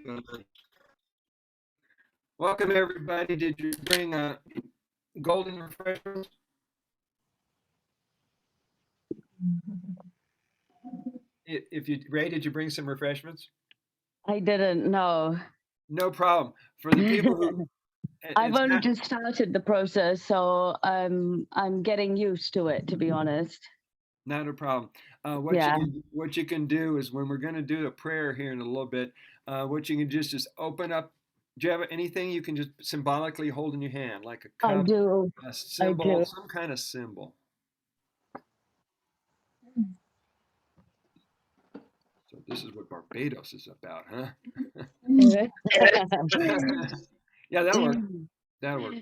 Good. Welcome, everybody. Did you bring golden refreshments? If you, Ray, did you bring some refreshments? I didn't know. No problem. For the people who, I've it's only not just started the process, so I'm getting used to it, to be honest. not a problem. Yeah. What you can do is when we're going to do a prayer here in a little bit, what you can just open up. Do you have anything you can just symbolically hold in your hand, like a I cup, do. a I symbol, do. some kind of symbol? So this is what Barbados is about, huh? Yeah, that'll work. That'll work.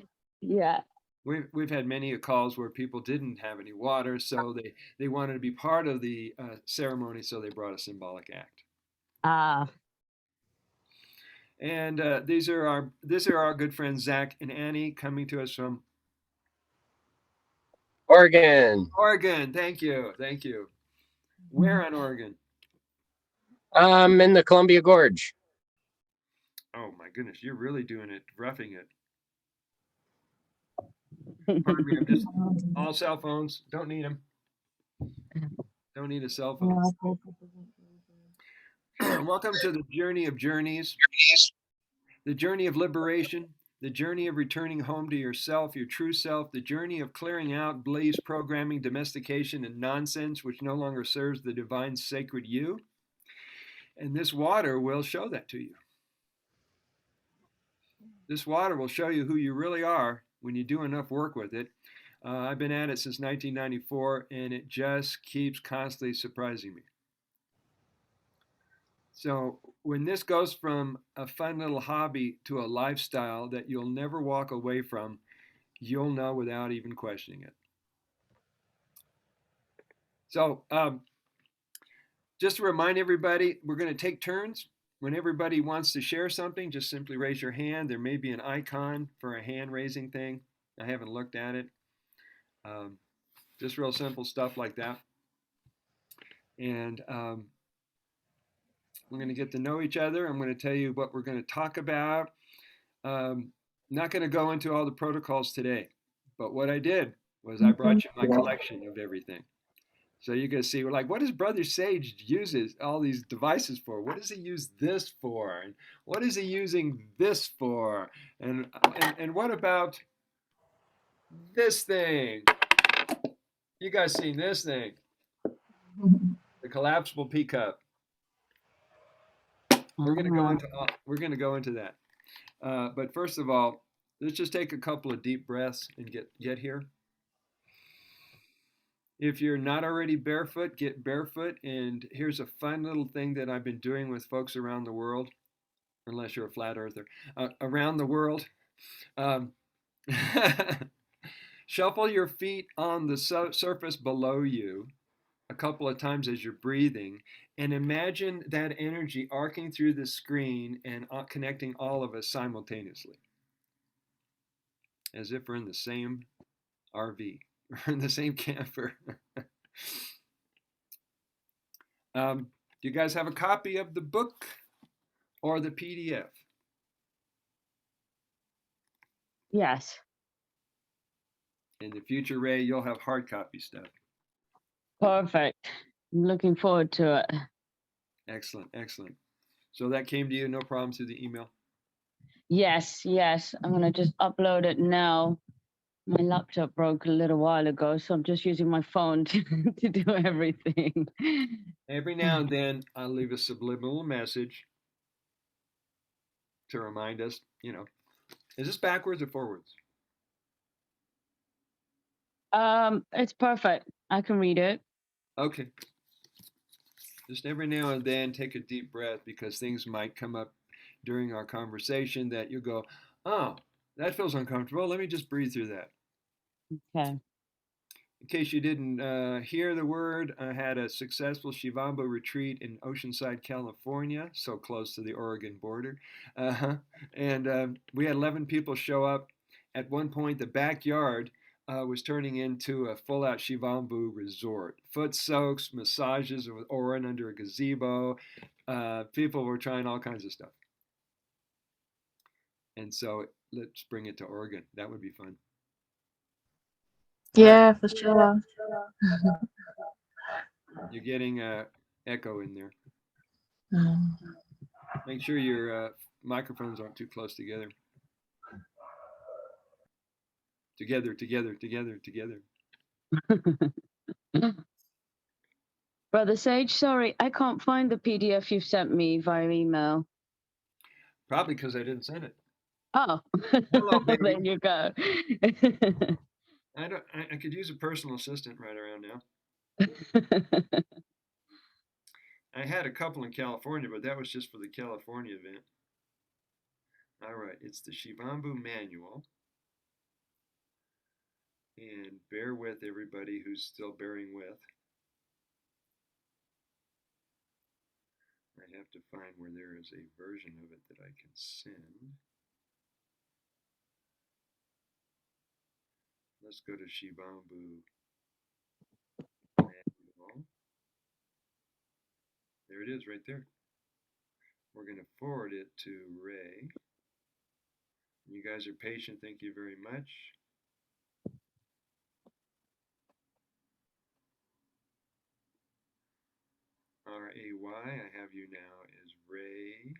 Yeah. We've had many calls where people didn't have any water, so they wanted to be part of the ceremony, so they brought a symbolic act. Ah. And these are our good friends Zach and Annie coming to us from Oregon. Oregon. Thank you, thank you. Where in Oregon? In the Columbia Gorge. Oh my goodness, you're really doing it, roughing it. Pardon me, I'm just all cell phones. Don't need them. Don't need a cell phone. Welcome to the journey of journeys, the journey of liberation, the journey of returning home to yourself, your true self, the journey of clearing out beliefs, programming, domestication, and nonsense which no longer serves the divine sacred you. And this water will show that to you. This water will show you who you really are when you do enough work with it. I've been at it since 1994, and it just keeps constantly surprising me. So when this goes from a fun little hobby to a lifestyle that you'll never walk away from, you'll know without even questioning it. So just to remind everybody, we're going to take turns. When everybody wants to share something, just simply raise your hand. There may be an icon for a hand raising thing. I haven't looked at it. Just real simple stuff like that. And we're going to get to know each other. I'm going to tell you what we're going to talk about. Not going to go into all the protocols today, but what I did was I brought you my collection of everything. So you can see, we're like, what does Brother Sage uses all these devices for? What does he use this for? And what is he using this for? And what about this thing? You guys seen this thing? The collapsible pea cup. We're gonna go into that. But first of all, let's just take a couple of deep breaths and get here. If you're not already barefoot, get barefoot. And here's a fun little thing that I've been doing with folks around the world, unless you're a flat earther, around the world. Um, Shuffle your feet on the surface below you a couple of times as you're breathing, and imagine that energy arcing through the screen and connecting all of us simultaneously, as if we're in the same RV or in the same camper. Do you guys have a copy of the book or the PDF? Yes. In the future, Ray, you'll have hard copy stuff. Perfect. I'm looking forward to it. Excellent, excellent. So that came to you, no problem, through the email? Yes, yes. I'm going to just upload it now. My laptop broke a little while ago, so I'm just using my phone to do everything. Every now and then, I'll leave a subliminal message to remind us, is this backwards or forwards? It's perfect. I can read it. Okay. Just every now and then, take a deep breath because things might come up during our conversation that you go, oh, that feels uncomfortable. Let me just breathe through that. Okay. In case you didn't hear the word, I had a successful Shivambhu retreat in Oceanside, California, so close to the Oregon border. And we had 11 people show up. At one point, the backyard was turning into a full-out Shivambhu resort. Foot soaks, massages with Orin under a gazebo. People were trying all kinds of stuff. And so let's bring it to Oregon. That would be fun. Yeah, for sure. You're getting a echo in there. Mm. Make sure your microphones aren't too close together. Together, together, together, together. Brother Sage, sorry, I can't find the PDF you've sent me via email. Probably because I didn't send it. Oh, Hello, there baby. you go. I could use a personal assistant right around now. I had a couple in California, but that was just for the California event. All right, it's the Shivambhu manual. And bear with everybody who's still bearing with. I have to find where there is a version of it that I can send. Let's go to Shivambhu manual. There it is right there. We're going to forward it to Ray. You guys are patient. Thank you very much. R-A-Y, I have you now as Ray.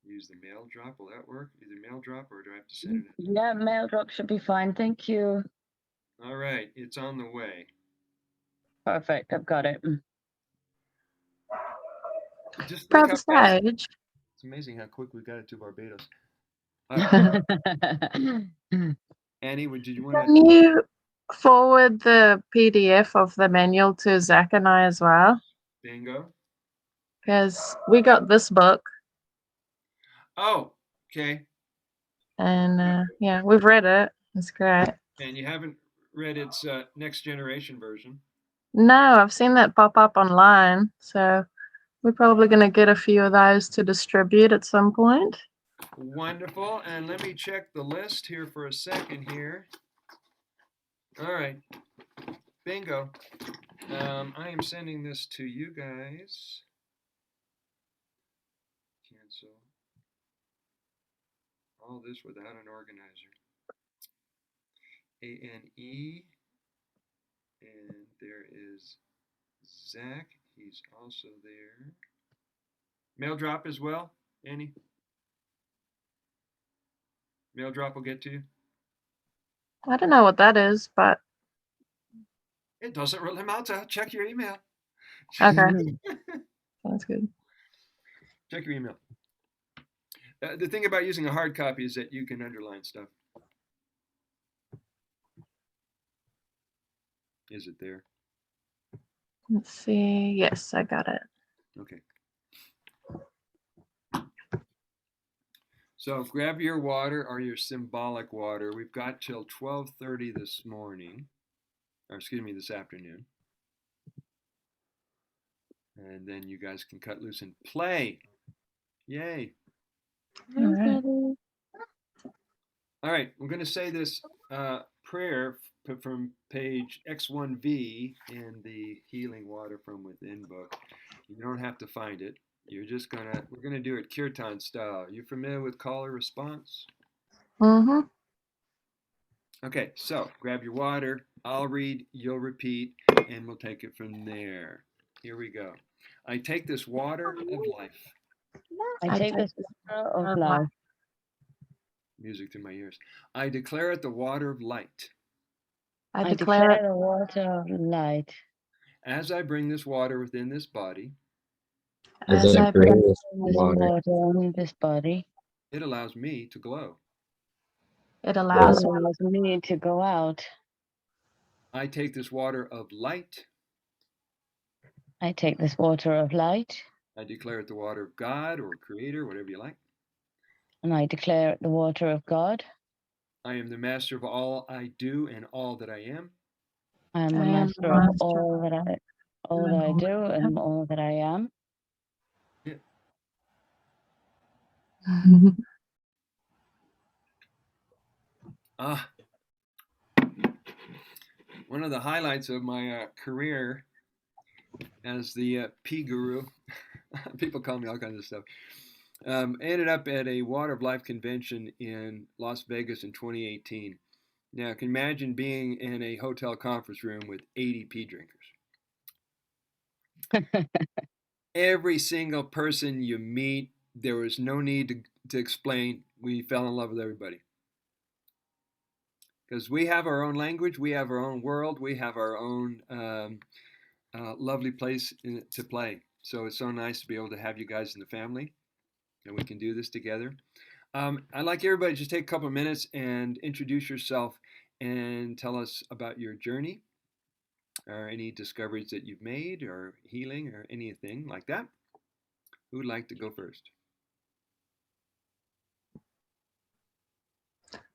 Use the mail drop. Will that work? Either mail drop or do I have to send it? Yeah, mail drop should be fine. Thank you. All right, it's on the way. Perfect. I've got it. Just look Brother how fast. Sage, It's amazing how quick we got it to Barbados. Annie, did you want can you forward the PDF of the manual to Zach and I as well? bingo? Because we got this book Oh, okay. and yeah, we've read it. It's great. And you haven't read its next generation version. No, I've seen that pop up online. So we're probably going to get a few of those to distribute at some point. Wonderful. And let me check the list here for a second here. All right. Bingo. I am sending this to you guys. Cancel. All this without an organizer. A-N-E. And there is Zach. He's also there. Mail drop as well, Annie? Mail drop will get to you? I don't know what that is, but It doesn't really matter. Check your email. okay. Sounds good. Check your email. The thing about using a hard copy is that you can underline stuff. Is it there? Let's see. Yes, I got it. Okay. So grab your water or your symbolic water. We've got till 12:30 this morning, or excuse me, this afternoon. And then you guys can cut loose and play. Yay. All right. All right, we're going to say this prayer from page X1V in the Healing Water from Within book. You don't have to find it. We're going to do it kirtan style. You familiar with call or response? Mm-hmm. Okay, so grab your water. I'll read, you'll repeat, and we'll take it from there. Here we go. I take this water of life. I take this water of life. Music to my ears. I declare it the water of light. I I declare the water of light. As I bring this water within this body, as I bring this This water, water in this body. it allows me to glow. it It allows allows me to go out. I take this water of light. I take this water of light. I declare it the water of God or Creator, whatever you like. And I declare it the water of God. I am the master of all I do and all that I am. I am the I am master the of master all that I do and all that I am. Yeah. Ah, one of the highlights of my career as the P guru, people call me all kinds of stuff, Ended up at a Water of Life convention in Las Vegas in 2018. Now, you can imagine being in a hotel conference room with 80 pee drinkers. Every single person you meet, there was no need to explain. We fell in love with everybody. Because we have our own language, we have our own world, we have our own lovely place to play. So it's so nice to be able to have you guys in the family, and we can do this together. I'd like everybody to just take a couple of minutes and introduce yourself and tell us about your journey or any discoveries that you've made or healing or anything like that. Who would like to go first?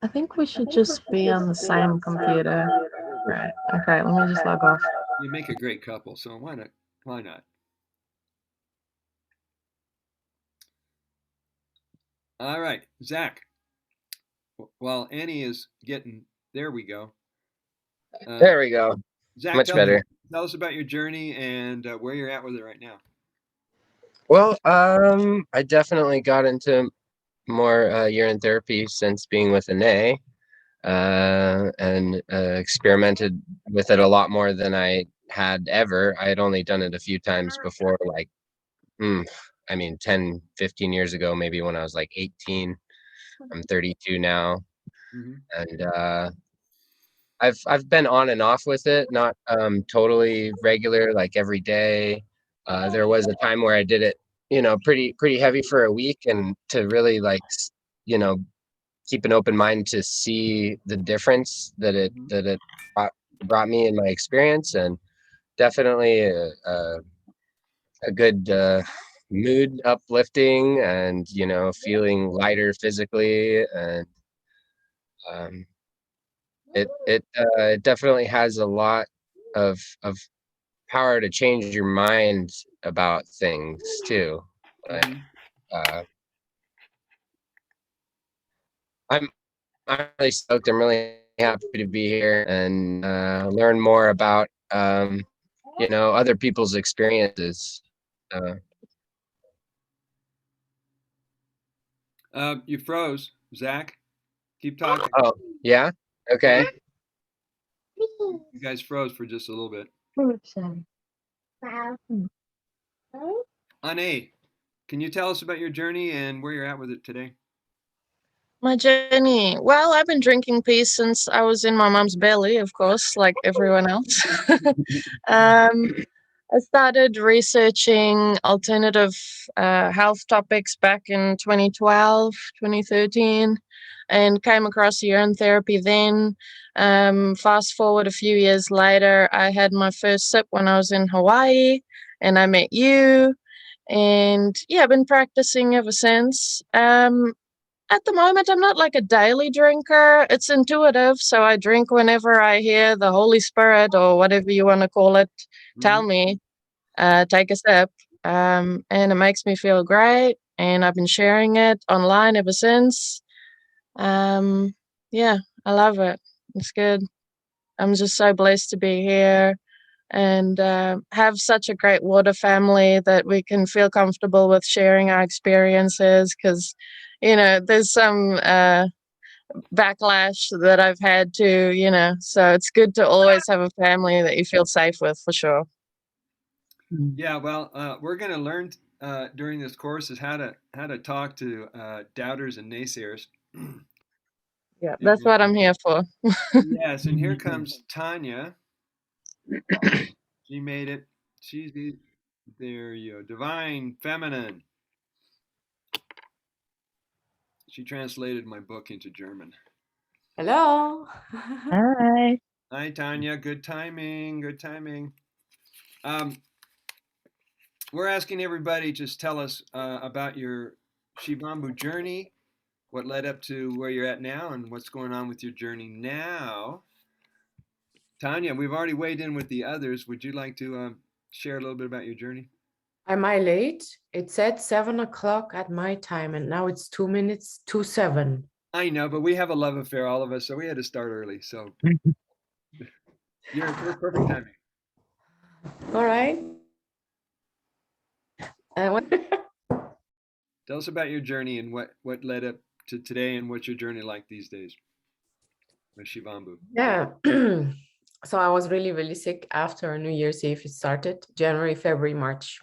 I think we should just be on the same computer. Right. Okay, let me just log off. You make a great couple, so why not? Why not? All right, Zach. While Annie is getting, there we go. There we go. Zach, Much better. tell us about your journey and where you're at with it right now. Well, I definitely got into more urine therapy since being with Anae, and experimented with it a lot more than I had ever. I had only done it a few times before, like, I mean, 10, 15 years ago, maybe when I was like 18. I'm 32 now, Mm-hmm. and I've been on and off with it, not totally regular, like every day. There was a time where I did it, pretty heavy for a week, and to really you know, keep an open mind to see the difference that it brought me in my experience, and definitely a good mood uplifting, and feeling lighter physically, and um, it definitely has a lot of power to change your mind about things too. Like, uh, I'm I'm really stoked. I'm really happy to be here and learn more about other people's experiences. Uh, You froze, Zach. Keep talking. oh yeah, okay. You guys froze for just a little bit. Anne, can you tell us about your journey and where you're at with it today? My journey. Well, I've been drinking pee since I was in my mom's belly, of course, like everyone else. I started researching alternative health topics back in 2012, 2013, and came across urine therapy then. Fast forward a few years later, I had my first sip when I was in Hawaii, and I met you. And yeah, I've been practicing ever since. At the moment, I'm not like a daily drinker. It's intuitive. So I drink whenever I hear the Holy Spirit or whatever you want to call it tell me, take a sip. And it makes me feel great. And I've been sharing it online ever since. Yeah, I love it. It's good. I'm just so blessed to be here and have such a great water family that we can feel comfortable with sharing our experiences, because there's some backlash that I've had to, so it's good to always have a family that you feel safe with, for sure. Yeah, well, we're going to learn during this course is how to talk to doubters and naysayers. Yeah, that's what I'm here for. Yes, and here comes Tanya. She made it. There you go. Divine Feminine. She translated my book into German. Hello. Hi. Hi, Tanya. Good timing. Good timing. We're asking everybody to just tell us about your Shivambhu journey, what led up to where you're at now, and what's going on with your journey now. Tanya, we've already weighed in with the others. Would you like to share a little bit about your journey? Am I late? It said 7 o'clock at my time, and now it's 2 minutes to 7. I know, but we have a love affair, all of us, so we had to start early. So we're perfect timing. All right. Tell us about your journey and what led up to today and what's your journey like these days with Shivambhu. Yeah. So I was really, really sick after New Year's Eve. It started January, February, March.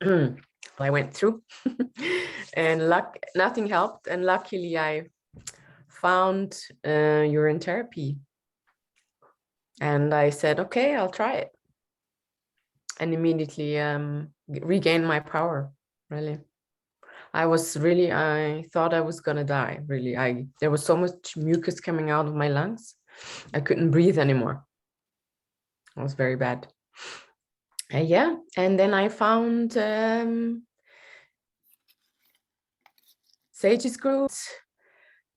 I went through and nothing helped. And luckily I found urine therapy. And I said, okay, I'll try it. And immediately regained my power, really. I thought I was gonna die, really. There was so much mucus coming out of my lungs. I couldn't breathe anymore. It was very bad. Yeah, and then I found Sage's group,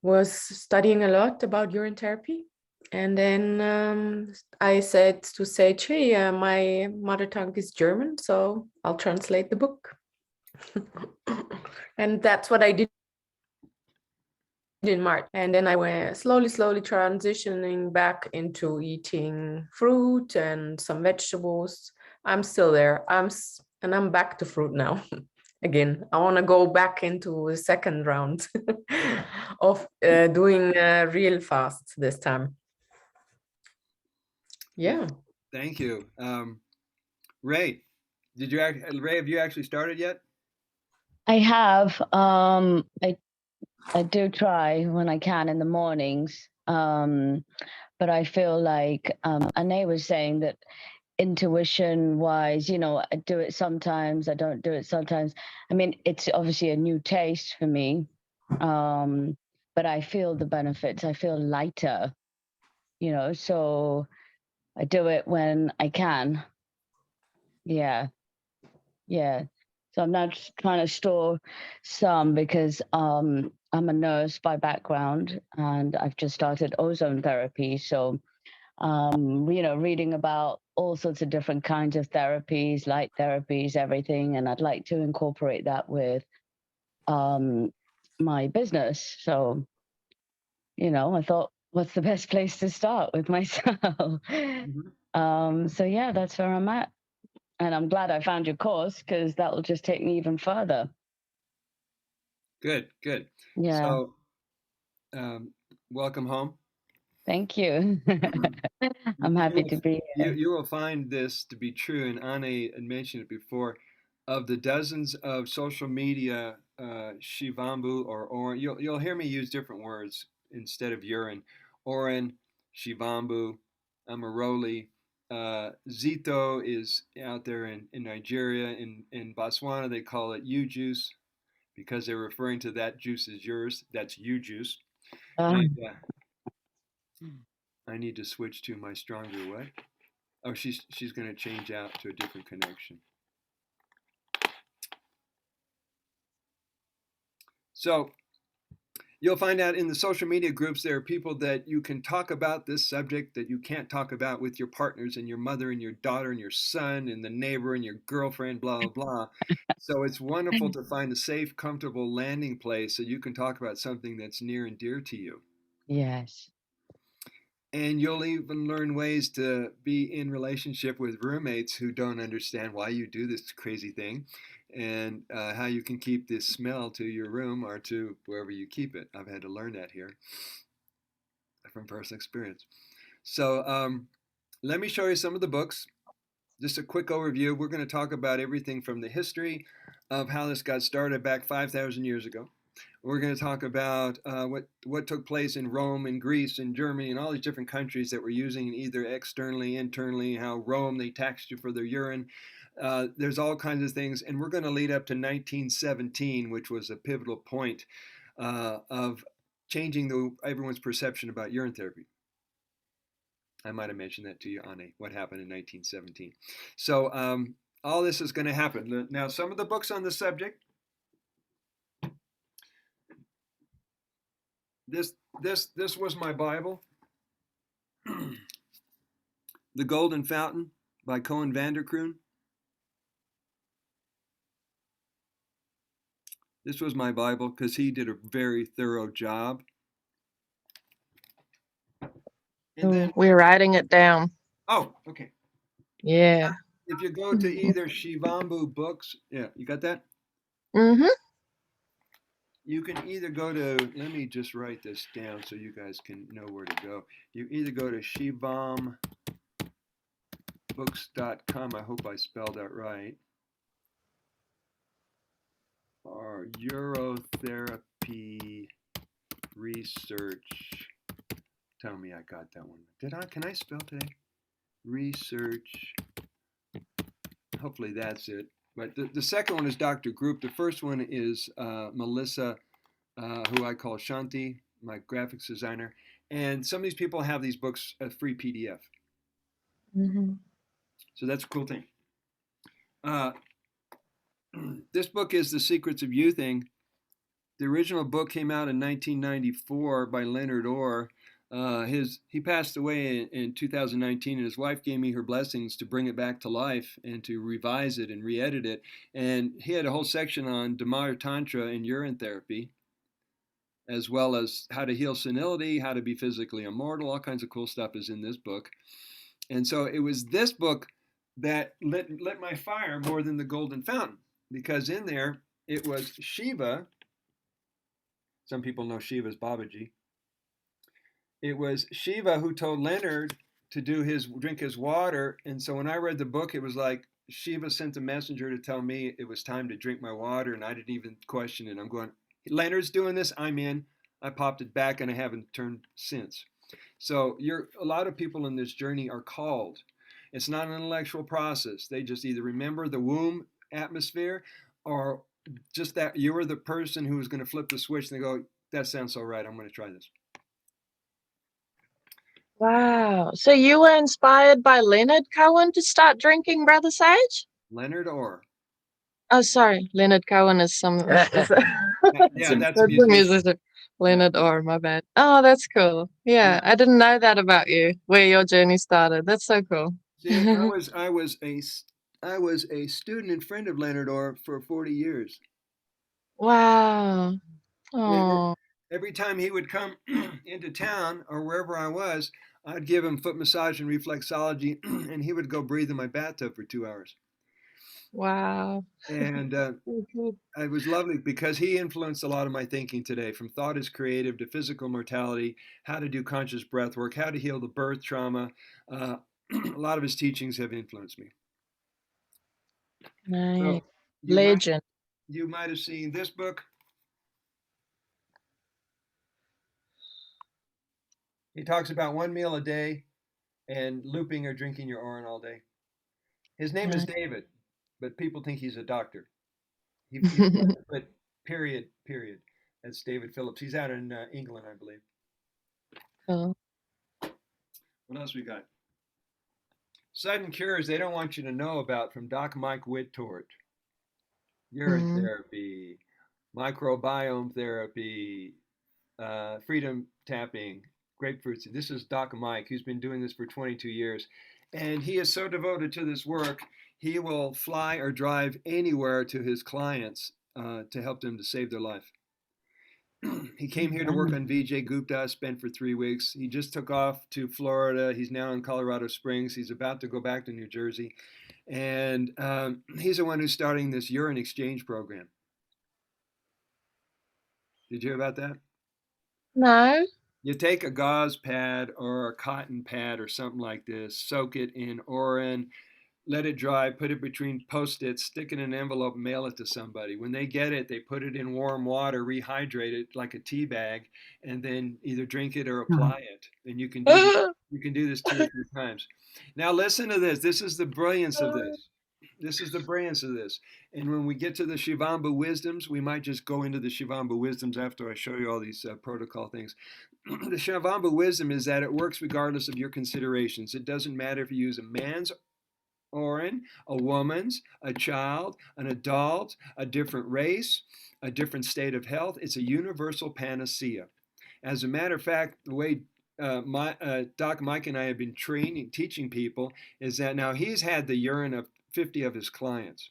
was studying a lot about urine therapy. And then I said to Sage, hey, my mother tongue is German, so I'll translate the book. And that's what I did in March. And then I went slowly transitioning back into eating fruit and some vegetables. I'm still there. I'm back to fruit now. Again, I want to go back into the second round of doing real fast this time. Yeah. Thank you. Ray, Ray, have you actually started yet? I have. I do try when I can in the mornings. But I feel like Ane was saying that intuition wise, I do it sometimes, I don't do it sometimes. I mean, it's obviously a new taste for me. But I feel the benefits. I feel lighter, so I do it when I can. Yeah. Yeah. So I'm now just trying to store some because I'm a nurse by background and I've just started ozone therapy. So, reading about all sorts of different kinds of therapies, light therapies, everything. And I'd like to incorporate that with my business. So, I thought, what's the best place to start with myself? So yeah, that's where I'm at. And I'm glad I found your course because that will just take me even further. Good. Yeah. So, welcome home. Thank you. I'm happy to be here. You will find this to be true, and Ane had mentioned it before. Of the dozens of social media, Shivambhu or Oren, you'll hear me use different words instead of urine. Oren, Shivambhu, Amaroli. Zito is out there in Nigeria. In Botswana, they call it U juice because they're referring to that juice as yours. That's U juice. And, I need to switch to my stronger way. Oh, she's going to change out to a different connection. So you'll find out in the social media groups there are people that you can talk about this subject that you can't talk about with your partners and your mother and your daughter and your son and the neighbor and your girlfriend, blah, blah, blah. So it's wonderful to find a safe, comfortable landing place so you can talk about something that's near and dear to you. Yes. And you'll even learn ways to be in relationship with roommates who don't understand why you do this crazy thing and how you can keep this smell to your room or to wherever you keep it. I've had to learn that here from personal experience. So let me show you some of the books. Just a quick overview. We're going to talk about everything from the history of how this got started back 5,000 years ago. We're going to talk about what took place in Rome and Greece and Germany and all these different countries that were using either externally, internally, how Rome, they taxed you for their urine. There's all kinds of things. And we're going to lead up to 1917, which was a pivotal point of changing everyone's perception about urine therapy. I might have mentioned that to you, Ane, what happened in 1917. So all this is going to happen. Now, some of the books on the subject. This was my Bible, The Golden Fountain by Cohen Vanderkroon. This was my Bible because he did a very thorough job. And then We're writing it down. Oh, okay. Yeah. If you go to either Shivambhu books, yeah, you got that? Mm-hmm. You can either go to, let me just write this down so you guys can know where to go. You either go to shivambooks.com, I hope I spelled that right, or Urotherapy Research. Tell me I got that one. Can I spell today? Research. Hopefully that's it. But the second one is Dr. Group. The first one is Melissa, who I call Shanti, my graphics designer. And some of these people have these books as free PDF. Mm-hmm. So that's a cool thing. This book is The Secrets of Youthing. The original book came out in 1994 by Leonard Orr. He passed away in 2019, and his wife gave me her blessings to bring it back to life and to revise it and re-edit it. And he had a whole section on Dhamma Tantra and urine therapy, as well as how to heal senility, how to be physically immortal. All kinds of cool stuff is in this book. And so it was this book that lit my fire more than the Golden Fountain, because in there it was Shiva. Some people know Shiva as Babaji. It was Shiva who told Leonard to drink his water. And so when I read the book, it was like Shiva sent a messenger to tell me it was time to drink my water, and I didn't even question it. I'm going, Leonard's doing this, I'm in. I popped it back, and I haven't turned since. So a lot of people in this journey are called. It's not an intellectual process. They just either remember the womb atmosphere, or just that you were the person who was going to flip the switch and they go, that sounds so right, I'm going to try this. Wow. So you were inspired by Leonard Cohen to start drinking, Brother Sage? Leonard Orr. Oh, sorry. Leonard Cohen is Yeah, that's the musician. Leonard Orr, my bad. Oh, that's cool. Yeah, I didn't know that about you, where your journey started. That's so cool. See, I was a student and friend of Leonard Orr for 40 years. Wow. And Oh. every time he would come into town or wherever I was, I'd give him foot massage and reflexology, and he would go breathe in my bathtub for 2 hours. Wow. And it was lovely because he influenced a lot of my thinking today, from thought is creative to physical mortality, how to do conscious breath work, how to heal the birth trauma. A lot of his teachings have influenced me. Nice. So Legend. You might have seen this book. He talks about one meal a day and looping or drinking your orange all day. His name is David, but people think he's a doctor. But period. That's David Phillips. He's out in England, I believe. Cool. What else we got? Sudden cures they don't want you to know about, from Doc Mike Whittort. Urine therapy, microbiome therapy, freedom tapping, grapefruits. This is Doc Mike, who's been doing this for 22 years. And he is so devoted to this work, he will fly or drive anywhere to his clients to help them to save their life. He came here to work on Vijay Gupta, spent for 3 weeks. He just took off to Florida. He's now in Colorado Springs. He's about to go back to New Jersey. And he's the one who's starting this urine exchange program. Did you hear about that? No. You take a gauze pad or a cotton pad or something like this, soak it in Urine, let it dry, put it between Post-its, stick it in an envelope, mail it to somebody. When they get it, they put it in warm water, rehydrate it like a tea bag, and then either drink it or apply it. And you can do this 2 or 3 times. Now listen to this. This is the brilliance of this. And when we get to the Shivambhu wisdoms, we might just go into the Shivambhu wisdoms after I show you all these protocol things. The Shivambhu wisdom is that it works regardless of your considerations. It doesn't matter if you use a man's urine, a woman's, a child, an adult, a different race, a different state of health. It's a universal panacea. As a matter of fact, the way Doc Mike and I have been teaching people is that now he's had the urine of 50 of his clients.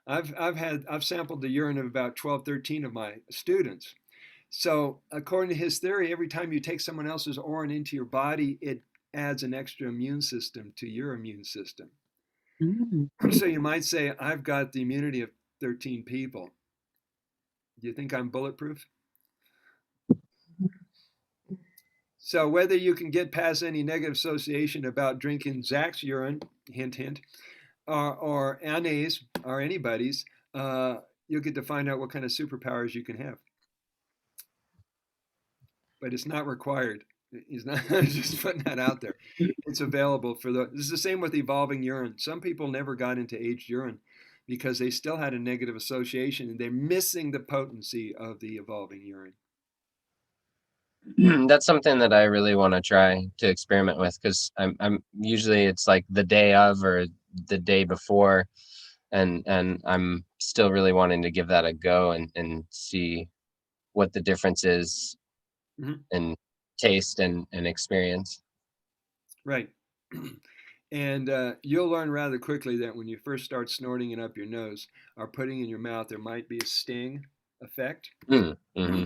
I've sampled the urine of about 12, 13 of my students. So according to his theory, every time you take someone else's urine into your body, it adds an extra immune system to your immune system. So you might say, I've got the immunity of 13 people. Do you think I'm bulletproof? So whether you can get past any negative association about drinking Zach's urine, hint, hint, or Anne's or anybody's, you'll get to find out what kind of superpowers you can have. But it's not required. He's not just putting that out there. It's available for the. This is the same with evolving urine. Some people never got into aged urine because they still had a negative association and they're missing the potency of the evolving urine. That's something that I really want to try to experiment with, because I'm usually it's like the day of or the day before, and I'm still really wanting to give that a go and see what the difference is in taste and experience. Right. And you'll learn rather quickly that when you first start snorting it up your nose or putting it in your mouth, there might be a sting effect. Mm-hmm.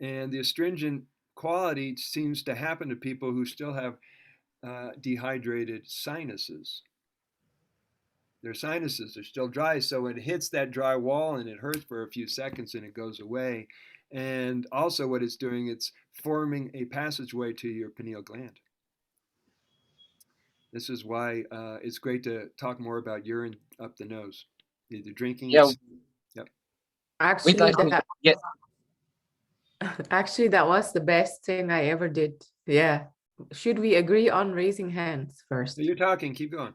And the astringent quality seems to happen to people who still have dehydrated sinuses. Their sinuses are still dry, so it hits that dry wall and it hurts for a few seconds and it goes away. And also what it's doing, it's forming a passageway to your pineal gland. This is why it's great to talk more about urine up the nose. Either drinking. Yeah. Yep. Actually, that was the best thing I ever did. Yeah. Should we agree on raising hands first? So you're talking, keep going.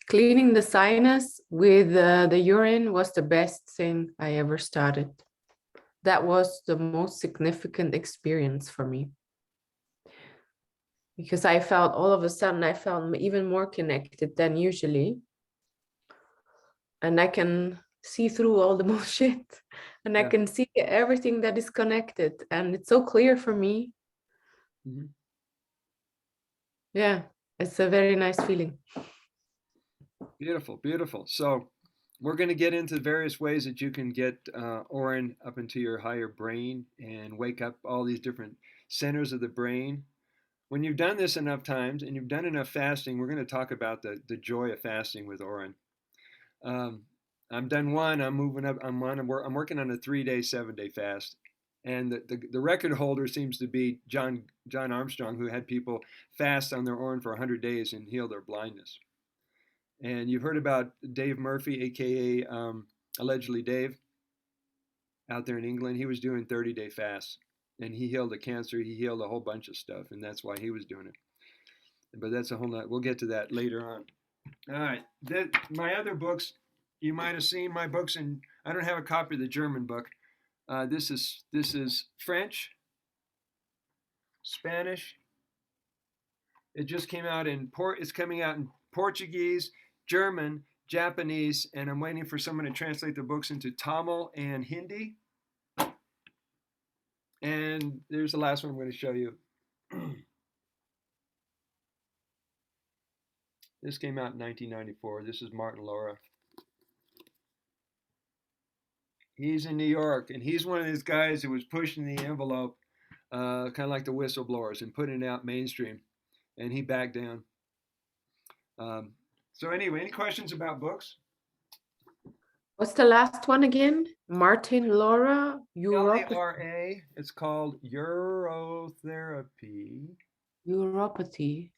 Cleaning the sinus with the urine was the best thing I ever started. That was the most significant experience for me. Because I felt all of a sudden, I felt even more connected than usually. And I can see through all the bullshit. And I can see everything that is connected. And it's so clear for me. Mm-hmm. Yeah, it's a very nice feeling. Beautiful, beautiful. So we're going to get into various ways that you can get Urine up into your higher brain and wake up all these different centers of the brain. When you've done this enough times and you've done enough fasting, we're going to talk about the joy of fasting with Urine. I'm done one. I'm moving up. I'm working on a 3-day, 7-day fast, and the record holder seems to be John Armstrong, who had people fast on their Urine for 100 days and heal their blindness. And you've heard about Dave Murphy, aka allegedly Dave, out there in England. He was doing 30-day fasts, and he healed the cancer. He healed a whole bunch of stuff, and that's why he was doing it. But that's a whole lot. We'll get to that later on. All right. My other books, you might have seen my books, and I don't have a copy of the German book. This is French, Spanish. It just came out it's coming out in Portuguese, German, Japanese, and I'm waiting for someone to translate the books into Tamil and Hindi. And there's the last one I'm going to show you. This came out in 1994. This is Martin Laura. He's in New York, and he's one of these guys who was pushing the envelope, kind of like the whistleblowers, and putting it out mainstream. And he backed down. So anyway, any questions about books? What's the last one again? Martin Laura? L-A-R-A. It's called Urotherapy. Uropathy.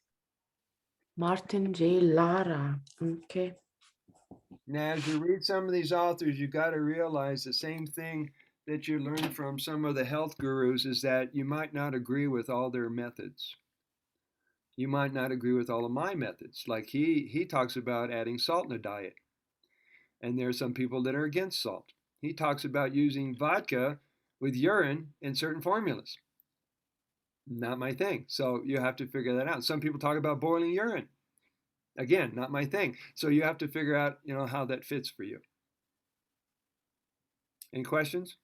Martin J. Lara. Okay. Now, as you read some of these authors, you got to realize the same thing that you learn from some of the health gurus is that you might not agree with all their methods. You might not agree with all of my methods. Like he talks about adding salt in a diet. And there are some people that are against salt. He talks about using vodka with urine in certain formulas. Not my thing. So you have to figure that out. Some people talk about boiling urine. Again, not my thing. So you have to figure out, how that fits for you. Any questions?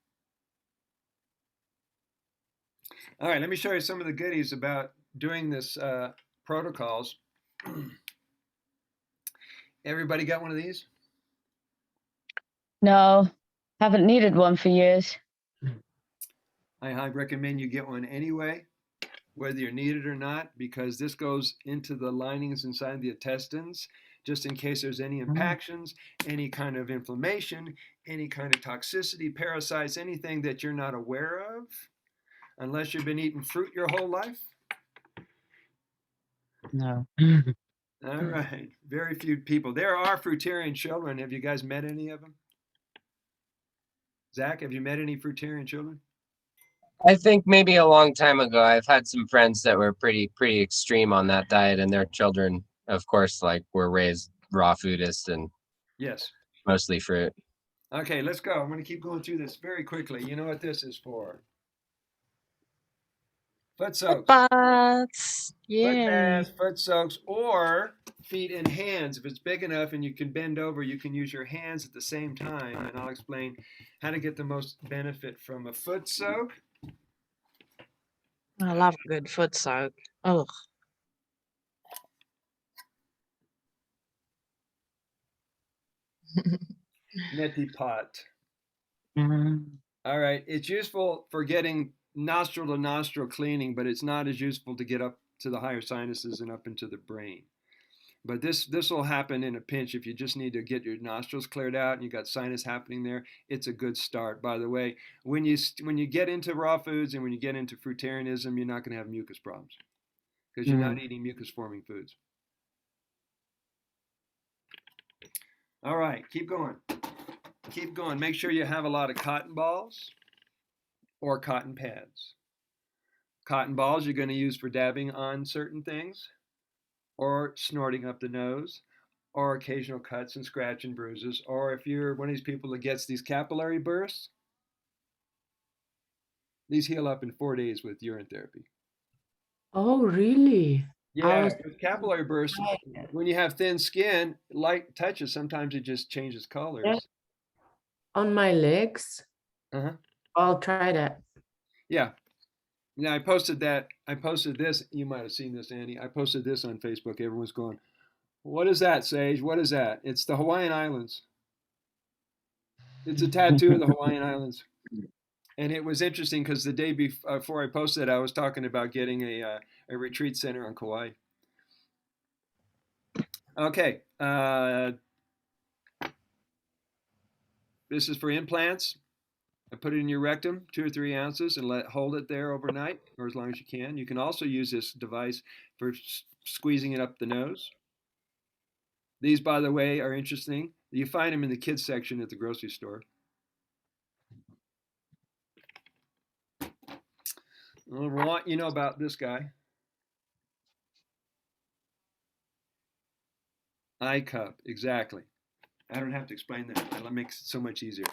All right, let me show you some of the goodies about doing this protocols. Everybody got one of these? No, haven't needed one for years. I recommend you get one anyway, whether you need it or not, because this goes into the linings inside the intestines just in case there's any impactions, any kind of inflammation, any kind of toxicity, parasites, anything that you're not aware of, unless you've been eating fruit your whole life. No. All right, very few people. There are fruitarian children. Have you guys met any of them? Zach, have you met any fruitarian children? I think maybe a long time ago, I've had some friends that were pretty extreme on that diet, and their children, of course, like were raised raw foodists and Yes. mostly fruit. Okay, let's go. I'm going to keep going through this very quickly. You know what this is for? Foot soaks. Baths. Foot Yeah. baths, foot soaks, or feet and hands. If it's big enough and you can bend over, you can use your hands at the same time. And I'll explain how to get the most benefit from a foot soak. I love a good foot soak. Oh, Neti pot. Mm. All right, it's useful for getting nostril to nostril cleaning, but it's not as useful to get up to the higher sinuses and up into the brain. But this will happen in a pinch if you just need to get your nostrils cleared out and you got sinus happening there. It's a good start. By the way, when you get into raw foods and when you get into fruitarianism, you're not going to have mucus problems because you're not eating mucus forming foods. All right, keep going. Keep going. Make sure you have a lot of cotton balls or cotton pads. Cotton balls you're going to use for dabbing on certain things or snorting up the nose, or occasional cuts and scratch and bruises, or if you're one of these people that gets these capillary bursts, these heal up in 4 days with urine therapy. Oh, really? Yeah, with capillary bursts, when you have thin skin, light touches, sometimes it just changes colors. On my legs. Uh-huh. I'll try that. Yeah. Now I posted this, you might have seen this, Annie. I posted this on Facebook. Everyone's going, what is that, Sage? What is that? It's the Hawaiian Islands. It's a tattoo of the Hawaiian Islands. And it was interesting because the day before I posted, I was talking about getting a retreat center on Kauai. Okay, this is for implants. I put it in your rectum, 2 or 3 ounces, and hold it there overnight, or as long as you can. You can also use this device for squeezing it up the nose. These, by the way, are interesting. You find them in the kids section at the grocery store. What you know about this guy? Eye cup, exactly. I don't have to explain that. That makes it so much easier.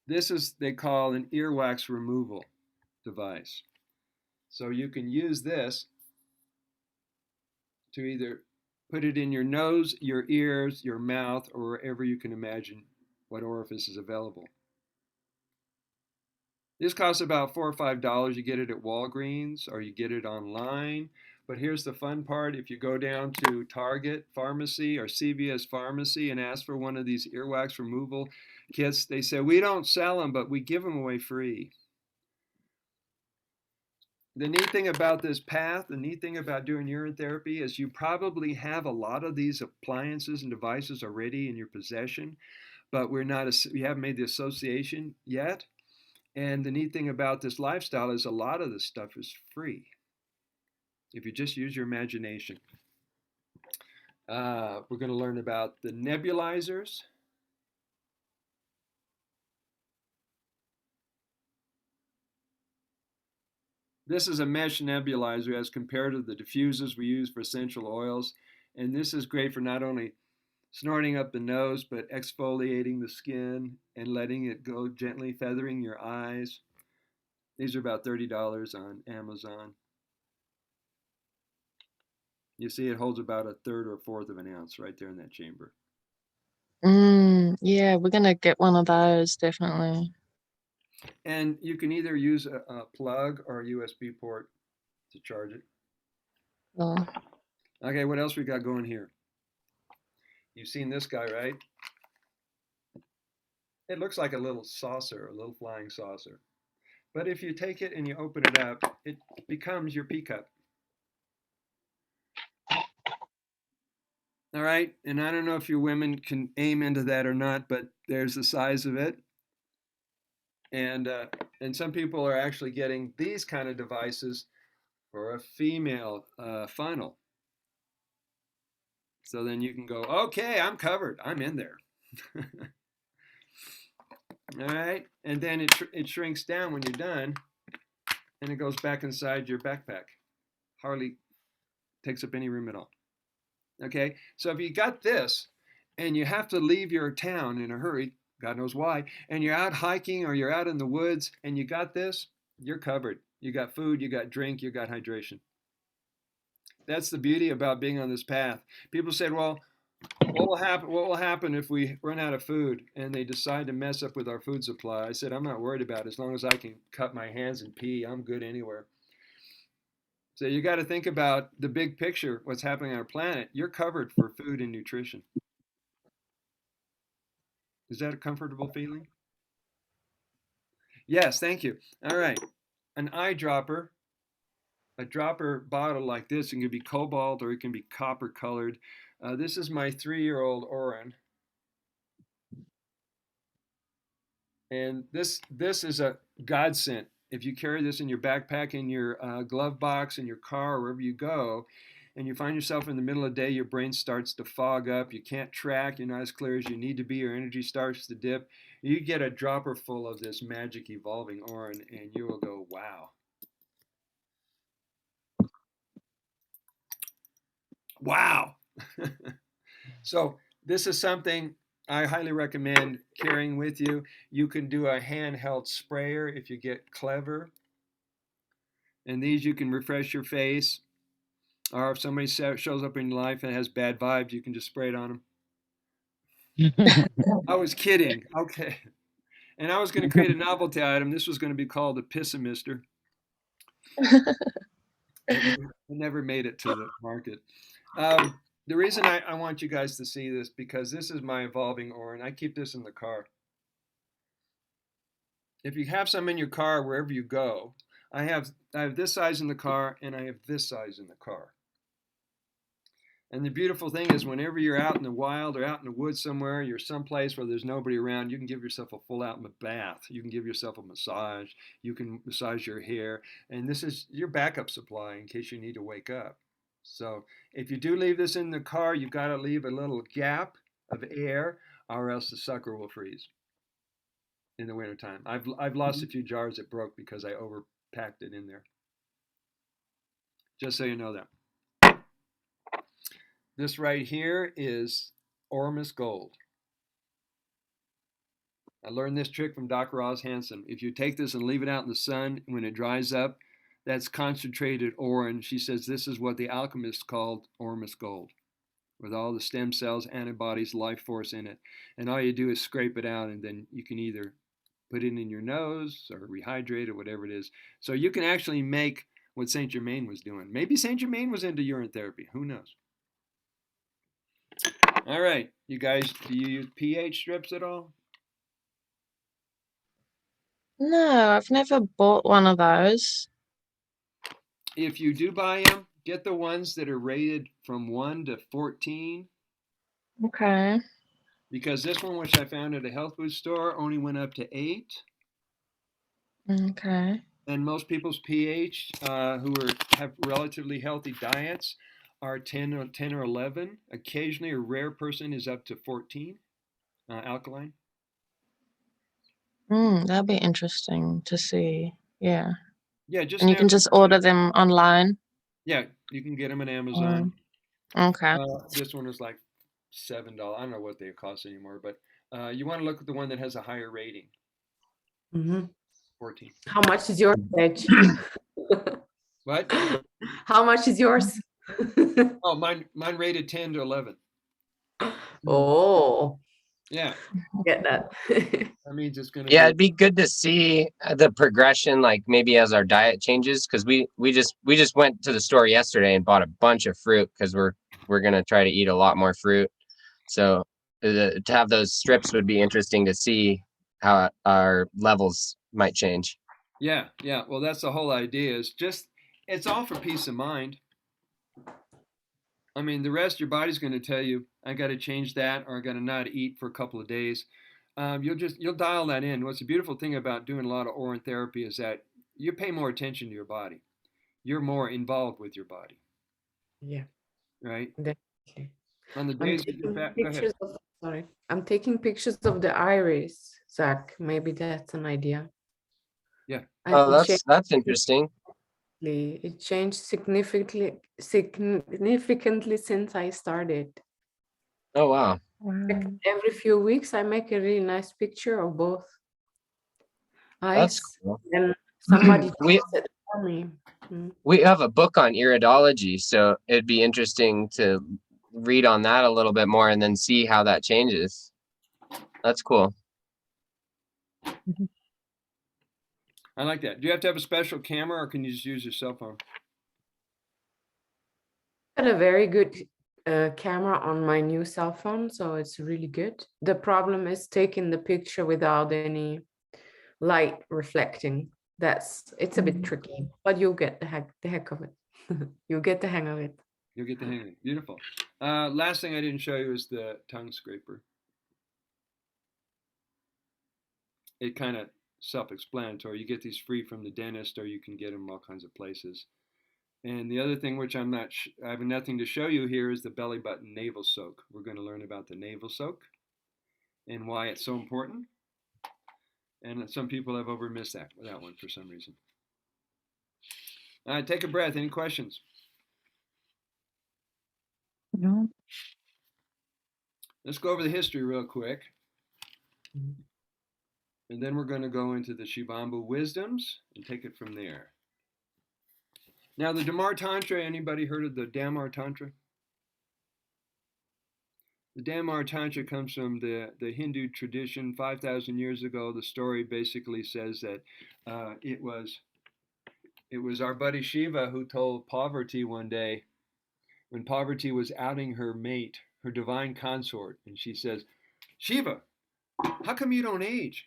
This is, they call an earwax removal device. So you can use this to either put it in your nose, your ears, your mouth, or wherever you can imagine what orifice is available. This costs about $4 or $5. You get it at Walgreens or you get it online. But here's the fun part. If you go down to Target Pharmacy or CVS Pharmacy and ask for one of these earwax removal kits, they say, we don't sell them, but we give them away free. The neat thing about this path, the neat thing about doing urine therapy is you probably have a lot of these appliances and devices already in your possession, but we haven't made the association yet. And the neat thing about this lifestyle is a lot of this stuff is free if you just use your imagination. We're going to learn about the nebulizers. This is a mesh nebulizer as compared to the diffusers we use for essential oils. And this is great for not only snorting up the nose, but exfoliating the skin and letting it go gently, feathering your eyes. These are about $30 on Amazon. You see it holds about 1/3 or 1/4 of an ounce right there in that chamber. Yeah, we're gonna get one of those, definitely. And you can either use a plug or a USB port to charge it. Oh. Okay, what else we got going here? You've seen this guy, right? It looks like a little saucer, a little flying saucer. But if you take it and you open it up, it becomes your pee cup. All right. And I don't know if you women can aim into that or not, but there's the size of it. And some people are actually getting these kind of devices for a female funnel. So then you can go, okay, I'm covered. I'm in there. All right. And then it shrinks down when you're done, and it goes back inside your backpack. Hardly takes up any room at all. Okay. So if you got this and you have to leave your town in a hurry, God knows why, and you're out hiking or you're out in the woods and you got this, you're covered. You got food, you got drink, you got hydration. That's the beauty about being on this path. People said, well, what will happen if we run out of food and they decide to mess up with our food supply? I said, I'm not worried about it. As long as I can cut my hands and pee, I'm good anywhere. So you got to think about the big picture, what's happening on our planet. You're covered for food and nutrition. Is that a comfortable feeling? Yes, thank you. All right. An eyedropper, a dropper bottle like this, it can be cobalt or it can be copper colored. This is my 3-year-old Oren. And this is a godsend. If you carry this in your backpack, in your glove box, in your car, wherever you go, and you find yourself in the middle of the day, your brain starts to fog up, you can't track, you're not as clear as you need to be, your energy starts to dip, you get a dropper full of this magic evolving Orin, and you will go, wow. Wow. So this is something I highly recommend carrying with you. You can do a handheld sprayer if you get clever. And these you can refresh your face. Or if somebody shows up in your life and has bad vibes, you can just spray it on them. I was kidding. Okay. And I was going to create a novelty item. This was going to be called a Pissimister. It never made it to the market. The reason I want you guys to see this, because this is my evolving Orin. I keep this in the car. If you have some in your car wherever you go, I have this size in the car and I have this size in the car. And the beautiful thing is whenever you're out in the wild or out in the woods somewhere, you're someplace where there's nobody around, you can give yourself a full out bath. You can give yourself a massage. You can massage your hair. And this is your backup supply in case you need to wake up. So if you do leave this in the car, you've got to leave a little gap of air or else the sucker will freeze in the wintertime. I've lost a few jars that broke because I overpacked it in there. Just so you know that. This right here is Ormus Gold. I learned this trick from Dr. Roz Hansen. If you take this and leave it out in the sun, when it dries up, that's concentrated Orin. She says this is what the alchemists called Ormus Gold, with all the stem cells, antibodies, life force in it. And all you do is scrape it out, and then you can either put it in your nose or rehydrate it, whatever it is. So you can actually make what Saint Germain was doing. Maybe Saint Germain was into urine therapy. Who knows? All right, you guys, do you use pH strips at all? No, I've never bought one of those. If you do buy them, get the ones that are rated from 1 to 14. Okay. Because this one, which I found at a health food store, only went up to 8. Okay. And most people's pH who have relatively healthy diets are 10 or 11. Occasionally, a rare person is up to 14 alkaline. That'd be interesting to see. Yeah. Yeah, just And you can just order them online. Yeah, you can get them on Amazon. Okay. This one is like $7. I don't know what they cost anymore, but you want to look at the one that has a higher rating. 14. How much is yours, Reg? What? How much is yours? Oh, mine rated 10 to 11. Oh, Yeah, get that. that means it's going to Yeah, be. it'd be good to see the progression, like maybe as our diet changes, because we just went to the store yesterday and bought a bunch of fruit because we're gonna try to eat a lot more fruit. So to have those strips would be interesting to see how our levels might change. Yeah. Well, that's the whole idea. It's all for peace of mind. I mean, the rest your body's going to tell you, I got to change that, or I got to not eat for a couple of days. You'll dial that in. What's the beautiful thing about doing a lot of Urine Therapy is that you pay more attention to your body. You're more involved with your body, Yeah, right? definitely. On the I'm days that you're taking fat, go ahead. pictures of, sorry, I'm taking pictures of the iris, Zach. Maybe that's an idea. Yeah. And Oh, that's interesting. it changed significantly since I started. Oh, wow. Like every few weeks, I make a really nice picture of both That's eyes, cool. and somebody We does it for me. Mm. we have a book on iridology, so it'd be interesting to read on that a little bit more and then see how that changes. That's cool. I like that. Do you have to have a special camera, or can you just use your cell phone? Got a very good camera on my new cell phone, so it's really good. The problem is taking the picture without any light reflecting. It's a bit tricky, but you'll get the heck of it. You'll get the hang of it. You'll get the hang of it. Beautiful. Last thing I didn't show you is the tongue scraper. It kind of self-explanatory. You get these free from the dentist, or you can get them all kinds of places. And the other thing, which I have nothing to show you here, is the belly button navel soak. We're going to learn about the navel soak and why it's so important. And some people have overmissed that one for some reason. Take a breath. Any questions? No. Let's go over the history real quick. And then we're going to go into the Shivambhu wisdoms and take it from there. Now, the Damar Tantra, anybody heard of the Damar Tantra? The Damar Tantra comes from the Hindu tradition 5,000 years ago. The story basically says that it was our buddy Shiva who told Parvati one day, when Parvati was outing her mate, her divine consort, and she says, Shiva, how come you don't age?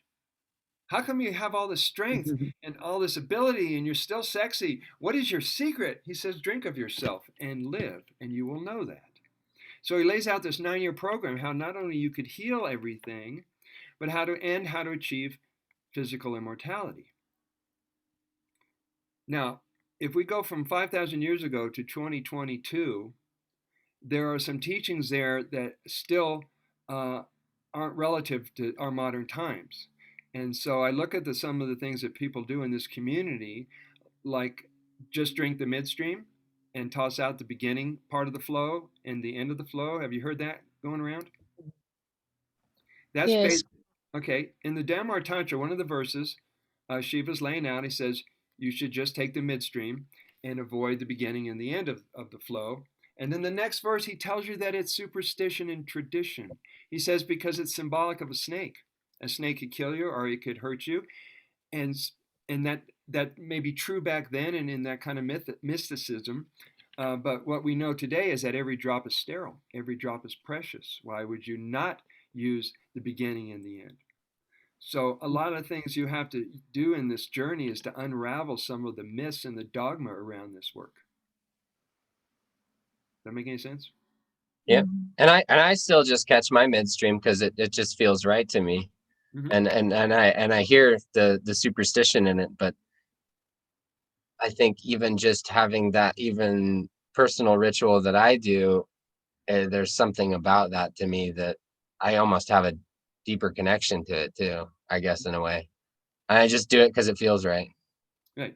How come you have all this strength and all this ability and you're still sexy? What is your secret? He says, drink of yourself and live, and you will know that. So he lays out this 9-year program, how not only you could heal everything, but how to achieve physical immortality. Now, if we go from 5,000 years ago to 2022, there are some teachings there that still aren't relative to our modern times. And so I look at some of the things that people do in this community, like just drink the midstream and toss out the beginning part of the flow and the end of the flow. Have you heard that going around? That's Yes. okay. In the Damar Tantra, one of the verses, Shiva's laying out, he says, you should just take the midstream and avoid the beginning and the end of the flow. And then the next verse, he tells you that it's superstition and tradition. He says, because it's symbolic of a snake. A snake could kill you or it could hurt you. And that may be true back then and in that kind of mysticism. But what we know today is that every drop is sterile. Every drop is precious. Why would you not use the beginning and the end? So a lot of things you have to do in this journey is to unravel some of the myths and the dogma around this work. Does that make any sense? Yeah. And I still just catch my midstream because it just feels right to me. Mm-hmm. And I hear the superstition in it, but I think even just having that even personal ritual that I do, there's something about that to me that I almost have a deeper connection to it too, I guess, in a way. And I just do it because it feels right. Right.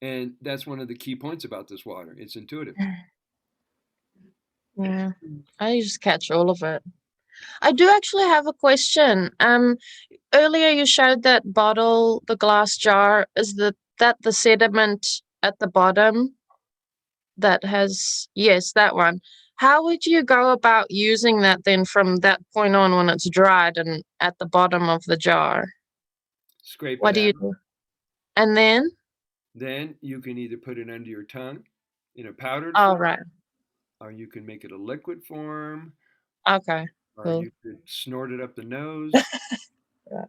And that's one of the key points about this water. It's intuitive. Yeah, I just catch all of it. I do actually have a question. Earlier you showed that bottle, the glass jar. Is that the sediment at the bottom that has, yes, that one. How would you go about using that then from that point on when it's dried and at the bottom of the jar? Scrape what it do you out. do? And then? Then you can either put it under your tongue in a powdered Oh, form, right. or you can make it a liquid form. Okay. Or Cool. you could snort it up the nose. Yeah.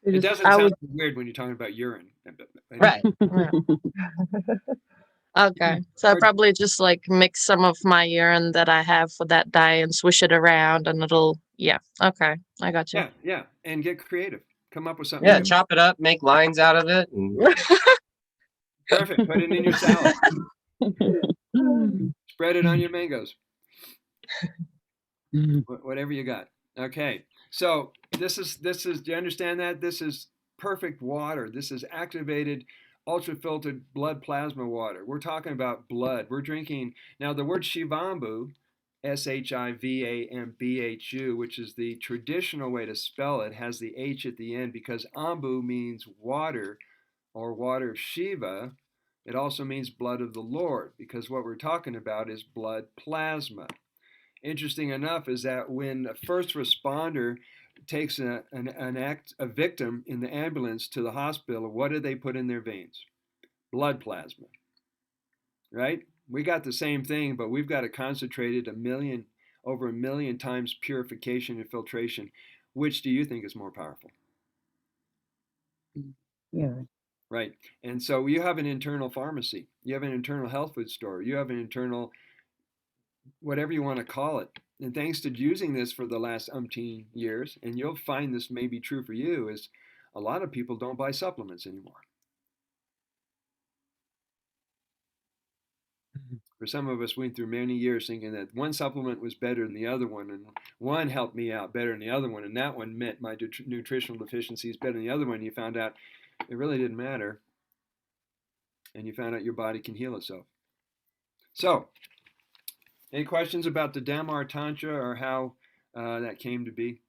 It doesn't sound weird when you're talking about urine. Right. Yeah. Okay. So I Or- probably just like mix some of my urine that I have for that day and swish it around and it'll, yeah. Okay. I got you. yeah, and get creative. Come up with something Yeah, new. chop it up, make lines out of it, and Perfect. Put it in your salad. Spread it on your mangoes. Whatever you got. Okay. So this is. Do you understand that? This is perfect water. This is activated ultrafiltered blood plasma water. We're talking about blood. We're drinking now the word Shivambhu, Shivambhu, which is the traditional way to spell it, has the H at the end because Ambu means water or water of Shiva. It also means blood of the Lord because what we're talking about is blood plasma. Interesting enough is that when a first responder takes a victim in the ambulance to the hospital, what do they put in their veins? Blood plasma, right? We got the same thing, but we've got it concentrated over a million times purification and filtration. Which do you think is more powerful? Yeah. Right. And so you have an internal pharmacy, you have an internal health food store, you have an internal whatever you want to call it. And thanks to using this for the last umpteen years, and you'll find this may be true for you, is a lot of people don't buy supplements anymore. For some of us, went through many years thinking that one supplement was better than the other one, and one helped me out better than the other one, and that one met my nutritional deficiencies better than the other one. You found out it really didn't matter, and you found out your body can heal itself. So, any questions about the Damar Tantra or how that came to be?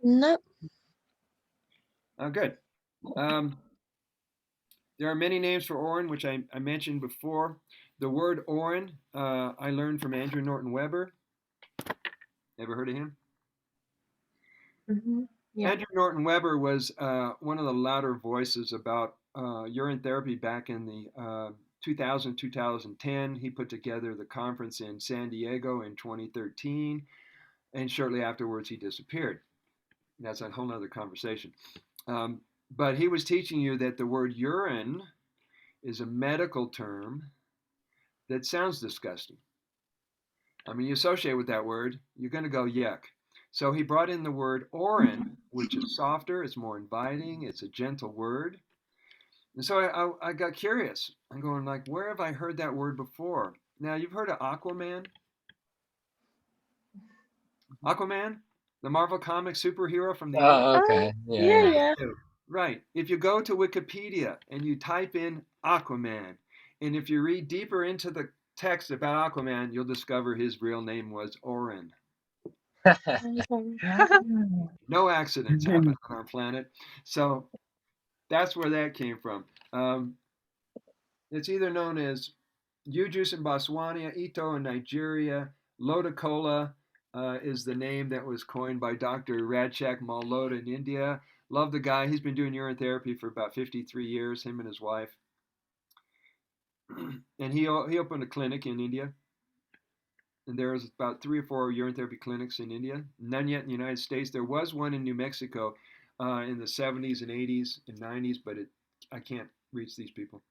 No. Oh, good. There are many names for Orin, which I mentioned before. The word Orin, I learned from Andrew Norton Webber. Ever heard of him? Yeah. Andrew Norton Webber was one of the louder voices about urine therapy back in the 2000, 2010. He put together the conference in San Diego in 2013, and shortly afterwards he disappeared. That's a whole other conversation. But he was teaching you that the word urine is a medical term that sounds disgusting. I mean, you associate with that word, you're going to go yuck. So he brought in the word orin, which is softer, it's more inviting, it's a gentle word. And so I got curious. I'm going like, where have I heard that word before? Now, you've heard of Aquaman? Aquaman, the Marvel comic superhero from the 80s? oh, okay, Yeah, yeah. yeah. Right. If you go to Wikipedia and you type in Aquaman, and if you read deeper into the text about Aquaman, you'll discover his real name was Orin. No accidents happen on our planet. So that's where that came from. It's either known as Ujus in Botswana, Ito in Nigeria, Loda-Cola is the name that was coined by Dr. Radchak Malhotra in India. Love the guy. He's been doing urine therapy for about 53 years, him and his wife. And he opened a clinic in India. And there's about 3 or 4 urine therapy clinics in India. None yet in the United States. There was one in New Mexico in the 70s and 80s and 90s, but I can't reach these people.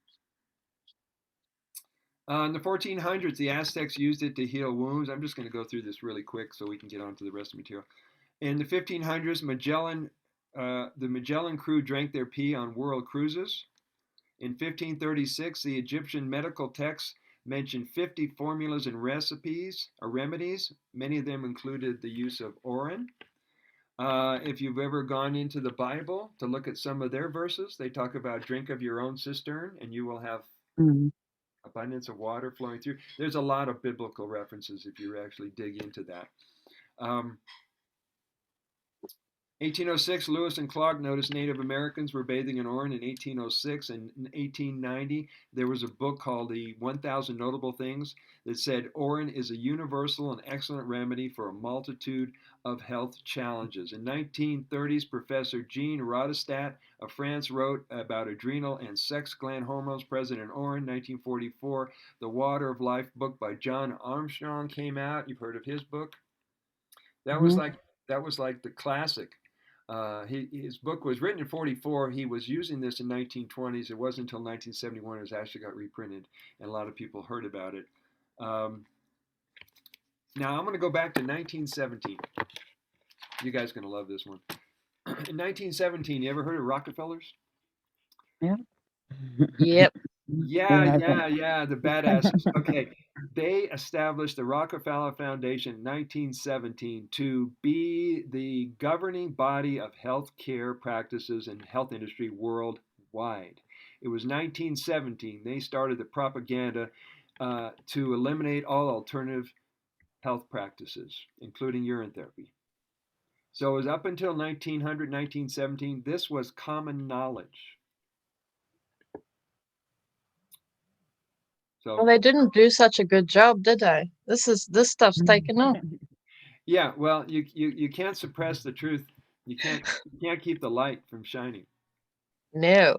In the 1400s, the Aztecs used it to heal wounds. I'm just going to go through this really quick so we can get on to the rest of the material. In the 1500s, the Magellan crew drank their pee on world cruises. In 1536, the Egyptian medical texts mentioned 50 formulas and recipes or remedies. Many of them included the use of orin. If you've ever gone into the Bible to look at some of their verses, they talk about drink of your own cistern and you will have abundance of water flowing through. There's a lot of biblical references if you actually dig into that. 1806, Lewis and Clark noticed Native Americans were bathing in orin in 1806. And in 1890, there was a book called The 1000 Notable Things that said orin is a universal and excellent remedy for a multitude of health challenges. In 1930s, Professor Jean Rodestat of France wrote about adrenal and sex gland hormones present in orin. 1944, The Water of Life book by John Armstrong came out. You've heard of his book? That was like the classic. His book was written in 44. He was using this in 1920s. It wasn't until 1971 it actually got reprinted, and a lot of people heard about it. Now I'm going to go back to 1917. You guys are going to love this one. In 1917, you ever heard of Rockefellers? Yeah. Yep. Yeah, the badasses. Okay, they established the Rockefeller Foundation in 1917 to be the governing body of healthcare practices and health industry worldwide. It was 1917 they started the propaganda to eliminate all alternative health practices, including urine therapy. So it was up until 1900, 1917, this was common knowledge. Well, So they didn't do such a good job, did they? This stuff's taken off. yeah, well, you can't suppress the truth. You can't keep the light from shining. No.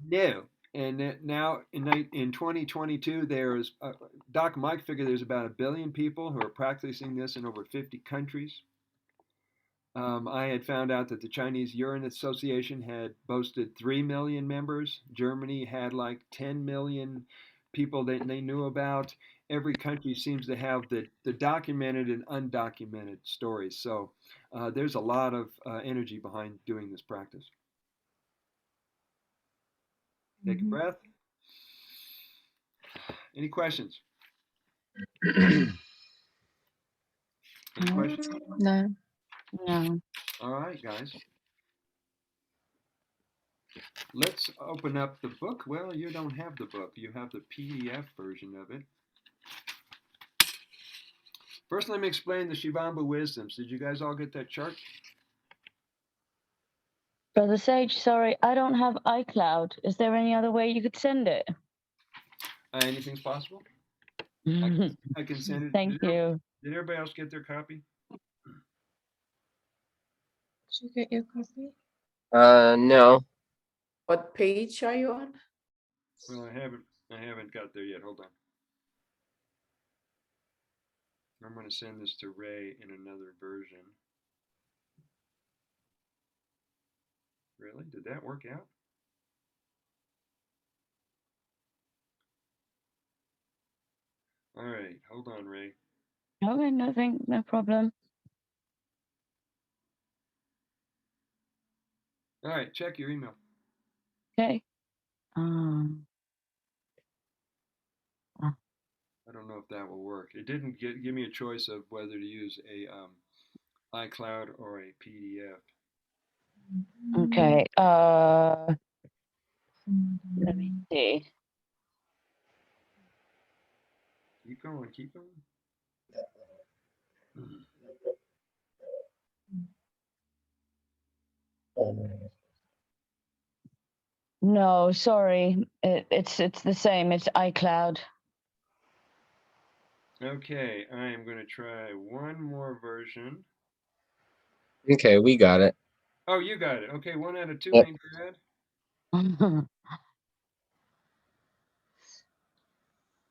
No. And now in 2022, there's Doc Mike figured there's about 1 billion people who are practicing this in over 50 countries. I had found out that the Chinese Urine Association had boasted 3 million members. Germany had like 10 million people that they knew about. Every country seems to have the documented and undocumented stories. So there's a lot of energy behind doing this practice. Take a breath. Any questions? Any questions? No. No. All right, guys. Let's open up the book. Well, you don't have the book. You have the PDF version of it. First, let me explain the Shivambhu wisdoms. Did you guys all get that chart? Brother Sage, sorry, I don't have iCloud. Is there any other way you could send it? Anything's possible. I can send it. Thank you. Did everybody else get their copy? Did you get your copy? No. What page are you on? Well, I haven't got there yet. Hold on. I'm going to send this to Ray in another version. Really? Did that work out? All right. Hold on, Ray. Okay, nothing, no problem. All right. Check your email. Okay. I don't know if that will work. It didn't give me a choice of whether to use a iCloud or a PDF. Okay. Let me see. Keep going. Keep going. No, sorry. It's the same. It's iCloud. Okay, I am going to try one more version. Okay, we got it. Oh, you got it. Okay, 1 out of 2 Yep. ain't bad.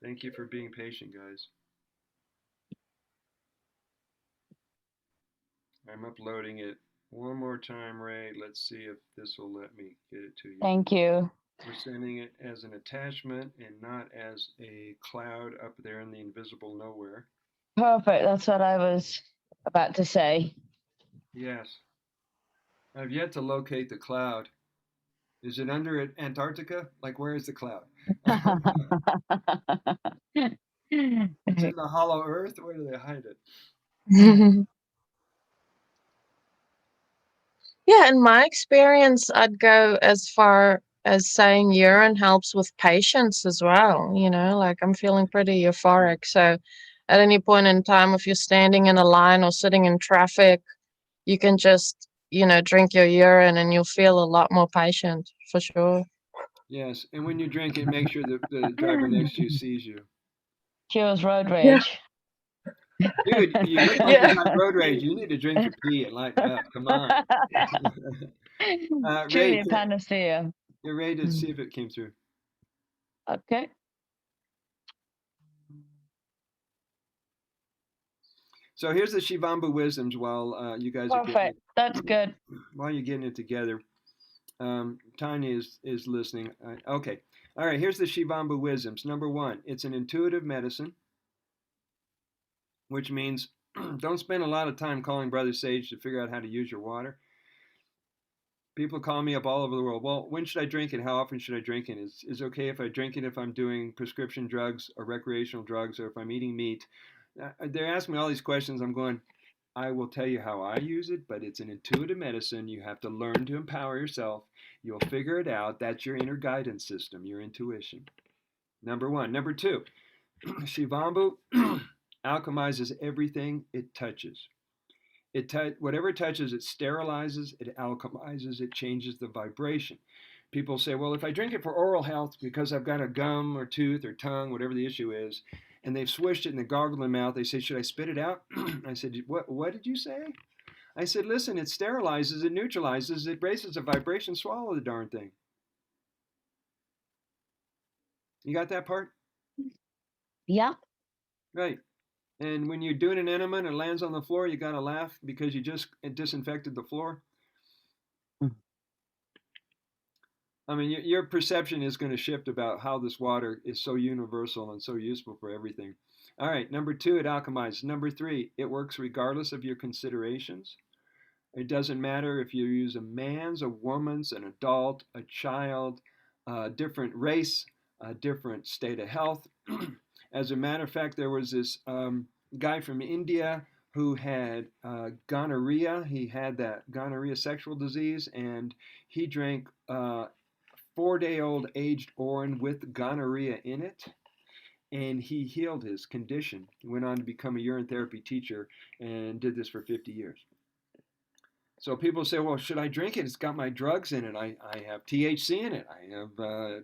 Thank you for being patient, guys. I'm uploading it one more time, Ray. Let's see if this will let me get it to you. Thank you. We're sending it as an attachment and not as a cloud up there in the invisible nowhere. Perfect. That's what I was about to say. Yes. I've yet to locate the cloud. Is it under Antarctica? Like, where is the cloud? It's in the hollow earth? Where do they hide it? Yeah, in my experience, I'd go as far as saying urine helps with patience as well. You know, like I'm feeling pretty euphoric. So at any point in time, if you're standing in a line or sitting in traffic, you can just, drink your urine and you'll feel a lot more patient for sure. Yes, and when you drink it, make sure that the driver next to you sees you. Cures road rage. Dude, you look like you got road rage. You need to drink your pee and lighten up. Come on. Truly Ray, a panacea. you're ready to see if it came through. Okay. So here's the Shivambhu wisdoms while you guys are getting Perfect. That's good. while you're getting it together. Tanya is listening. Okay. All right. Here's the Shivambhu wisdoms. Number one, it's an intuitive medicine, which means don't spend a lot of time calling Brother Sage to figure out how to use your water. People call me up all over the world. Well, when should I drink it? How often should I drink it? Is it okay if I drink it if I'm doing prescription drugs or recreational drugs or if I'm eating meat? They're asking me all these questions. I'm going, I will tell you how I use it, but it's an intuitive medicine. You have to learn to empower yourself. You'll figure it out. That's your inner guidance system, your intuition. Number one. Number two, Shivambhu alchemizes everything it touches. Whatever it touches, it sterilizes, it alchemizes, it changes the vibration. People say, well, if I drink it for oral health because I've got a gum or tooth or tongue, whatever the issue is, and they've swished it and they gargle in the mouth, they say, should I spit it out? I said, what did you say? I said, listen, it sterilizes, it neutralizes, it raises the vibration, swallow the darn thing. You got that part? Yeah. Right. And when you're doing an enema and it lands on the floor, you got to laugh because you just disinfected the floor. I mean, your perception is going to shift about how this water is so universal and so useful for everything. All right, number two, it alchemizes. Number three, it works regardless of your considerations. It doesn't matter if you use a man's, a woman's, an adult, a child, a different race, a different state of health. As a matter of fact, there was this guy from India who had gonorrhea. He had that gonorrhea sexual disease, and he drank 4-day-old aged orange with gonorrhea in it, and he healed his condition. He went on to become a urine therapy teacher and did this for 50 years. So people say, well, should I drink it? It's got my drugs in it. I have THC in it. I have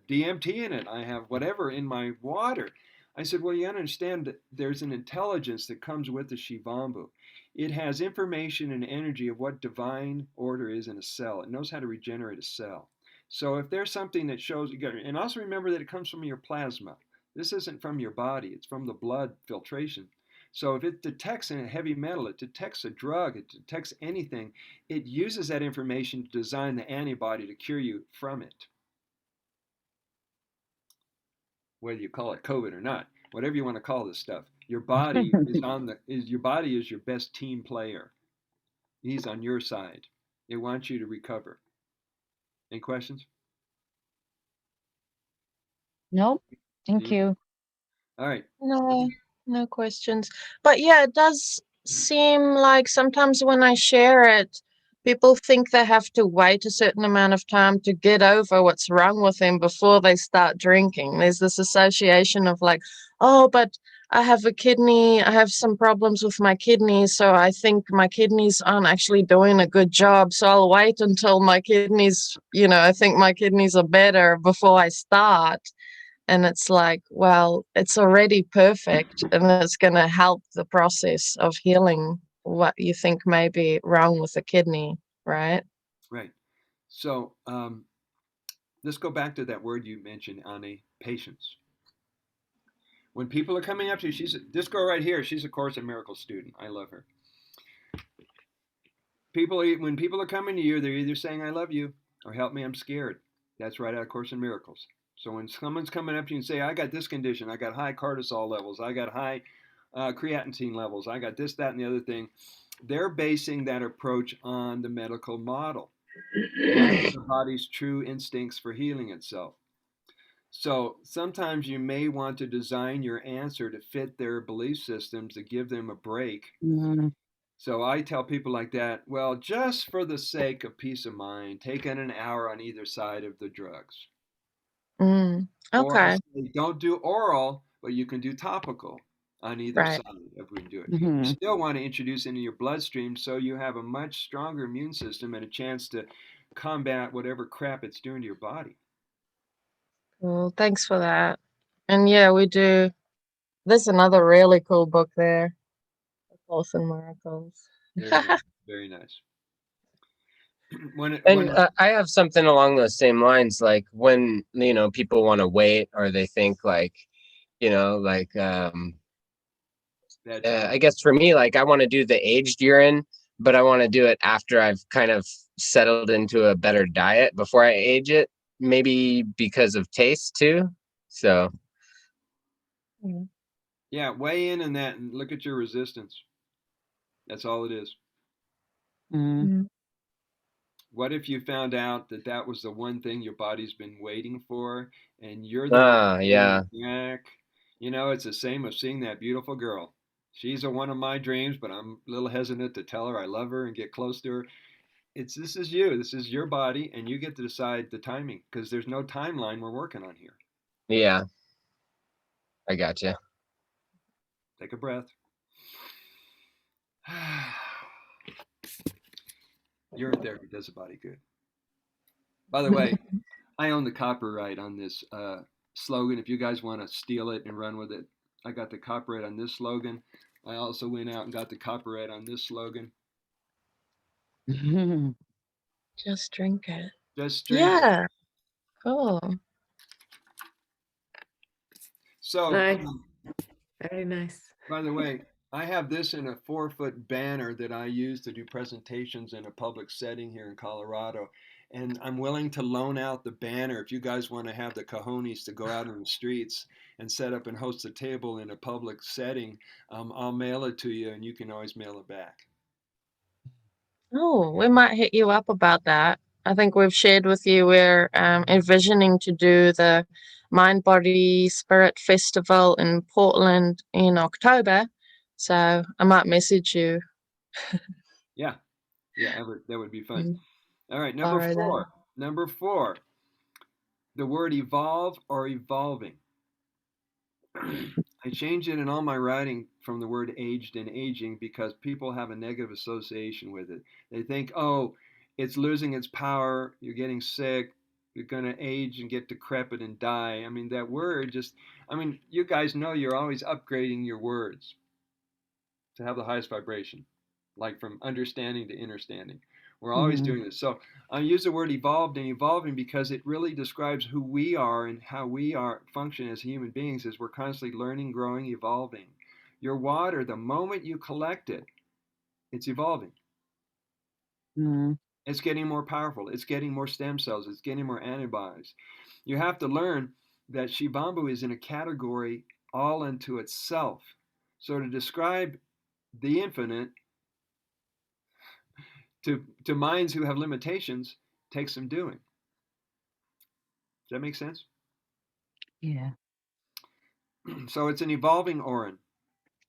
DMT in it. I have whatever in my water. I said, well, you understand that there's an intelligence that comes with the Shivambhu. It has information and energy of what divine order is in a cell. It knows how to regenerate a cell. So if there's something that shows, and also remember that it comes from your plasma. This isn't from your body. It's from the blood filtration. So if it detects a heavy metal, it detects a drug, it detects anything, it uses that information to design the antibody to cure you from it. Whether you call it COVID or not, whatever you want to call this stuff, your body your body is your best team player. He's on your side. It wants you to recover. Any questions? Nope. Thank you. All right. No questions. But yeah, it does seem like sometimes when I share it, people think they have to wait a certain amount of time to get over what's wrong with them before they start drinking. There's this association of like, oh, but I have some problems with my kidneys, so I think my kidneys aren't actually doing a good job. So I'll wait until my kidneys, I think my kidneys are better before I start. And it's like, well, it's already perfect and it's going to help the process of healing what you think may be wrong with the kidney, right? Right. So let's go back to that word you mentioned, Annie, patience. When people are coming up to you, this girl right here, she's a Course in Miracles student. I love her. When people are coming to you, they're either saying, I love you, or help me, I'm scared. That's right out of Course in Miracles. So when someone's coming up to you and say, I got this condition, I got high cortisol levels, I got high creatine levels, I got this, that, and the other thing, they're basing that approach on the medical model, not the body's true instincts for healing itself. So sometimes you may want to design your answer to fit their belief systems to give them a break. Mm-hmm. So I tell people like that, well, just for the sake of peace of mind, take in an hour on either side of the drugs. Okay. Or I say, don't do oral, but you can do topical on either Right. side if we can do it. Mm-hmm. You still want to introduce into your bloodstream so you have a much stronger immune system and a chance to combat whatever crap it's doing to your body. Cool. Thanks for that. And yeah, we do. There's another really cool book there, A Course in Miracles. Very nice. Very nice. I have something along those same lines, like when people want to wait or they think like I guess for me, like I want to do the aged urine, but I want to do it after I've kind of settled into a better diet before I age it, maybe because of taste too. So Yeah, weigh in on that and look at your resistance. That's all it is. Mm. What if you found out that that was the one thing your body's been waiting for, and you're the one holding yeah. it back? You know, it's the same of seeing that beautiful girl. She's one of my dreams, but I'm a little hesitant to tell her I love her and get close to her. This is you. This is your body, and you get to decide the timing because there's no timeline we're working on here. Yeah, I got you. Take a breath. Urine therapy does the body good. By the way, I own the copyright on this slogan. If you guys want to steal it and run with it, I got the copyright on this slogan. I also went out and got the copyright on this slogan. Just drink it. Just drink it. Yeah. Cool. So, Nice. Very nice. by the way, I have this in a 4-foot banner that I use to do presentations in a public setting here in Colorado. And I'm willing to loan out the banner if you guys want to have the cojones to go out in the streets and set up and host a table in a public setting. I'll mail it to you and you can always mail it back. Oh, we might hit you up about that. I think we've shared with you we're envisioning to do the Mind Body Spirit Festival in Portland in October. So I might message you. Yeah, that would be fun. Mm. All right, Borrow that. Number four, the word evolve or evolving. I changed it in all my writing from the word aged and aging because people have a negative association with it. They think, oh, it's losing its power, you're getting sick, you're going to age and get decrepit and die. I mean, that word just, I mean, you guys know you're always upgrading your words to have the highest vibration, like from understanding to understanding. We're always doing this. So I use the word evolved and evolving because it really describes who we are and how we are function as human beings as we're constantly learning, growing, evolving. Your water, the moment you collect it, it's evolving. It's getting more powerful. It's getting more stem cells. It's getting more antibodies. You have to learn that Shivambhu is in a category all unto itself. So to describe the infinite to minds who have limitations takes some doing. Does that make sense? Yeah. So it's an evolving Orin.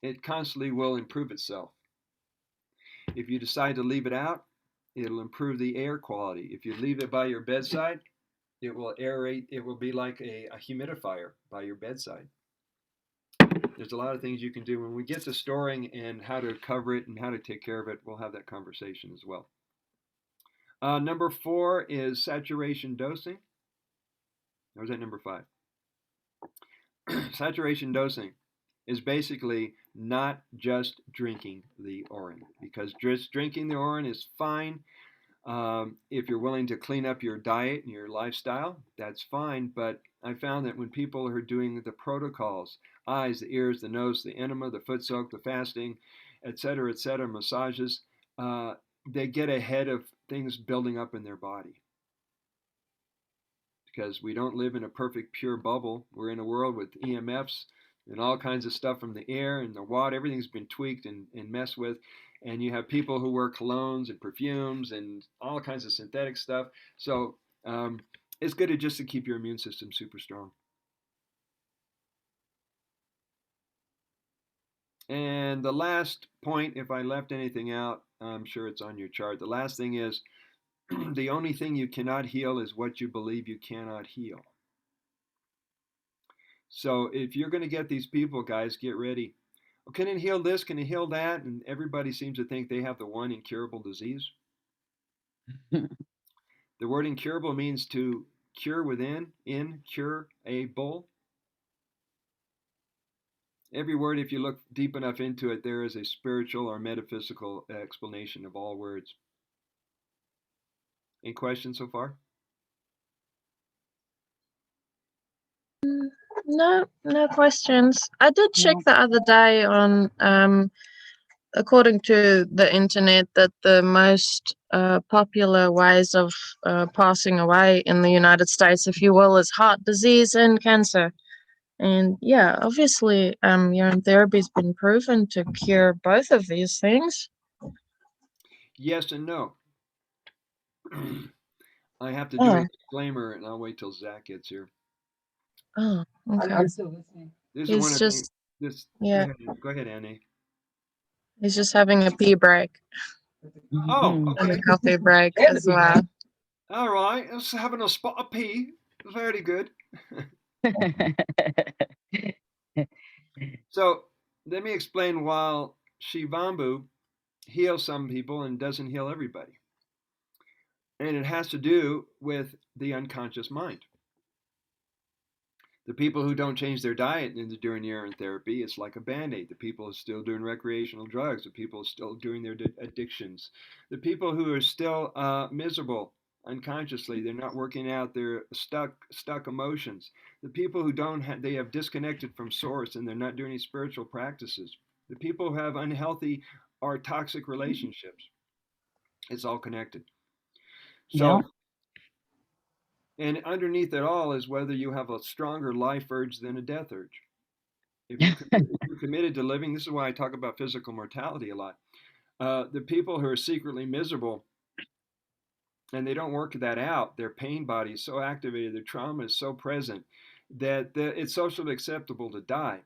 It constantly will improve itself. If you decide to leave it out, it'll improve the air quality. If you leave it by your bedside, it will aerate. It will be like a humidifier by your bedside. There's a lot of things you can do. When we get to storing and how to cover it and how to take care of it, we'll have that conversation as well. Number 4 is saturation dosing. Or was that number 5? Saturation dosing is basically not just drinking the Orin, because just drinking the Orin is fine. If you're willing to clean up your diet and your lifestyle, that's fine. But I found that when people are doing the protocols, eyes, the ears, the nose, the enema, the foot soak, the fasting, etc., massages, they get ahead of things building up in their body. Because we don't live in a perfect pure bubble. We're in a world with EMFs and all kinds of stuff from the air and the water. Everything's been tweaked and messed with. And you have people who wear colognes and perfumes and all kinds of synthetic stuff. So it's good just to keep your immune system super strong. And the last point, if I left anything out, I'm sure it's on your chart. The last thing is the only thing you cannot heal is what you believe you cannot heal. So if you're going to get these people, guys, get ready. Oh, can it heal this? Can it heal that? And everybody seems to think they have the one incurable disease. The word incurable means to cure within, incurable. Every word, if you look deep enough into it, there is a spiritual or metaphysical explanation of all words. Any questions so far? No, no questions. I did check the other day on, according to the internet, that the most popular ways of passing away in the United States, if you will, is heart disease and cancer. And yeah, obviously, urine therapy has been proven to cure both of these things. Yes and no. I have to do a Oh, disclaimer, and I'll wait till Zach gets here. oh, okay. I'm still listening. This is one He's of the just, this. yeah, Go ahead, Annie. he's just having a pee break Oh, and a okay. coffee break And as the big well. All right. Let's having a spot of pee. Very good. So let me explain why Shivambhu heals some people and doesn't heal everybody. And it has to do with the unconscious mind. The people who don't change their diet during urine therapy, it's like a band-aid. The people are still doing recreational drugs. The people are still doing their addictions. The people who are still miserable unconsciously, they're not working out their stuck emotions. The people who don't have, they have disconnected from source and they're not doing any spiritual practices. The people who have unhealthy or toxic relationships. It's all connected. Yeah. So, and underneath it all is whether you have a stronger life urge than a death urge. If you're committed to living, this is why I talk about physical mortality a lot. The people who are secretly miserable and they don't work that out, their pain body is so activated, their trauma is so present that it's socially acceptable to die.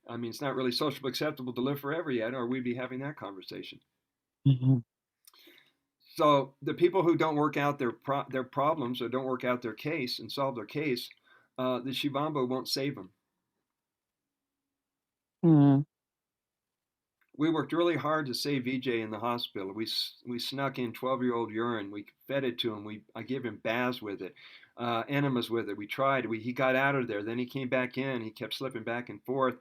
I mean, it's not really socially acceptable to live forever yet, or we'd be having that conversation. Mhm. So the people who don't work out their problems or don't work out their case and solve their case, the Shivambu won't save them. Mm. We worked really hard to save VJ in the hospital. We snuck in 12-year-old urine. We fed it to him. I gave him baths with it, enemas with it. We tried. He got out of there. Then he came back in. He kept slipping back and forth.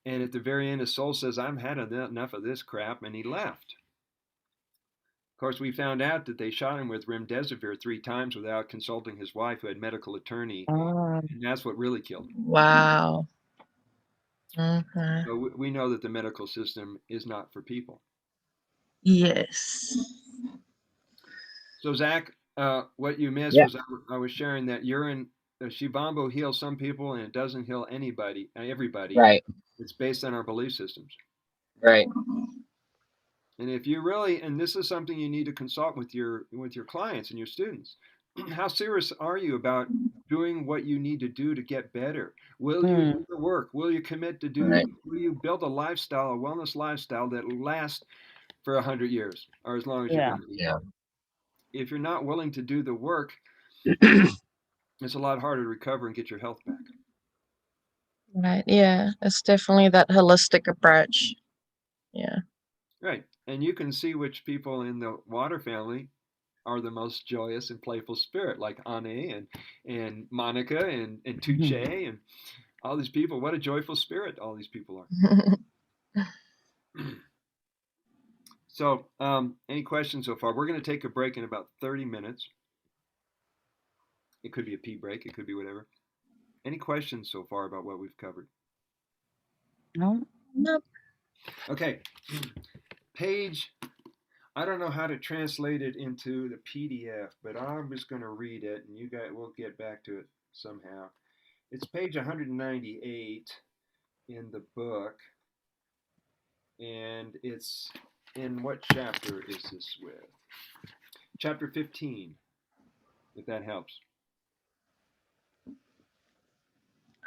And at the very end, his soul says, "I've had enough of this crap," and he left. Of course, we found out that they shot him with remdesivir 3 times without consulting his wife, who had medical attorney, and that's what really killed him. Wow. Okay. So we know that the medical system is not for people. Yes. So Zach, what you missed Yeah. was I was sharing that urine, Shivambu heals some people and it doesn't heal everybody. Right. It's based on our belief systems. Right. And if you really, and this is something you need to consult with your clients and your students. How serious are you about doing what you need to do to get better? Will you do the work? Will you commit to do? Right. Will you build a lifestyle, a wellness lifestyle that will last for 100 years or as long as you're Yeah. going to be? Yeah. If you're not willing to do the work, it's a lot harder to recover and get your health back. Right. Yeah. It's definitely that holistic approach. Yeah. Right. And you can see which people in the water family are the most joyous and playful spirit, like Anne and Monica and Tuche and all these people. What a joyful spirit all these people are. So, any questions so far? We're going to take a break in about 30 minutes. It could be a pee break. It could be whatever. Any questions so far about what we've covered? No. Nope. Okay. Page, I don't know how to translate it into the PDF, but I'm just going to read it and you guys will get back to it somehow. It's page 198 in the book, and it's in what chapter is this with? Chapter 15, if that helps.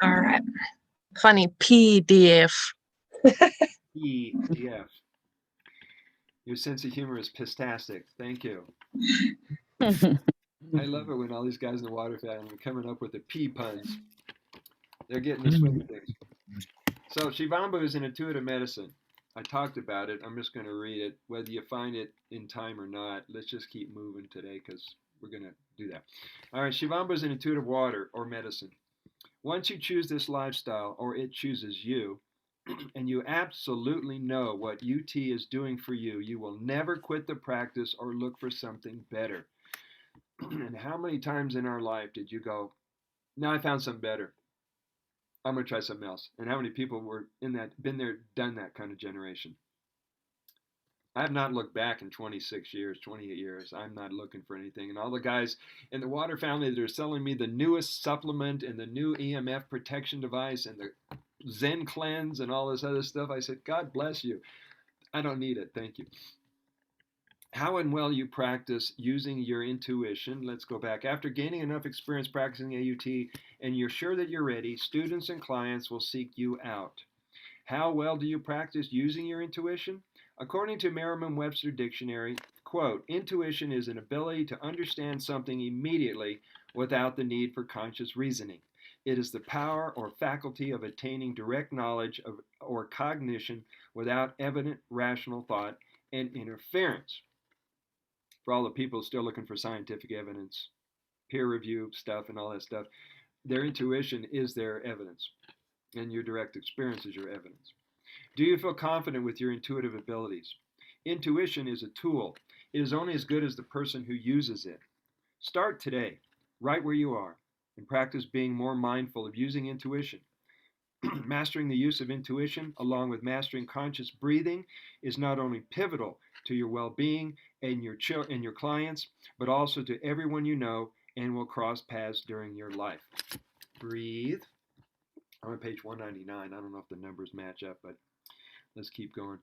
All right. Funny PDF. PDF. Your sense of humor is pistastic. Thank you. I love it when all these guys in the water family are coming up with the P puns. They're getting the swing of things. So Shivambu is an intuitive medicine. I talked about it. I'm just going to read it. Whether you find it in time or not, let's just keep moving today because we're going to do that. All right, Shivambu is an intuitive water or medicine. Once you choose this lifestyle, or it chooses you, and you absolutely know what UT is doing for you, you will never quit the practice or look for something better. And how many times in our life did you go, no, I found something better? I'm going to try something else. And how many people were in that, been there, done that kind of generation? I have not looked back in 26 years, 28 years. I'm not looking for anything. And all the guys in the water family that are selling me the newest supplement and the new EMF protection device and the Zen cleanse and all this other stuff, I said, God bless you. I don't need it. Thank you. How and well you practice using your intuition. Let's go back. After gaining enough experience practicing AUT and you're sure that you're ready, students and clients will seek you out. How well do you practice using your intuition? According to Merriam-Webster Dictionary, quote, intuition is an ability to understand something immediately without the need for conscious reasoning. It is the power or faculty of attaining direct knowledge of, or cognition without evident rational thought and interference. For all the people still looking for scientific evidence, peer review stuff and all that stuff, their intuition is their evidence, and your direct experience is your evidence. Do you feel confident with your intuitive abilities? Intuition is a tool. It is only as good as the person who uses it. Start today, right where you are, and practice being more mindful of using intuition. Mastering the use of intuition, along with mastering conscious breathing, is not only pivotal to your well-being and your clients, but also to everyone you know and will cross paths during your life. Breathe. I'm on page 199. I don't know if the numbers match up, but let's keep going.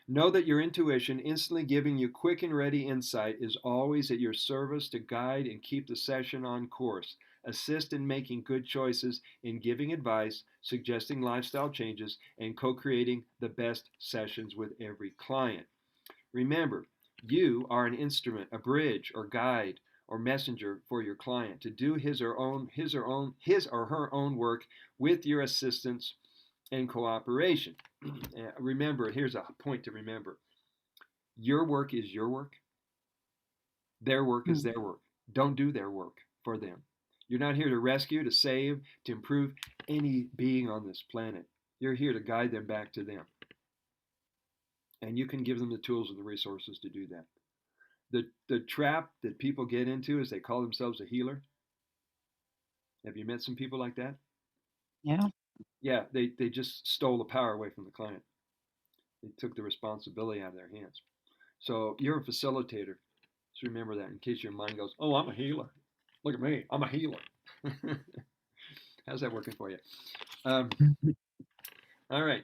Know that your intuition, instantly giving you quick and ready insight, is always at your service to guide and keep the session on course, assist in making good choices, in giving advice, suggesting lifestyle changes, and co-creating the best sessions with every client. Remember, you are an instrument, a bridge or guide or messenger for your client to do his or her own work with your assistance and cooperation. Remember, here's a point to remember. Your work is your work. Their work is their work. Don't do their work for them. You're not here to rescue, to save, to improve any being on this planet. You're here to guide them back to them. And you can give them the tools and the resources to do that. The trap that people get into is they call themselves a healer. Have you met some people like that? Yeah. Yeah, they just stole the power away from the client. They took the responsibility out of their hands. So you're a facilitator. So remember that in case your mind goes, oh, I'm a healer. Look at me. I'm a healer. How's that working for you? All right.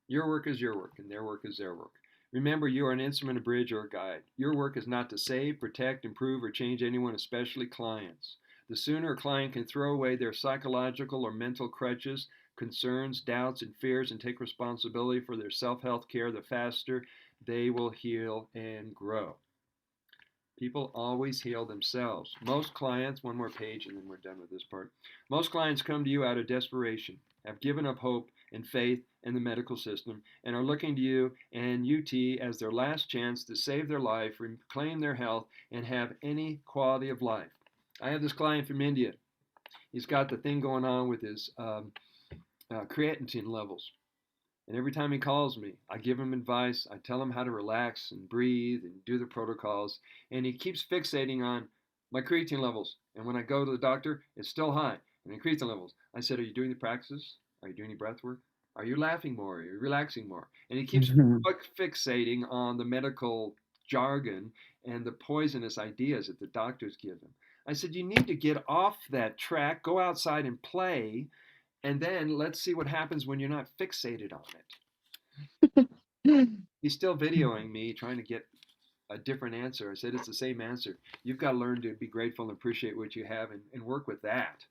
Your work is your work, and their work is their work. Remember, you are an instrument, a bridge, or a guide. Your work is not to save, protect, improve, or change anyone, especially clients. The sooner a client can throw away their psychological or mental crutches, concerns, doubts, and fears and take responsibility for their self-health care, the faster they will heal and grow. People always heal themselves. Most clients, one more page and then we're done with this part. Most clients come to you out of desperation, have given up hope and faith in the medical system, and are looking to you and UT as their last chance to save their life, reclaim their health, and have any quality of life. I have this client from India. He's got the thing going on with his creatinine levels. And every time he calls me, I give him advice. I tell him how to relax and breathe and do the protocols. And he keeps fixating on my creatine levels. And when I go to the doctor, it's still high. And the creatine levels. I said, are you doing the practices? Are you doing any breath work? Are you laughing more? Are you relaxing more? And he keeps fixating on the medical jargon and the poisonous ideas that the doctors give him. I said, you need to get off that track, go outside and play, and then let's see what happens when you're not fixated on it. He's still videoing me trying to get a different answer. I said, it's the same answer. You've got to learn to be grateful and appreciate what you have and work with that.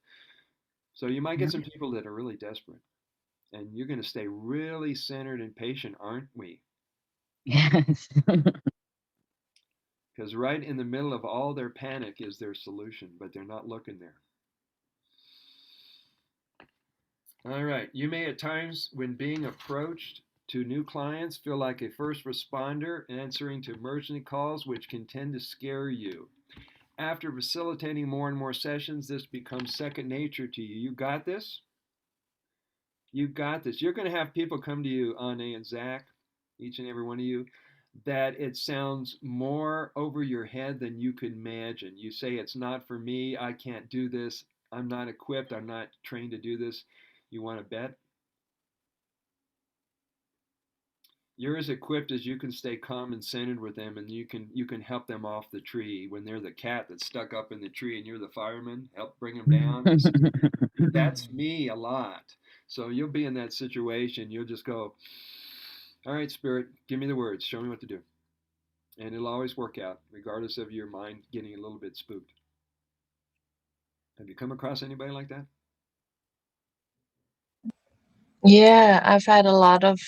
So you might get some people that are really desperate. And you're going to stay really centered and patient, aren't we? Yes. Because right in the middle of all their panic is their solution, but they're not looking there. All right. You may at times, when being approached to new clients, feel like a first responder answering to emergency calls, which can tend to scare you. After facilitating more and more sessions, this becomes second nature to you. You got this? You got this. You're going to have people come to you, Anne and Zach, each and every one of you, that it sounds more over your head than you could imagine. You say, it's not for me. I can't do this. I'm not equipped. I'm not trained to do this. You want to bet? You're as equipped as you can stay calm and centered with them, and you can help them off the tree when they're the cat that's stuck up in the tree, and you're the fireman. Help bring them down. That's me a lot. So you'll be in that situation. You'll just go, all right, Spirit, give me the words. Show me what to do. And it'll always work out, regardless of your mind getting a little bit spooked. Have you come across anybody like that? Yeah, I've had a lot of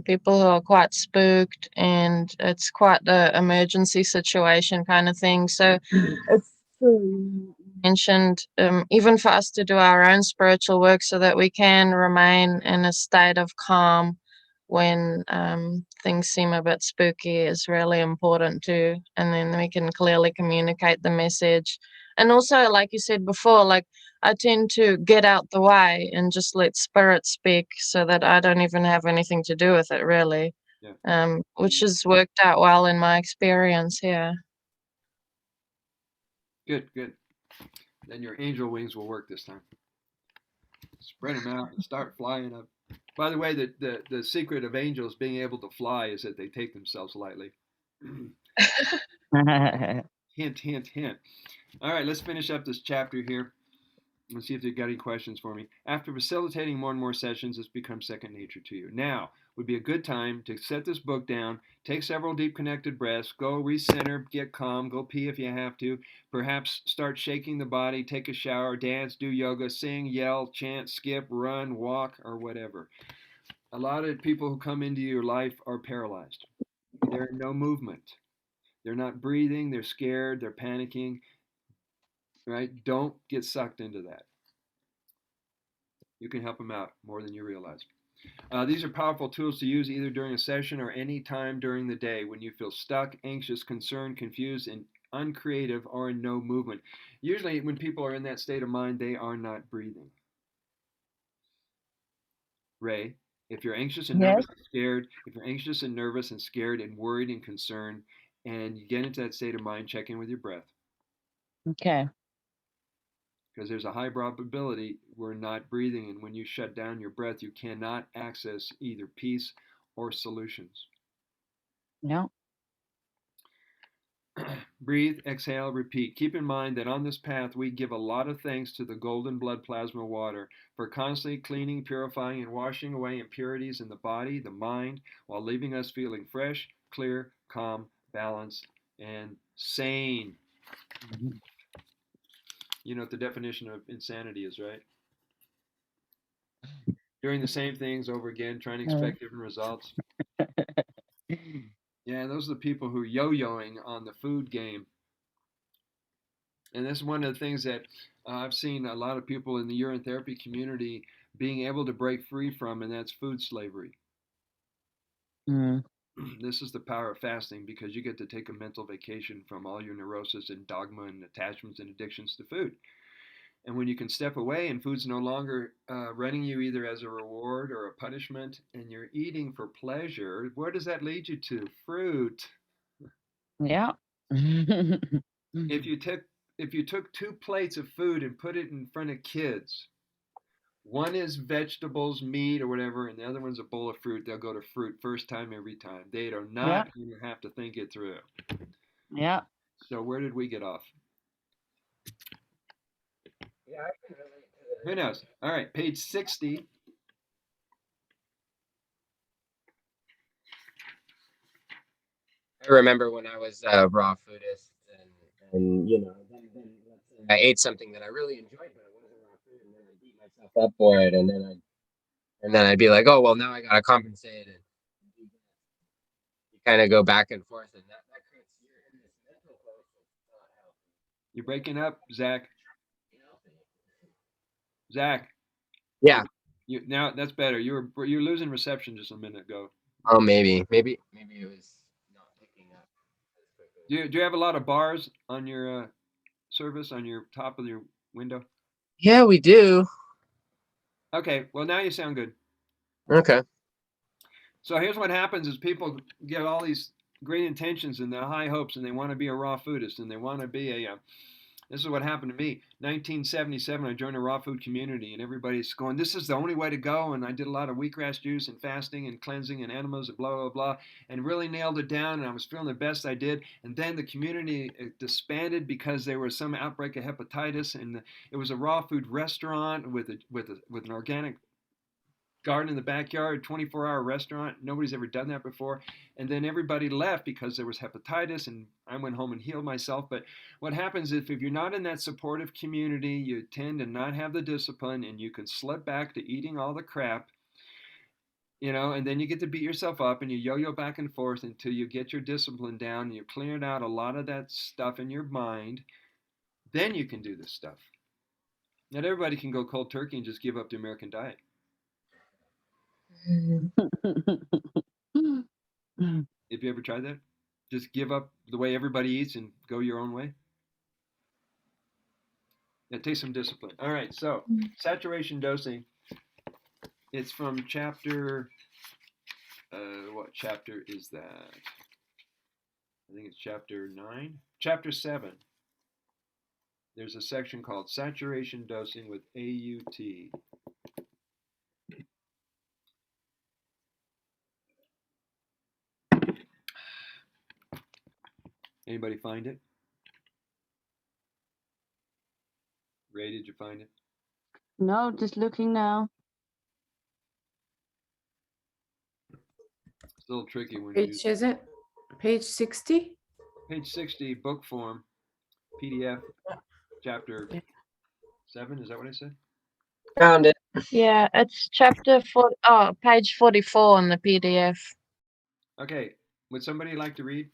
people who are quite spooked, and it's quite the emergency situation kind of thing. So it's true you mentioned, even for us to do our own spiritual work so that we can remain in a state of calm when things seem a bit spooky is really important too. And then we can clearly communicate the message. And also, like you said before, like I tend to get out the way and just let spirit speak so that I don't even have anything to do with it, really. Yeah. Which has worked out well in my experience here. Good, good. Then your angel wings will work this time. Spread them out and start flying up. By the way, the secret of angels being able to fly is that they take themselves lightly. Hint, hint, hint. All right, let's finish up this chapter here. Let's see if they've got any questions for me. After facilitating more and more sessions, it's become second nature to you. Now would be a good time to set this book down, take several deep connected breaths, go recenter, get calm, go pee if you have to, perhaps start shaking the body, take a shower, dance, do yoga, sing, yell, chant, skip, run, walk, or whatever. A lot of people who come into your life are paralyzed. They're in no movement. They're not breathing, they're scared, they're panicking, right? Don't get sucked into that. You can help them out more than you realize. These are powerful tools to use either during a session or any time during the day when you feel stuck, anxious, concerned, confused, and uncreative or in no movement. Usually, when people are in that state of mind, they are not breathing. Ray, if you're anxious and Yes. nervous and scared, if you're anxious and nervous and scared and worried and concerned, and you get into that state of mind, check in with your breath. Okay. Because there's a high probability we're not breathing, and when you shut down your breath, you cannot access either peace or solutions. No. Breathe, exhale, repeat. Keep in mind that on this path, we give a lot of thanks to the golden blood plasma water for constantly cleaning, purifying, and washing away impurities in the body, the mind, while leaving us feeling fresh, clear, calm, balanced, and sane. You know what the definition of insanity is, right? Doing the same things over again, trying to expect different results. Yeah, those are the people who are yo-yoing on the food game. And that's one of the things that I've seen a lot of people in the urine therapy community being able to break free from, and that's food slavery. Mm. This is the power of fasting, because you get to take a mental vacation from all your neurosis and dogma and attachments and addictions to food. And when you can step away and food's no longer running you either as a reward or a punishment, and you're eating for pleasure, where does that lead you to? Fruit. Yeah. If you took 2 plates of food and put it in front of kids, one is vegetables, meat, or whatever, and the other one's a bowl of fruit, they'll go to fruit first time every time. They are not going to have to think it through. Yeah. So where did we get off? Yeah, I can relate to that. Who knows? All right, page 60. I remember when I was a raw foodist, and you know, then let's say I ate something that I really enjoyed, but it wasn't raw food, and then I beat myself up for it, and then I'd be like, oh well, now I gotta compensate, and you kind of go back and forth, and that creates you're in this mental place that's not healthy. You're breaking up, Zach. Zach. Yeah. You now that's better. You're losing reception just a minute ago. Oh, maybe it was not picking up as quickly. Do you have a lot of bars on your service on your top of your window? Yeah, we do. Okay, well now you sound good. Okay. So here's what happens: is people get all these great intentions and their high hopes, and they want to be a raw foodist, and they want to be This is what happened to me. 1977, I joined a raw food community, and everybody's going, "This is the only way to go." And I did a lot of wheatgrass juice and fasting and cleansing and enemas and blah blah blah, and really nailed it down. And I was feeling the best I did. And then the community disbanded because there was some outbreak of hepatitis, and it was a raw food restaurant with an organic garden in the backyard, 24-hour restaurant. Nobody's ever done that before. And then everybody left because there was hepatitis, and I went home and healed myself. But what happens if you're not in that supportive community, you tend to not have the discipline, and you can slip back to eating all the crap, and then you get to beat yourself up, and you yo-yo back and forth until you get your discipline down, and you've cleared out a lot of that stuff in your mind. Then you can do this stuff. Not everybody can go cold turkey and just give up the American diet. Have you ever tried that? Just give up the way everybody eats and go your own way? It takes some discipline. All right, so saturation dosing. It's from chapter, what chapter is that? I think it's chapter 9. Chapter 7. There's a section called saturation dosing with AUT. Anybody find it? Ray, did you find it? No, just looking now. It's a little tricky when Which is it? Page 60? Page 60, book form, PDF, chapter 7. Is that what I said? Found it. Yeah, it's page 44 on the PDF. Okay. Would somebody like to read?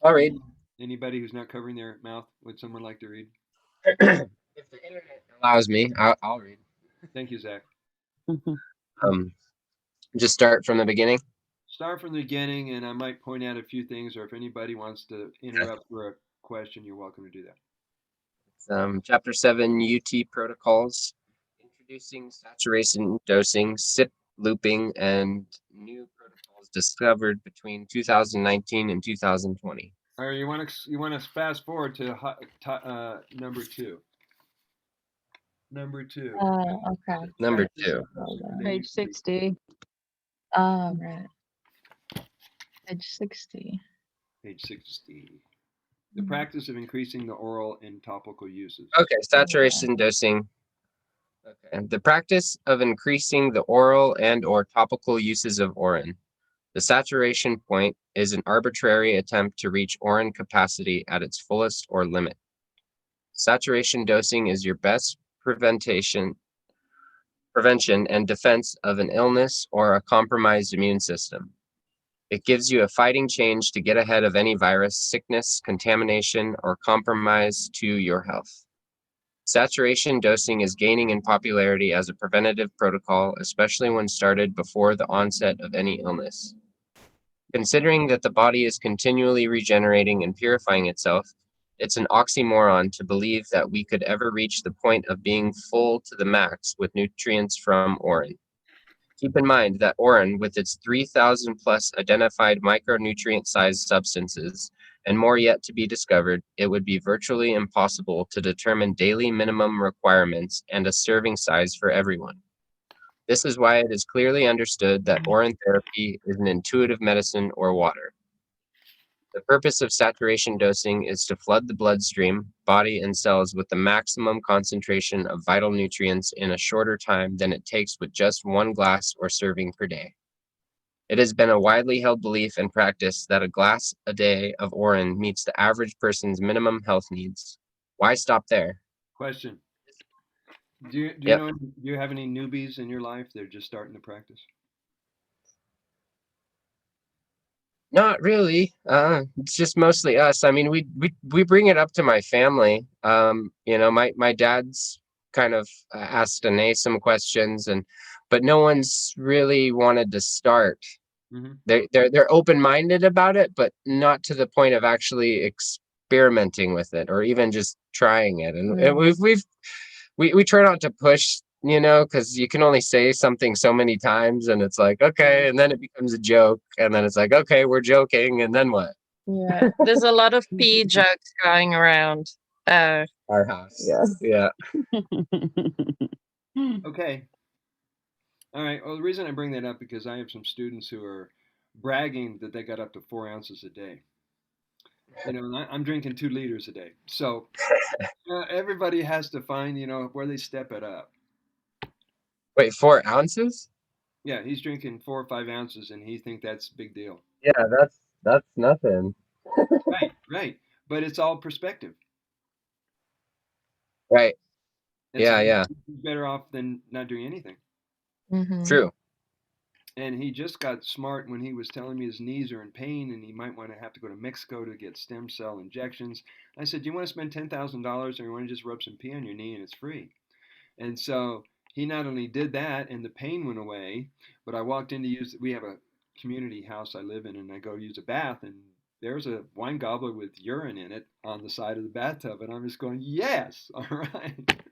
I'll read. Anybody who's not covering their mouth, would someone like to read? If the internet allows me, I'll read. Thank you, Zach. Just start from the beginning. Start from the beginning, and I might point out a few things, or if anybody wants to interrupt for a question, you're welcome to do that. Chapter 7, UT protocols, introducing saturation dosing, SIP looping, and new protocols discovered between 2019 and 2020. All right, you want to fast forward to number 2. Number 2. Okay. Number 2. Page 60. Right. Page 60. Page 60. The practice of increasing the oral and topical uses. Okay, saturation dosing. Okay, the practice of increasing the oral and or topical uses of Urine. The saturation point is an arbitrary attempt to reach Urine capacity at its fullest or limit. Saturation dosing is your best prevention and defense of an illness or a compromised immune system. It gives you a fighting change to get ahead of any virus, sickness, contamination, or compromise to your health. Saturation dosing is gaining in popularity as a preventative protocol, especially when started before the onset of any illness. Considering that the body is continually regenerating and purifying itself, it's an oxymoron to believe that we could ever reach the point of being full to the max with nutrients from Urine. Keep in mind that Urine, with its 3,000 plus identified micronutrient-sized substances, and more yet to be discovered, it would be virtually impossible to determine daily minimum requirements and a serving size for everyone. This is why it is clearly understood that Urine therapy is an intuitive medicine or water. The purpose of saturation dosing is to flood the bloodstream, body, and cells with the maximum concentration of vital nutrients in a shorter time than it takes with just 1 glass or serving per day. It has been a widely held belief and practice that a glass a day of Urine meets the average person's minimum health needs. Why stop there? Question. Do you have any newbies in your life? They're just starting to practice. Not really. It's just mostly us. I mean, we bring it up to my family. My dad's kind of asked Anae some questions, but no one's really wanted to start. Mm-hmm. They're open-minded about it, but not to the point of actually experimenting with it or even just trying it. And we try not to push, because you can only say something so many times, and it's like, okay, and then it becomes a joke, and then it's like, okay, we're joking, and then what? Yeah, there's a lot of pee jokes going around. Our house. Yeah. Okay. All right. Well, the reason I bring that up because I have some students who are bragging that they got up to 4 ounces a day. You know, and I'm drinking 2 liters a day. So everybody has to find, where they step it up. Wait, 4 ounces? Yeah, he's drinking 4 or 5 ounces, and he think that's a big deal. Yeah, that's nothing. Right, right. But it's all perspective. Right. It's Yeah. he's better off than not doing anything. True. And he just got smart when he was telling me his knees are in pain and he might want to have to go to Mexico to get stem cell injections. I said, "Do you want to spend $10,000 or you want to just rub some pee on your knee and it's free?" And so he not only did that and the pain went away, but I walked in to we have a community house I live in, and I go use a bath, and there's a wine gobbler with urine in it on the side of the bathtub. And I'm just going, yes, all right.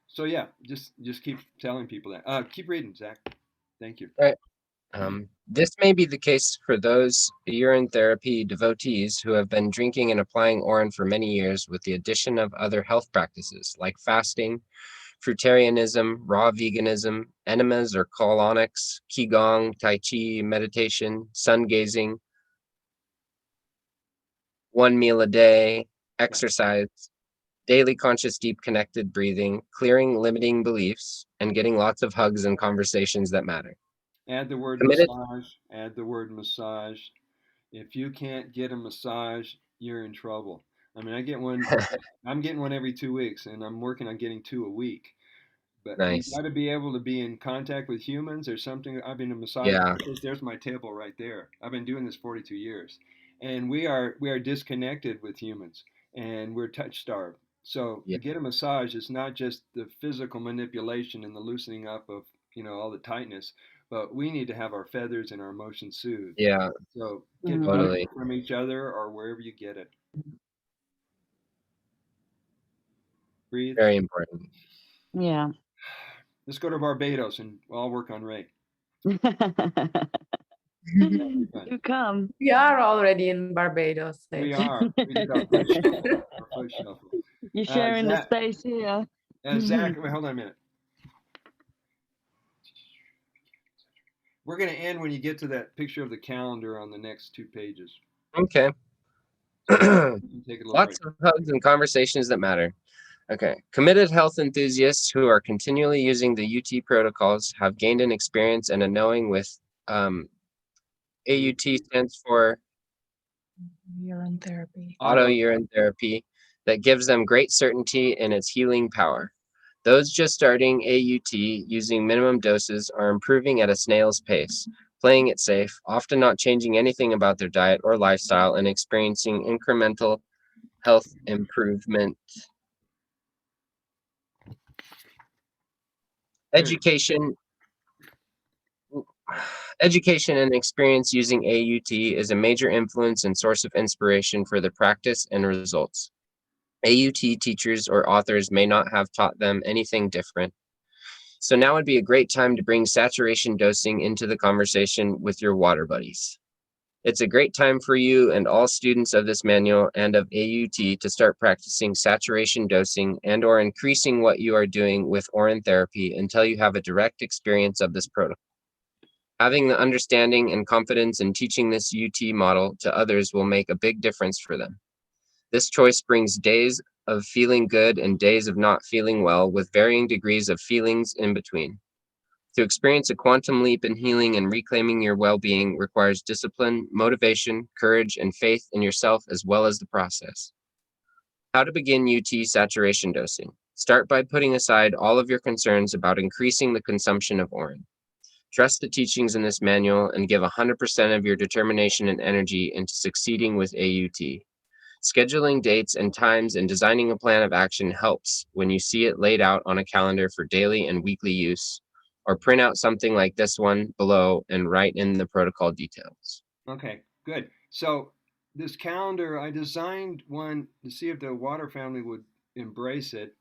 So yeah, just keep telling people that. Keep reading, Zach. Thank you. Right. This may be the case for those urine therapy devotees who have been drinking and applying Orin for many years with the addition of other health practices like fasting, fruitarianism, raw veganism, enemas or colonics, qigong, tai chi, meditation, sun gazing, 1 meal a day, exercise, daily conscious deep connected breathing, clearing limiting beliefs, and getting lots of hugs and conversations that matter. Add the word Committed. massage. Add the word massage. If you can't get a massage, you're in trouble. I mean, I get one. I'm getting one every 2 weeks, and I'm working on getting 2 a week. But you Nice. got to be able to be in contact with humans. There's something. I've been a massage Yeah. therapist. There's my table right there. I've been doing this 42 years, and we are disconnected with humans, and we're touch starved. So Yeah. to get a massage is not just the physical manipulation and the loosening up of all the tightness, but we need to have our feathers and our emotions soothed. Yeah. So get Totally. from each other or wherever you get it. Breathe. Very important. Yeah. Let's go to Barbados and I'll work on Ray. You come. We are already in Barbados. We are. We did our foot shuffle. You're sharing the Zach, space here. Zach, wait, hold on a minute. We're going to end when you get to that picture of the calendar on the next 2 pages. Okay. Take a little Lots break. of hugs and conversations that matter. Okay. Committed health enthusiasts who are continually using the UT protocols have gained an experience and a knowing with AUT stands for Urine therapy. auto urine therapy that gives them great certainty in its healing power. Those just starting AUT using minimum doses are improving at a snail's pace, playing it safe, often not changing anything about their diet or lifestyle, and experiencing incremental health improvement. Education and experience using AUT is a major influence and source of inspiration for the practice and results. AUT teachers or authors may not have taught them anything different. So now would be a great time to bring saturation dosing into the conversation with your water buddies. It's a great time for you and all students of this manual and of AUT to start practicing saturation dosing and or increasing what you are doing with Urine Therapy until you have a direct experience of this protocol. Having the understanding and confidence in teaching this UT model to others will make a big difference for them. This choice brings days of feeling good and days of not feeling well with varying degrees of feelings in between. To experience a quantum leap in healing and reclaiming your well-being requires discipline, motivation, courage, and faith in yourself as well as the process. How to begin UT saturation dosing. Start by putting aside all of your concerns about increasing the consumption of Urine. Trust the teachings in this manual and give 100% of your determination and energy into succeeding with AUT. Scheduling dates and times and designing a plan of action helps when you see it laid out on a calendar for daily and weekly use, or print out something like this one below and write in the protocol details. Okay, good. So this calendar, I designed one to see if the water family would embrace it.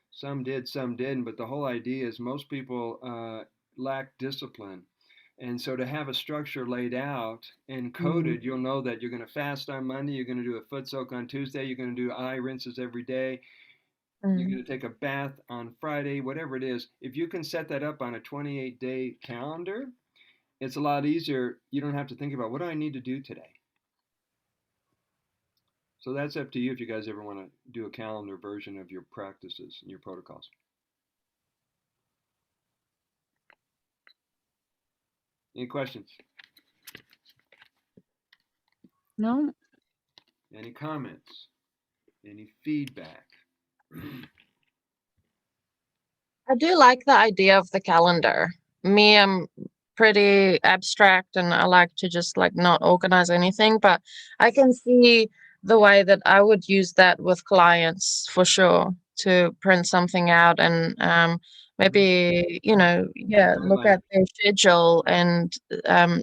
Some did, some didn't, but the whole idea is most people lack discipline. And so to have a structure laid out and Mm-hmm. coded, you'll know that you're going to fast on Monday, you're going to do a foot soak on Tuesday, you're going to do eye rinses every day, you're going to take a bath on Friday, whatever it is. If you can set that up on a 28-day calendar, it's a lot easier. You don't have to think about what do I need to do today. So that's up to you if you guys ever want to do a calendar version of your practices and your protocols. Any questions? No. Any comments? Any feedback? I do like the idea of the calendar. Me, I'm pretty abstract and I like to just like not organize anything, but I can see the way that I would use that with clients for sure to print something out and maybe, look Outline it. at their schedule and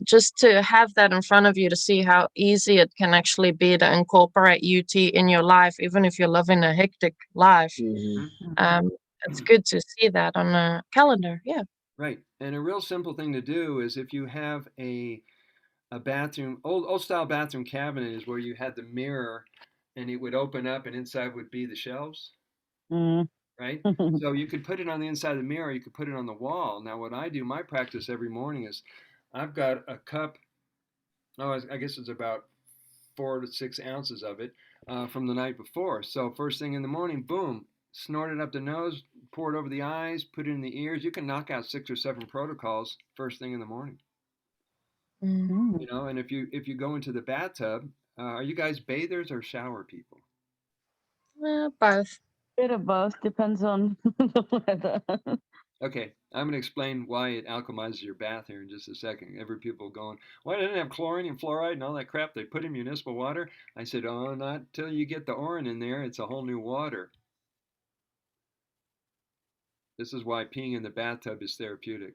just to have that in front of you to see how easy it can actually be to incorporate UT in your life, even if you're living a hectic life. It's good to see that on a calendar. Yeah. Right. And a real simple thing to do is if you have a bathroom, old style bathroom cabinet is where you had the mirror and it would open up and inside would be the shelves, right? So you could put it on the inside of the mirror, you could put it on the wall. Now, what I do, my practice every morning is I've got a cup, I guess it's about 4 to 6 ounces of it from the night before. So first thing in the morning, boom, snort it up the nose, pour it over the eyes, put it in the ears. You can knock out 6 or 7 protocols first thing in the morning. Mm. You know, and if you go into the bathtub, are you guys bathers or shower people? Both. Bit of both, depends on the weather. Okay, I'm going to explain why it alchemizes your bath here in just a second. Every people going, why didn't it have chlorine and fluoride and all that crap they put in municipal water? I said, oh, not till you get the Urine in there. It's a whole new water. This is why peeing in the bathtub is therapeutic.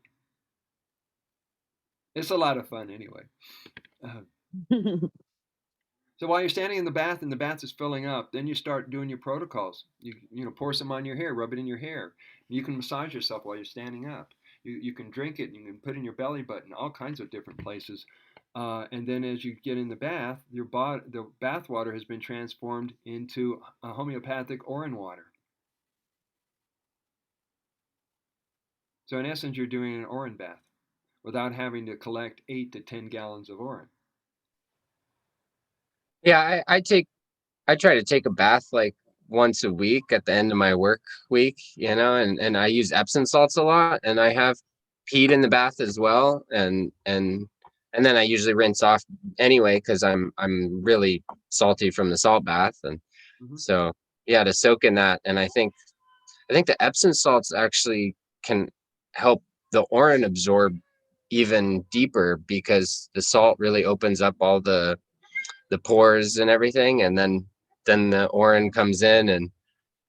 It's a lot of fun anyway. So while you're standing in the bath and the bath is filling up, then you start doing your protocols. You pour some on your hair, rub it in your hair. You can massage yourself while you're standing up. You can drink it, and you can put it in your belly button, all kinds of different places. And then as you get in the bath, the bath water has been transformed into a homeopathic Urine water. So in essence, you're doing an Urine bath without having to collect 8 to 10 gallons of Urine. Yeah, I try to take a bath like once a week at the end of my work week, and I use Epsom salts a lot, and I have peed in the bath as well, and then I usually rinse off anyway because I'm really salty from the salt bath, and so yeah, to soak in that, and I think the Epsom salts actually can help the Urine absorb even deeper because the salt really opens up all the pores and everything, and then the Urine comes in, and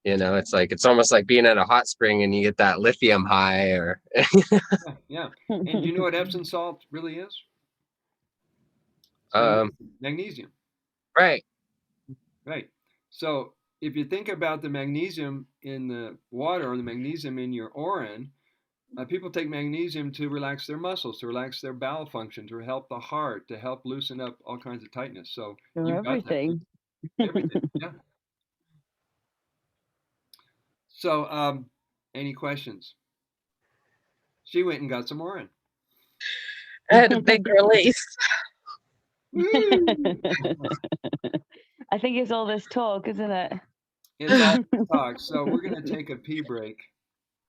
it's almost like being at a hot spring and you get that lithium high or Yeah. And you know what Epsom salt really is? Magnesium. Right. So if you think about the magnesium in the water or the magnesium in your Urine, people take magnesium to relax their muscles, to relax their bowel function, to help the heart, to help loosen up all kinds of tightness. So you've got Everything. everything. Yeah. So any questions? She went and got some Urine. I had a big release. I think it's all this talk, isn't it? It's all talk. So we're gonna take a pee break.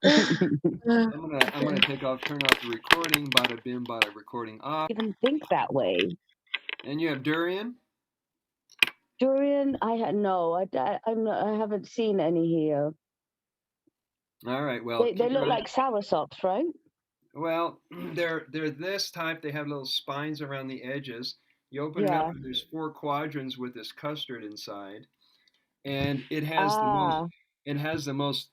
I'm gonna turn off the recording. Bada bim, bada recording off. Even think that way. And you have durian. Durian, I haven't seen any here. All right. Well, they look like soursops, right? Well, they're this type. They have little spines around the edges. You open it up, and there's 4 quadrants with this custard inside, and it has the most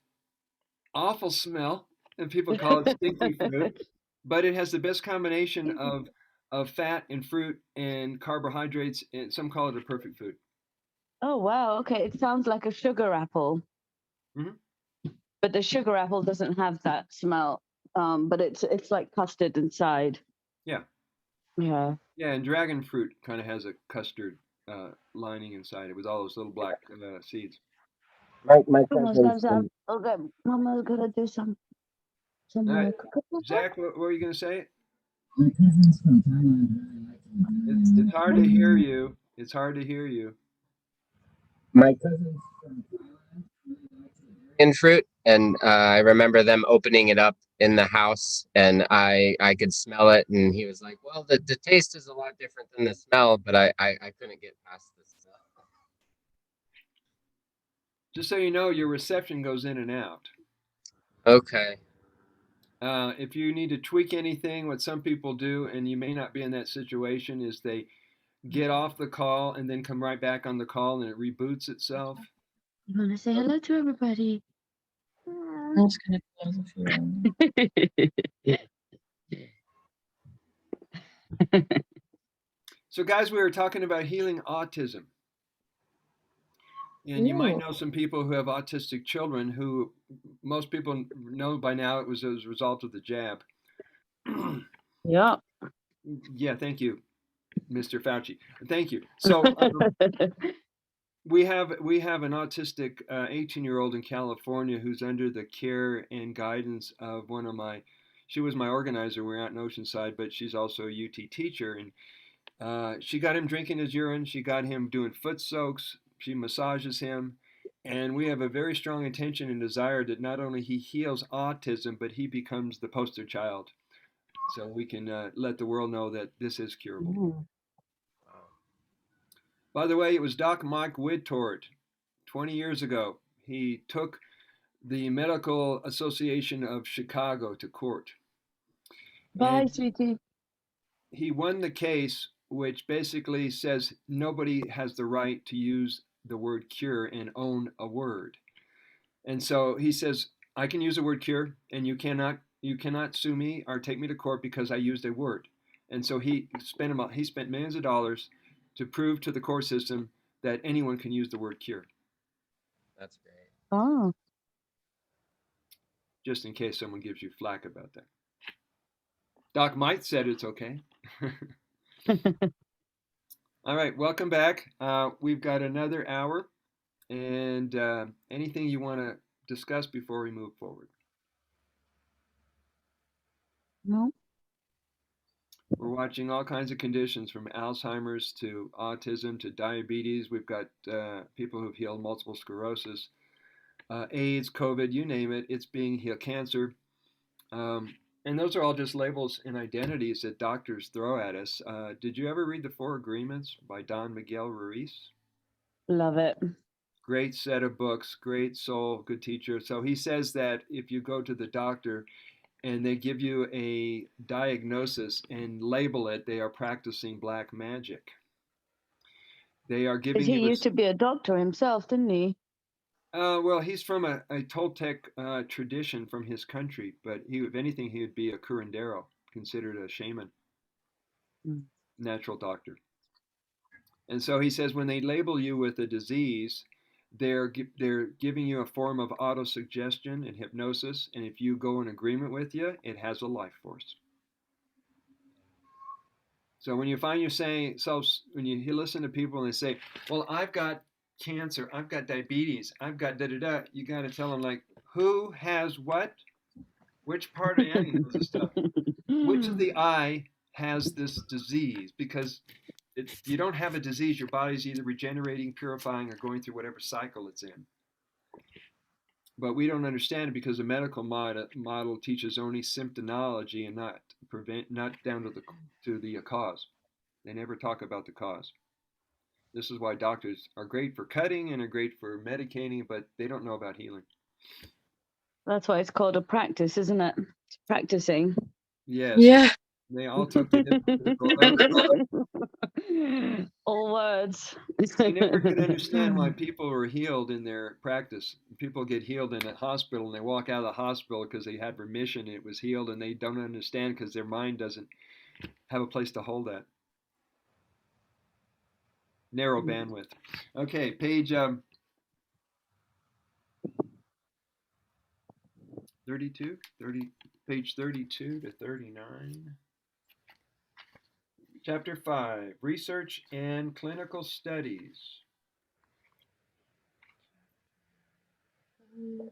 awful smell, and people call it stinky fruit. But it has the best combination of fat and fruit and carbohydrates, and some call it a perfect food. Oh wow! Okay, it sounds like a sugar apple. But the sugar apple doesn't have that smell. But it's like custard inside. Yeah. Yeah. Yeah, and dragon fruit kind of has a custard lining inside it with all those little black seeds. My Almost cousins done, Sam. Okay, Mama's gonna do some All right, cooking. Zach, what were you going to say? my cousins from Thailand really like to It's hard to hear you. It's hard to hear you. My cousins from Thailand really like durian fruit, and I remember them opening it up in the house, and I could smell it, and he was like, "Well, the taste is a lot different than the smell," but I couldn't get past the smell. Just so you know, your reception goes in and out. Okay. If you need to tweak anything, what some people do, and you may not be in that situation, is they get off the call and then come right back on the call and it reboots itself. You wanna say hello to everybody? I'm just gonna close a few. So, guys, we were talking about healing autism. And you might Ooh. know some people who have autistic children who most people know by now it was as a result of the jab. Yeah. Yeah, thank you, Mr. Fauci. Thank you. So we have an autistic 18-year-old in California who's under the care and guidance of one of my. She was my organizer. We're out in Oceanside, but she's also a UT teacher, and she got him drinking his urine. She got him doing foot soaks. She massages him, and we have a very strong intention and desire that not only he heals autism, but he becomes the poster child, so we can let the world know that this is curable. Mm. By the way, it was Doc Mike Whitort 20 years ago. He took the Medical Association of Chicago to court. Bye, And sweetie. he won the case, which basically says nobody has the right to use the word cure and own a word. And so he says, I can use the word cure, and you cannot sue me or take me to court because I used a word. And so he spent millions of dollars to prove to the court system that anyone can use the word cure, That's great. Oh. just in case someone gives you flack about that. Doc Mike said it's okay. All right, welcome back. We've got another hour, and anything you want to discuss before we move forward? No. We're watching all kinds of conditions from Alzheimer's to autism to diabetes. We've got people who've healed multiple sclerosis, AIDS, COVID, you name it, it's being healed, cancer. And those are all just labels and identities that doctors throw at us. Did you ever read The Four Agreements by Don Miguel Ruiz? Love it. Great set of books, great soul, good teacher. So he says that if you go to the doctor and they give you a diagnosis and label it, they are practicing black magic. They are Because giving he you used to be a doctor himself, didn't he? well, he's from a Toltec tradition from his country, but if anything, he would be a curandero, considered a shaman, natural doctor. And so he says when they label you with a disease, they're giving you a form of autosuggestion and hypnosis, and if you go in agreement with you, it has a life force. So when you find you're saying, so when you listen to people and they say, "Well, I've got cancer, I've got diabetes, I've got da da da," you got to tell them like, who has what? Which part of Annie knows this stuff? Which of the eye has this disease? Because you don't have a disease. Your body's either regenerating, purifying, or going through whatever cycle it's in. But we don't understand it because the medical model teaches only symptomology and not down to the cause. They never talk about the cause. This is why doctors are great for cutting and are great for medicating, but they don't know about healing. That's why it's called a practice, isn't it? It's practicing. Yes. Yeah. They all took the different All words. They never could understand why people were healed in their practice. People get healed in a hospital and they walk out of the hospital because they had remission and it was healed, and they don't understand because their mind doesn't have a place to hold that. Narrow bandwidth. Okay, page 32, page 32 to 39. Chapter 5, Research and Clinical Studies. And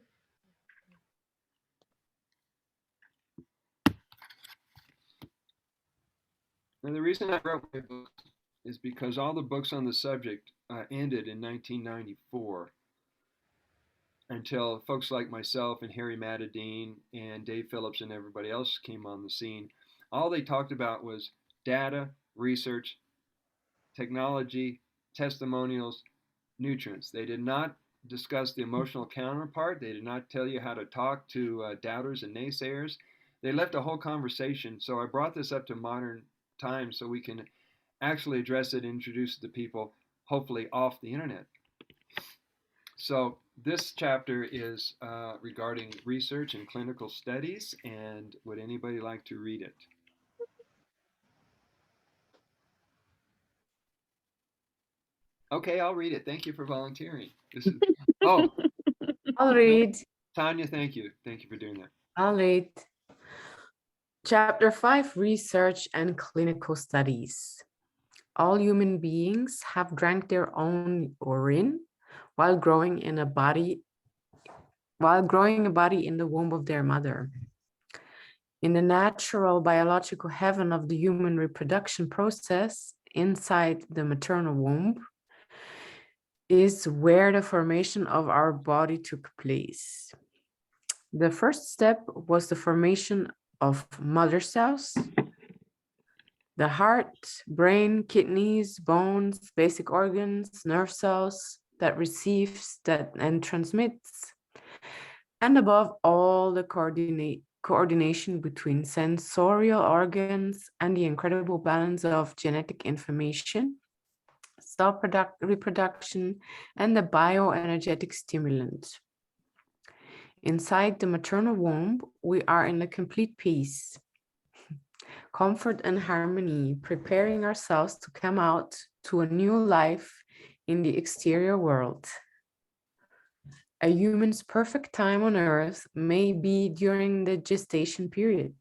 the reason I wrote my book is because all the books on the subject ended in 1994 until folks like myself and Harry Matadine and Dave Phillips and everybody else came on the scene. All they talked about was data, research, technology, testimonials, nutrients. They did not discuss the emotional counterpart. They did not tell you how to talk to doubters and naysayers. They left a whole conversation. So I brought this up to modern times so we can actually address it, introduce it to people, hopefully off the internet. So this chapter is regarding research and clinical studies, and would anybody like to read it? Okay, I'll read it. Thank you for volunteering. This is oh, I'll read. Tanya, thank you. Thank you for doing that. I'll read. Chapter 5, Research and Clinical Studies. All human beings have drank their own urine while growing a body in the womb of their mother. In the natural biological heaven of the human reproduction process inside the maternal womb is where the formation of our body took place. The first step was the formation of mother cells. The heart, brain, kidneys, bones, basic organs, nerve cells that receives that and transmits. And above all, the coordination between sensorial organs and the incredible balance of genetic information, reproduction, and the bioenergetic stimulant. Inside the maternal womb, we are in a complete peace, comfort and harmony, preparing ourselves to come out to a new life in the exterior world. A human's perfect time on earth may be during the gestation period.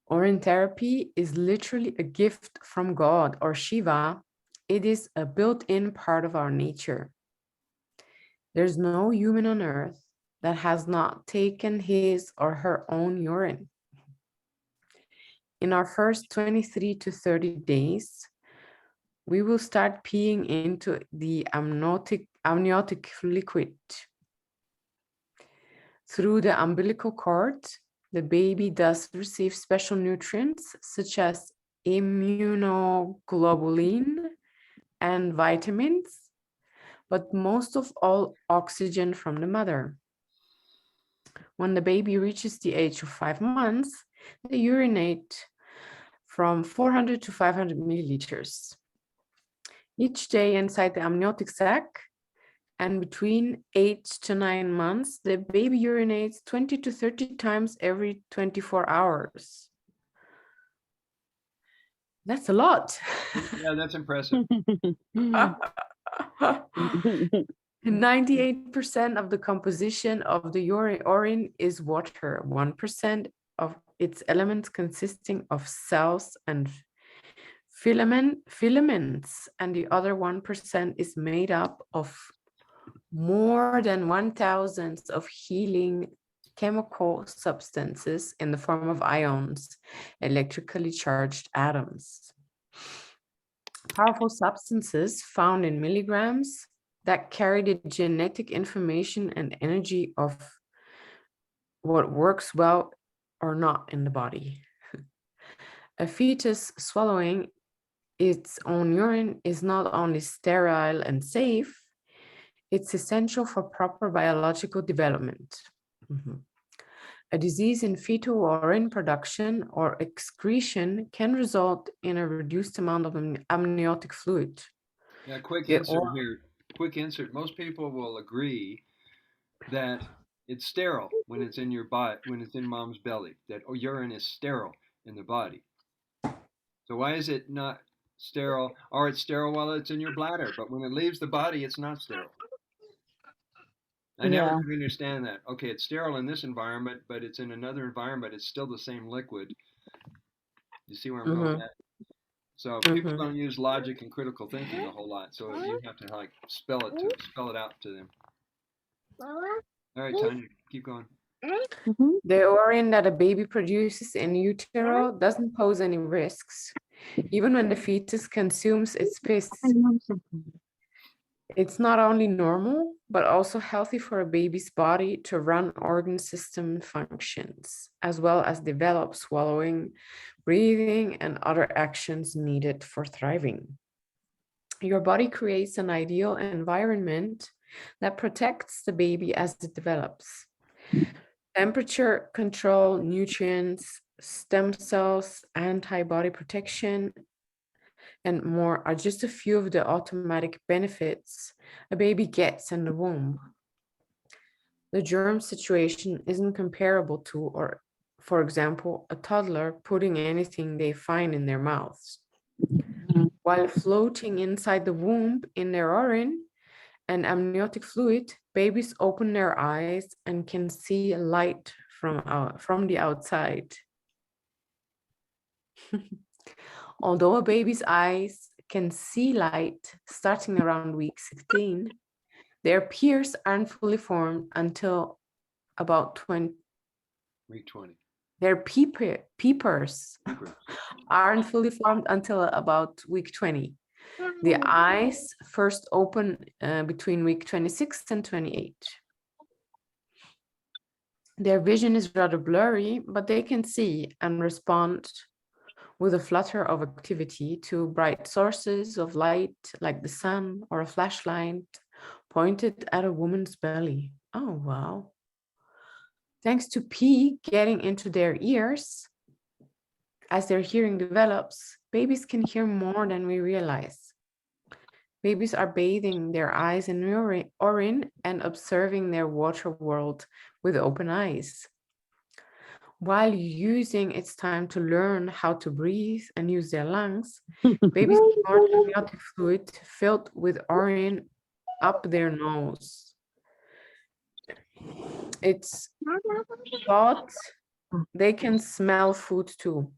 Urine therapy is literally a gift from God or Shiva. It is a built-in part of our nature. There's no human on earth that has not taken his or her own urine. In our first 23 to 30 days, we will start peeing into the amniotic liquid. Through the umbilical cord, the baby does receive special nutrients such as immunoglobulin and vitamins, but most of all oxygen from the mother. When the baby reaches the age of 5 months, they urinate from 400 to 500 milliliters each day inside the amniotic sac, and between 8 to 9 months, the baby urinates 20 to 30 times every 24 hours. That's a lot. Yeah, that's impressive. 98% of the composition of the urine is water, 1% of its elements consisting of cells and filaments, and the other 1% is made up of more than 1,000 of healing chemical substances in the form of ions, electrically charged atoms. Powerful substances found in milligrams that carry the genetic information and energy of what works well or not in the body. A fetus swallowing its own urine is not only sterile and safe, it's essential for proper biological development. A disease in fetal urine production or excretion can result in a reduced amount of amniotic fluid. Yeah, quick insert here. Quick insert. Most people will agree that it's sterile when it's in your body, when it's in mom's belly, that urine is sterile in the body. So why is it not sterile, or it's sterile while it's in your bladder, but when it leaves the body, it's not sterile? I never could understand that. Okay, it's sterile in this environment, but it's in another environment, it's still the same liquid. You see where I'm going with that? So people Mm-hmm. don't use logic and critical thinking a whole lot. So you have to like spell it out to them. All right, Tanya, keep going. The urine that a baby produces in utero doesn't pose any risks, even when the fetus consumes its piss. It's not only normal, but also healthy for a baby's body to run organ system functions, as well as develop swallowing, breathing, and other actions needed for thriving. Your body creates an ideal environment that protects the baby as it develops. Temperature control, nutrients, stem cells, antibody protection, and more are just a few of the automatic benefits a baby gets in the womb. The germ situation isn't comparable to, or for example, a toddler putting anything they find in their mouths. While floating inside the womb in their urine and amniotic fluid, babies open their eyes and can see light from the outside. Although a baby's eyes can see light starting around week 16, their peers aren't fully formed until about 20. Week 20. Their peepers aren't fully formed until about week 20. The eyes first open between week 26 and 28. Their vision is rather blurry, but they can see and respond with a flutter of activity to bright sources of light like the sun or a flashlight pointed at a woman's belly. Oh, wow. Thanks to pee getting into their ears, as their hearing develops, babies can hear more than we realize. Babies are bathing their eyes in urine and observing their water world with open eyes. While using its time to learn how to breathe and use their lungs, babies snort amniotic fluid filled with urine up their nose. It's thought they can smell food too.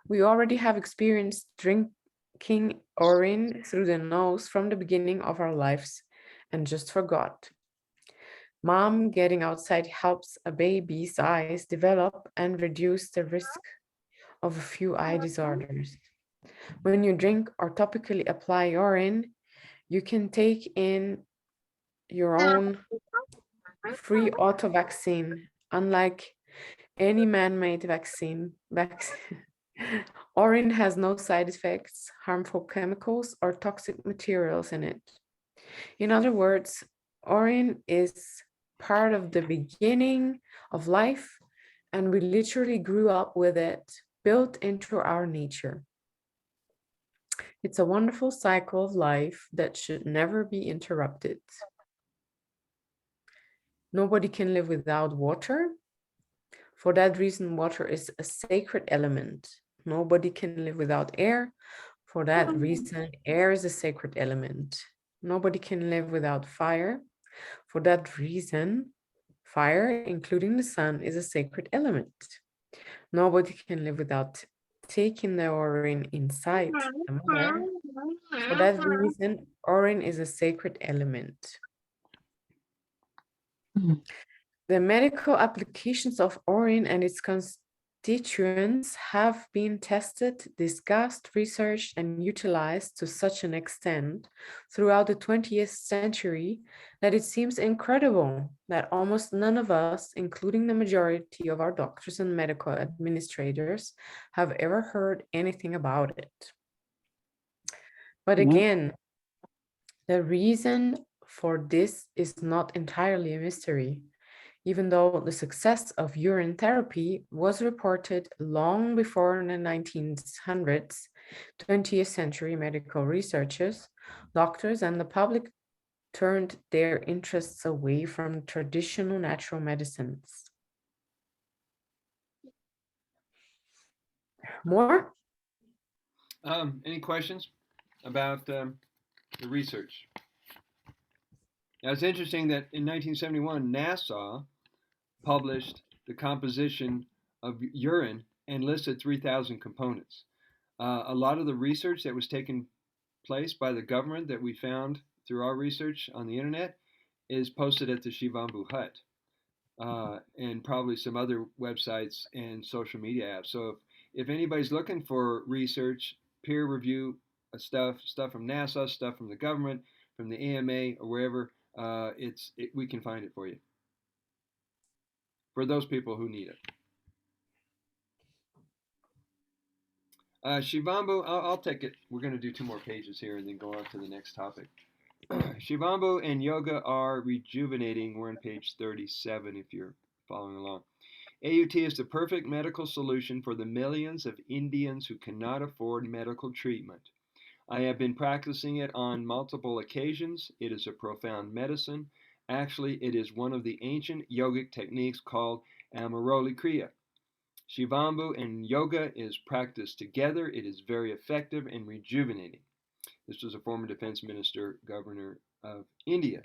We already have experienced drinking urine through the nose from the beginning of our lives and just forgot. Mom getting outside helps a baby's eyes develop and reduce the risk of a few eye disorders. When you drink or topically apply urine, you can take in your own free auto vaccine, unlike any man-made vaccine. Urine has no side effects, harmful chemicals, or toxic materials in it. In other words, urine is part of the beginning of life, and we literally grew up with it, built into our nature. It's a wonderful cycle of life that should never be interrupted. Nobody can live without water. For that reason, water is a sacred element. Nobody can live without air. For that reason, air is a sacred element. Nobody can live without fire. For that reason, fire, including the sun, is a sacred element. Nobody can live without taking the urine inside the mother. For that reason, urine is a sacred element. The medical applications of urine and its constituents have been tested, discussed, researched, and utilized to such an extent throughout the 20th century that it seems incredible that almost none of us, including the majority of our doctors and medical administrators, have ever heard anything about it. But again, the reason for this is not entirely a mystery. Even though the success of urine therapy was reported long before in the 1900s, 20th century medical researchers, doctors, and the public turned their interests away from traditional natural medicines. More? Any questions about the research? Now, it's interesting that in 1971, NASA published the composition of urine and listed 3,000 components. A lot of the research that was taken place by the government that we found through our research on the internet is posted at the Shivambhu Hut, and probably some other websites and social media apps. So if anybody's looking for research, peer review stuff from NASA, stuff from the government, from the AMA, or wherever, we can find it for you. For those people who need it. Shivambhu, I'll take it. We're going to do 2 more pages here and then go on to the next topic. Shivambhu and yoga are rejuvenating. We're on page 37 if you're following along. AUT is the perfect medical solution for the millions of Indians who cannot afford medical treatment. I have been practicing it on multiple occasions. It is a profound medicine. Actually, it is one of the ancient yogic techniques called Amaroli Kriya. Shivambhu and yoga is practiced together. It is very effective and rejuvenating. This was a former defense minister, governor of India.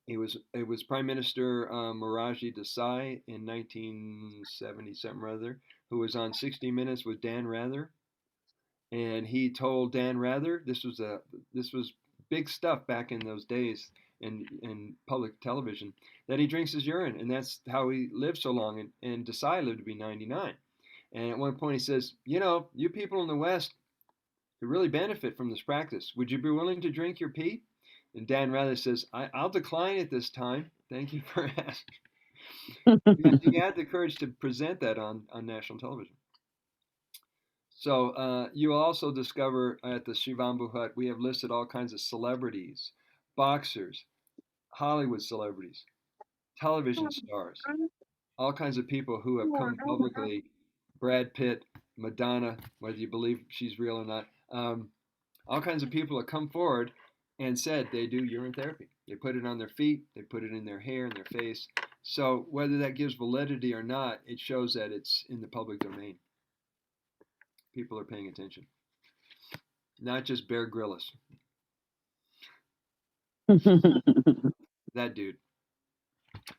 It was Prime Minister Morarji Desai in 1970 something or other, who was on 60 Minutes with Dan Rather, and he told Dan Rather, this was big stuff back in those days in public television, that he drinks his urine, and that's how he lived so long. And Desai lived to be 99. And at one point he says, you people in the West who really benefit from this practice, would you be willing to drink your pee? And Dan Rather says, I'll decline it this time. Thank you for asking. He had the courage to present that on national television. So you will also discover at the Shivambhu Hut, we have listed all kinds of celebrities, boxers, Hollywood celebrities, television stars, all kinds of people who have come publicly, Brad Pitt, Madonna, whether you believe she's real or not, all kinds of people have come forward and said they do urine therapy. They put it on their feet, they put it in their hair, in their face. So whether that gives validity or not, it shows that it's in the public domain. People are paying attention. Not just Bear Grylls. That dude.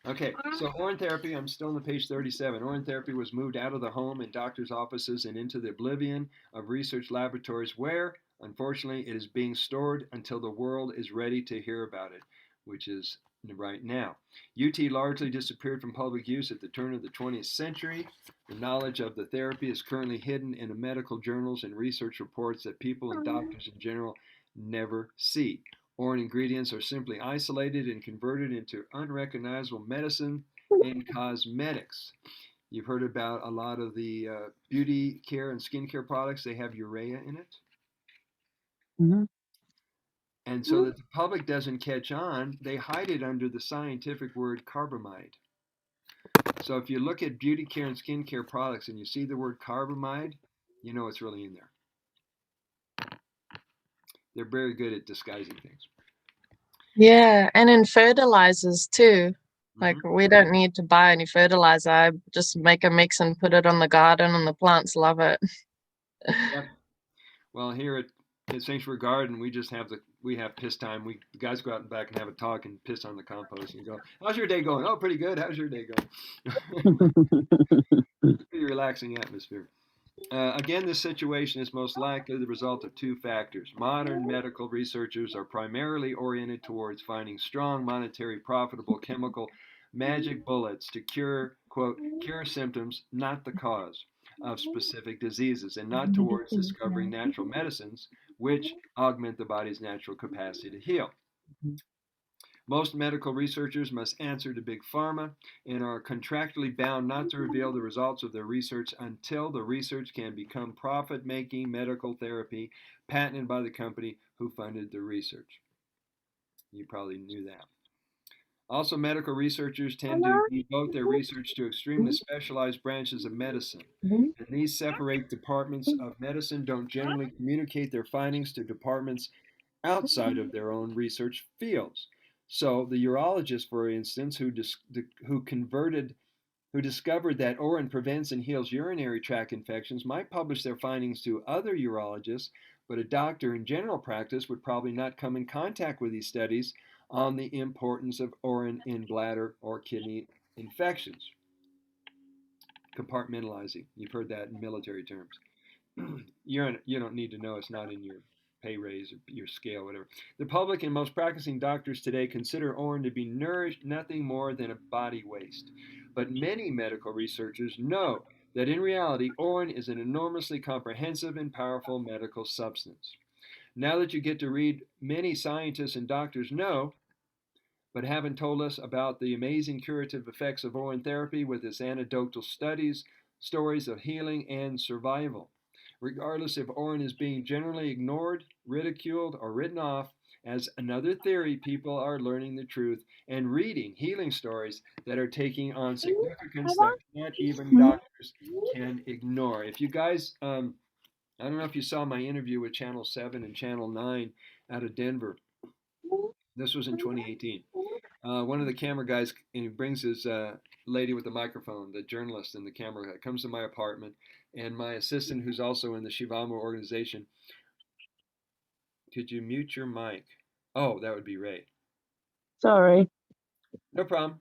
Okay, so urine therapy, I'm still on page 37. Urine therapy was moved out of the home and doctors' offices and into the oblivion of research laboratories where, unfortunately, it is being stored until the world is ready to hear about it, which is right now. UT largely disappeared from public use at the turn of the 20th century. The knowledge of the therapy is currently hidden in the medical journals and research reports that people and doctors in general never see. Foreign ingredients are simply isolated and converted into unrecognizable medicine and cosmetics. You've heard about a lot of the beauty care and skincare products. They have urea in it. Mm-hmm. And so that the public doesn't catch on, they hide it under the scientific word carbamide. So if you look at beauty care and skincare products and you see the word carbamide, you know it's really in there. They're very good at disguising things. Yeah, and in fertilizers too. Like we don't need to buy any fertilizer. I just make a mix and put it on the garden, and the plants love it. Yep. Well, here at Sanctuary Garden, we have piss time. The guys go out and back and have a talk and piss on the compost and go, "How's your day going?" "Oh, pretty good. How's your day going?" Pretty relaxing atmosphere. Again, this situation is most likely the result of 2 factors. Modern medical researchers are primarily oriented towards finding strong, monetary, profitable chemical magic bullets to cure, quote, cure symptoms, not the cause of specific diseases, and not towards discovering natural medicines, which augment the body's natural capacity to heal. Most medical researchers must answer to Big Pharma and are contractually bound not to reveal the results of their research until the research can become profit-making medical therapy patented by the company who funded the research. You probably knew that. Also, medical researchers tend to devote their research to extremely specialized branches of medicine. And these separate departments of medicine don't generally communicate their findings to departments outside of their own research fields. So the urologist, for instance, who discovered that Orin prevents and heals urinary tract infections, might publish their findings to other urologists, but a doctor in general practice would probably not come in contact with these studies on the importance of Orin in bladder or kidney infections. compartmentalizing. You've heard that in military terms. You don't need to know. It's not in your pay raise or your scale, whatever. The public and most practicing doctors today consider Orin to be nourished nothing more than a body waste. But many medical researchers know that in reality, Orin is an enormously comprehensive and powerful medical substance. Now that you get to read, many scientists and doctors know but haven't told us about the amazing curative effects of Urine therapy with its anecdotal studies, stories of healing and survival. Regardless if Urine is being generally ignored, ridiculed, or written off as another theory, people are learning the truth and reading healing stories that are taking on significance that not even doctors can ignore. If you guys, I don't know if you saw my interview with Channel 7 and Channel 9 out of Denver. This was in 2018. One of the camera guys, and he brings his lady with the microphone, the journalist and the camera guy, comes to my apartment, and my assistant, who's also in the Shivambhu organization, could you mute your mic? Oh, that would be Ray. Sorry. No problem.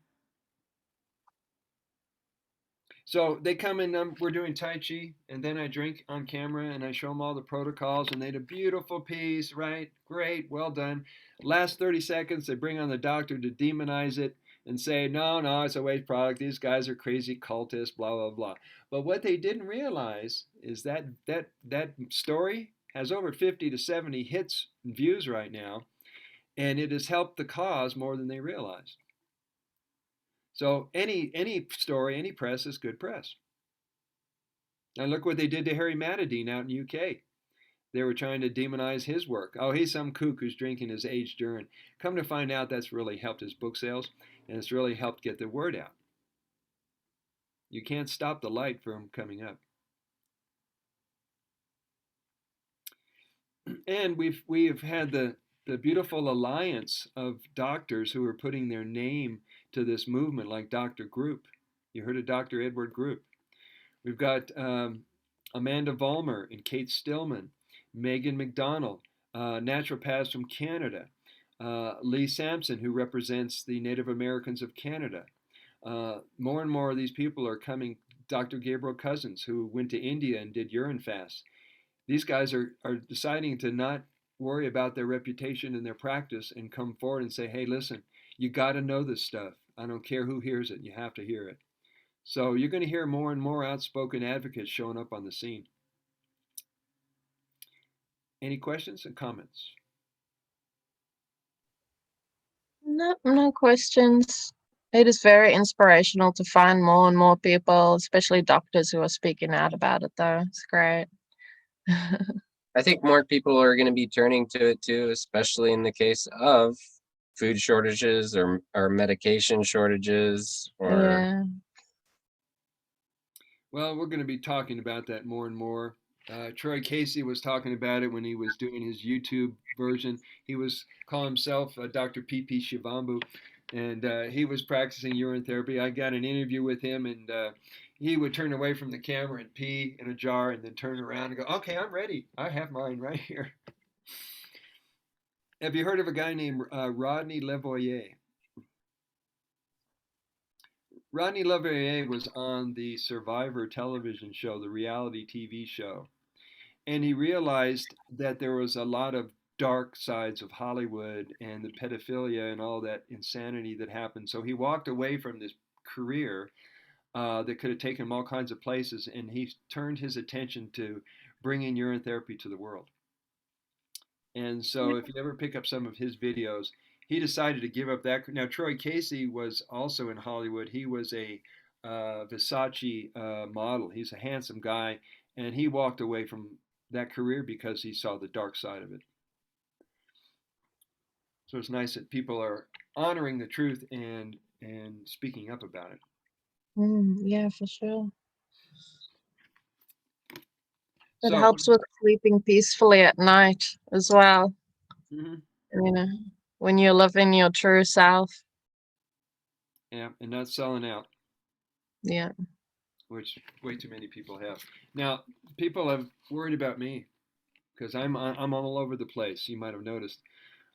So they come in, we're doing Tai Chi, and then I drink on camera and I show them all the protocols, and they had a beautiful piece, right? Great, well done. Last 30 seconds, they bring on the doctor to demonize it and say, no, it's a waste product. These guys are crazy cultists, blah, blah, blah. But what they didn't realize is that story has over 50 to 70 hits and views right now, and it has helped the cause more than they realized. So any story, any press is good press. And look what they did to Harry Matadine out in UK. They were trying to demonize his work. Oh, he's some kook who's drinking his aged urine. Come to find out, that's really helped his book sales, and it's really helped get the word out. You can't stop the light from coming up. And we've had the beautiful alliance of doctors who are putting their name to this movement, like Dr. Group. You heard of Dr. Edward Group. We've got Amanda Vollmer and Kate Stillman, Megan McDonald, naturopaths from Canada, Lee Sampson, who represents the Native Americans of Canada. More and more of these people are coming. Dr. Gabriel Cousins, who went to India and did urine fasts. These guys are deciding to not worry about their reputation and their practice and come forward and say, hey, listen, you got to know this stuff. I don't care who hears it. You have to hear it. So you're going to hear more and more outspoken advocates showing up on the scene. Any questions and comments? No questions. It is very inspirational to find more and more people, especially doctors, who are speaking out about it, though. It's great. I think more people are going to be turning to it too, especially in the case of food shortages or medication shortages or Yeah. Well, we're going to be talking about that more and more. Troy Casey was talking about it when he was doing his YouTube version. He was calling himself Dr. P.P. Shivambhu, and he was practicing urine therapy. I got an interview with him, and he would turn away from the camera and pee in a jar and then turn around and go, okay, I'm ready. I have mine right here. Have you heard of a guy named Rodney Levoyer? Rodney Levoyer was on the Survivor television show, the reality TV show, and he realized that there was a lot of dark sides of Hollywood and the pedophilia and all that insanity that happened. So he walked away from this career that could have taken him all kinds of places, and he turned his attention to bringing urine therapy to the world. And so if you ever pick up some of his videos, he decided to give up that. Now, Troy Casey was also in Hollywood. He was a Versace model. He's a handsome guy, and he walked away from that career because he saw the dark side of it. So it's nice that people are honoring the truth and speaking up about it. Yeah, for sure. It So, helps with sleeping peacefully at night as well. mhm, You know, when you live in your true self. yeah, and not selling out, Yeah. which way too many people have. Now, people have worried about me because I'm all over the place. You might have noticed.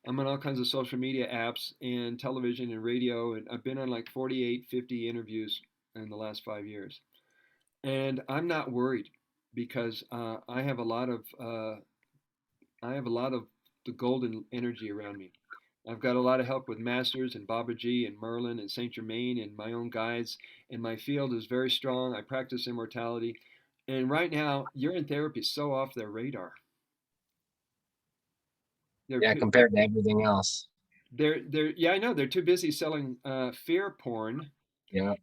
I'm on all kinds of social media apps and television and radio, and I've been on like 48, 50 interviews in the last 5 years. And I'm not worried because I have a lot of the golden energy around me. I've got a lot of help with masters and Babaji and Merlin and Saint Germain and my own guides, and my field is very strong. I practice immortality, and right now, urine therapy is so off their radar. Yeah, compared to everything else. Yeah, I know they're too busy selling fear porn. Yeah.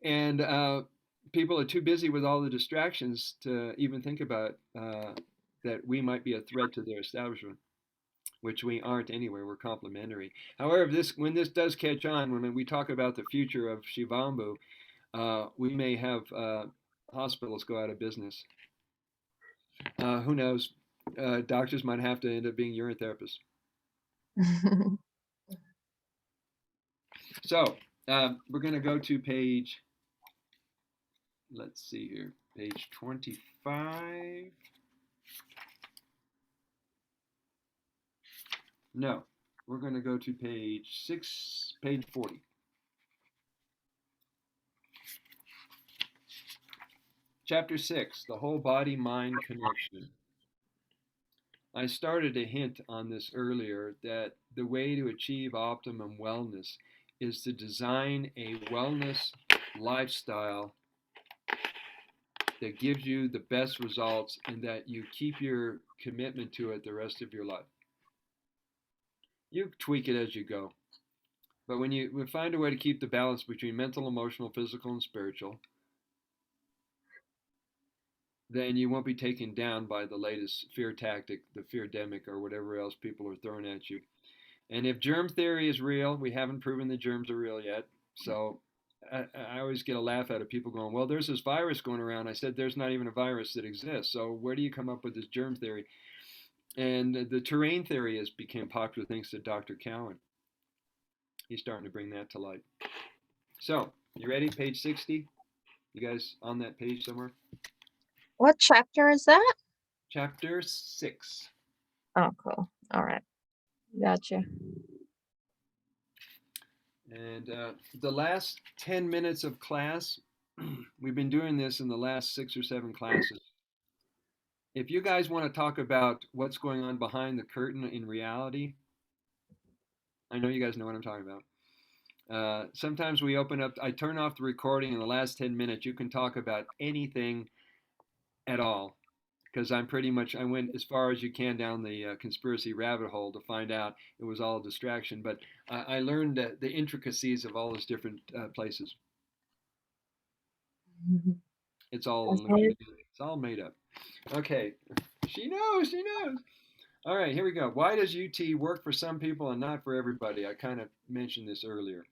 And people are too busy with all the distractions to even think about that we might be a threat to their establishment, which we aren't anyway. We're complementary. However, when this does catch on, when we talk about the future of Shivambhu, we may have hospitals go out of business. Who knows? Doctors might have to end up being urine therapists. So we're going to go to page, let's see here, page 25. No, we're going to go to page 40. Chapter 6, the whole body-mind connection. I started to hint on this earlier that the way to achieve optimum wellness is to design a wellness lifestyle that gives you the best results and that you keep your commitment to it the rest of your life. You tweak it as you go. But when you find a way to keep the balance between mental, emotional, physical, and spiritual, then you won't be taken down by the latest fear tactic, the fear-demic, or whatever else people are throwing at you. And if germ theory is real, we haven't proven the germs are real yet. So I always get a laugh out of people going, well, there's this virus going around. I said, there's not even a virus that exists. So where do you come up with this germ theory? And the terrain theory has become popular thanks to Dr. Cowan. He's starting to bring that to light. So, you ready? Page 60? You guys on that page somewhere? What chapter is that? Chapter 6. Oh, cool. All right. Gotcha. And the last 10 minutes of class, we've been doing this in the last 6 or 7 classes. If you guys want to talk about what's going on behind the curtain in reality, I know you guys know what I'm talking about. Sometimes we open up, I turn off the recording in the last 10 minutes. You can talk about anything at all because I went as far as you can down the conspiracy rabbit hole to find out it was all a distraction. But I learned the intricacies of all those different places. It's all made up. Okay, she knows. All right, here we go. Why does UT work for some people and not for everybody? I kind of mentioned this earlier.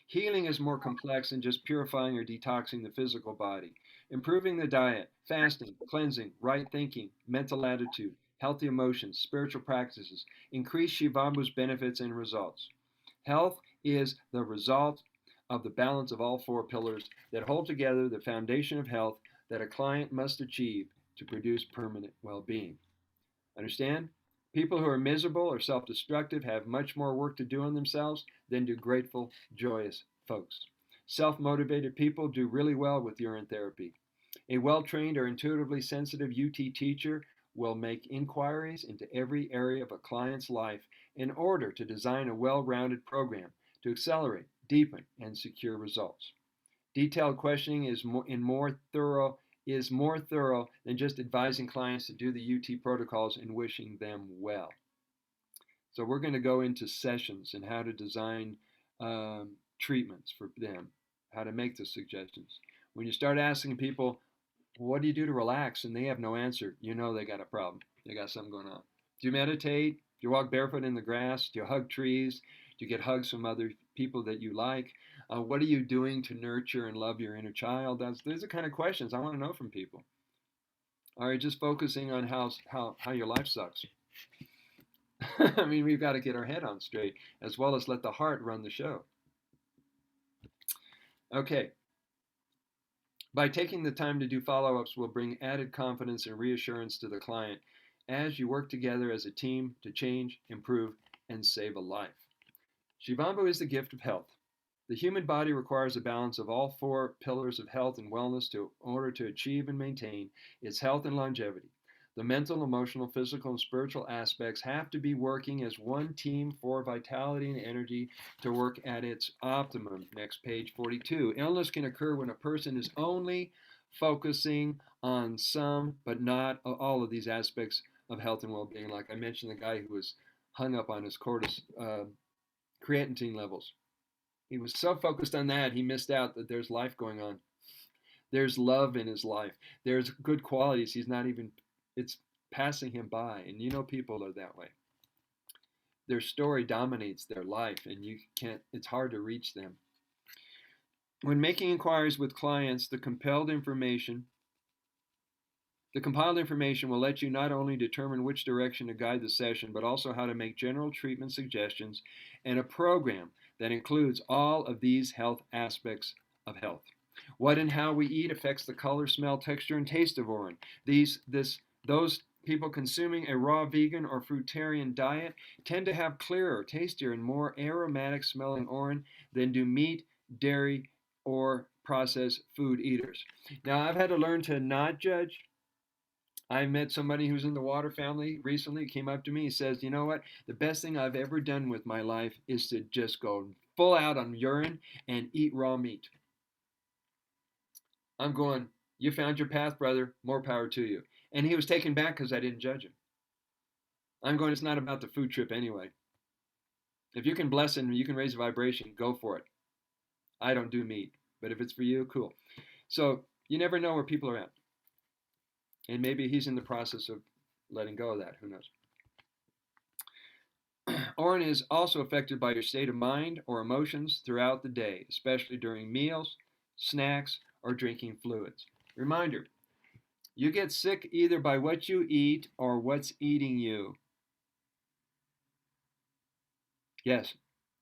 Healing is more complex than just purifying or detoxing the physical body. Improving the diet, fasting, cleansing, right thinking, mental attitude, healthy emotions, spiritual practices increase Shivambhu's benefits and results. Health is the result of the balance of all 4 pillars that hold together the foundation of health that a client must achieve to produce permanent well-being. Understand? People who are miserable or self-destructive have much more work to do on themselves than do grateful, joyous folks. Self-motivated people do really well with urine therapy. A well-trained or intuitively sensitive UT teacher will make inquiries into every area of a client's life in order to design a well-rounded program to accelerate, deepen, and secure results. Detailed questioning is more thorough than just advising clients to do the UT protocols and wishing them well. So we're going to go into sessions and how to design treatments for them, how to make the suggestions. When you start asking people, what do you do to relax? And they have no answer, you know they got a problem. They got something going on. Do you meditate? Do you walk barefoot in the grass? Do you hug trees? Do you get hugs from other people that you like? What are you doing to nurture and love your inner child? Those are the kind of questions I want to know from people. Are you just focusing on how your life sucks? I mean, we've got to get our head on straight, as well as let the heart run the show. Okay. By taking the time to do follow-ups will bring added confidence and reassurance to the client as you work together as a team to change, improve, and save a life. Shivambhu is the gift of health. The human body requires a balance of all four pillars of health and wellness in order to achieve and maintain its health and longevity. The mental, emotional, physical, and spiritual aspects have to be working as one team for vitality and energy to work at its optimum. Next, page 42. Illness can occur when a person is only focusing on some, but not all of these aspects of health and well being. Like I mentioned, the guy who was hung up on his creatine levels. He was so focused on that, he missed out that there's life going on. There's love in his life. There's good qualities. It's passing him by. And you know, people are that way. Their story dominates their life, and it's hard to reach them. When making inquiries with clients, the compiled information will let you not only determine which direction to guide the session, but also how to make general treatment suggestions and a program that includes all of these health aspects of health. What and how we eat affects the color, smell, texture, and taste of urine. Those people consuming a raw vegan or fruitarian diet tend to have clearer, tastier, and more aromatic smelling urine than do meat, dairy, or processed food eaters. Now, I've had to learn to not judge. I met somebody who's in the water family recently. He came up to me. He says, "You know what? The best thing I've ever done with my life is to just go full out on urine and eat raw meat." I'm going, "You found your path, brother. More power to you." And he was taken back because I didn't judge him. I'm going, it's not about the food trip anyway. If you can bless him, you can raise a vibration, go for it. I don't do meat, but if it's for you, cool. So you never know where people are at. And maybe he's in the process of letting go of that. Who knows? Urine is also affected by your state of mind or emotions throughout the day, especially during meals, snacks, or drinking fluids. Reminder, you get sick either by what you eat or what's eating you. Yes,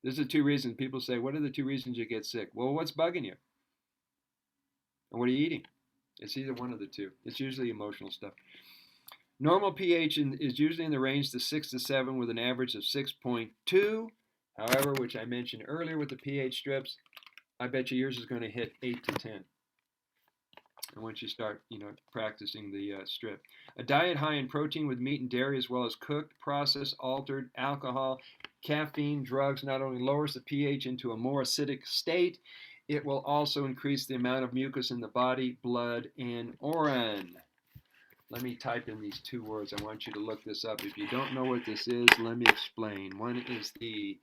these are two reasons. People say, what are the two reasons you get sick? Well, what's bugging you? And what are you eating? It's either one of the two. It's usually emotional stuff. Normal pH is usually in the range to 6 to 7 with an average of 6.2. However, which I mentioned earlier with the pH strips, I bet you yours is going to hit 8 to 10. And once you start, practicing the strip. A diet high in protein with meat and dairy, as well as cooked, processed, altered, alcohol, caffeine, drugs, not only lowers the pH into a more acidic state, it will also increase the amount of mucus in the body, blood, and urine. Let me type in these two words. I want you to look this up. If you don't know what this is, let me explain. One is the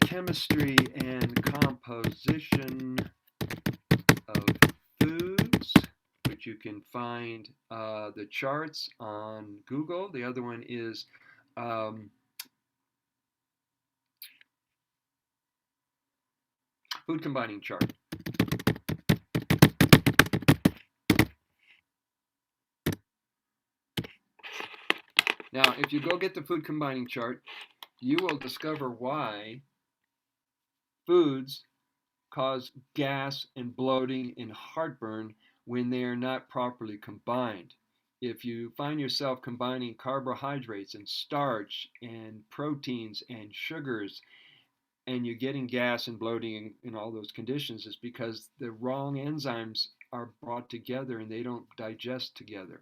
chemistry and composition of foods, which you can find the charts on Google. The other one is food combining chart. Now, if you go get the food combining chart, you will discover why foods cause gas and bloating and heartburn when they are not properly combined. If you find yourself combining carbohydrates and starch and proteins and sugars, and you're getting gas and bloating in all those conditions, it's because the wrong enzymes are brought together and they don't digest together.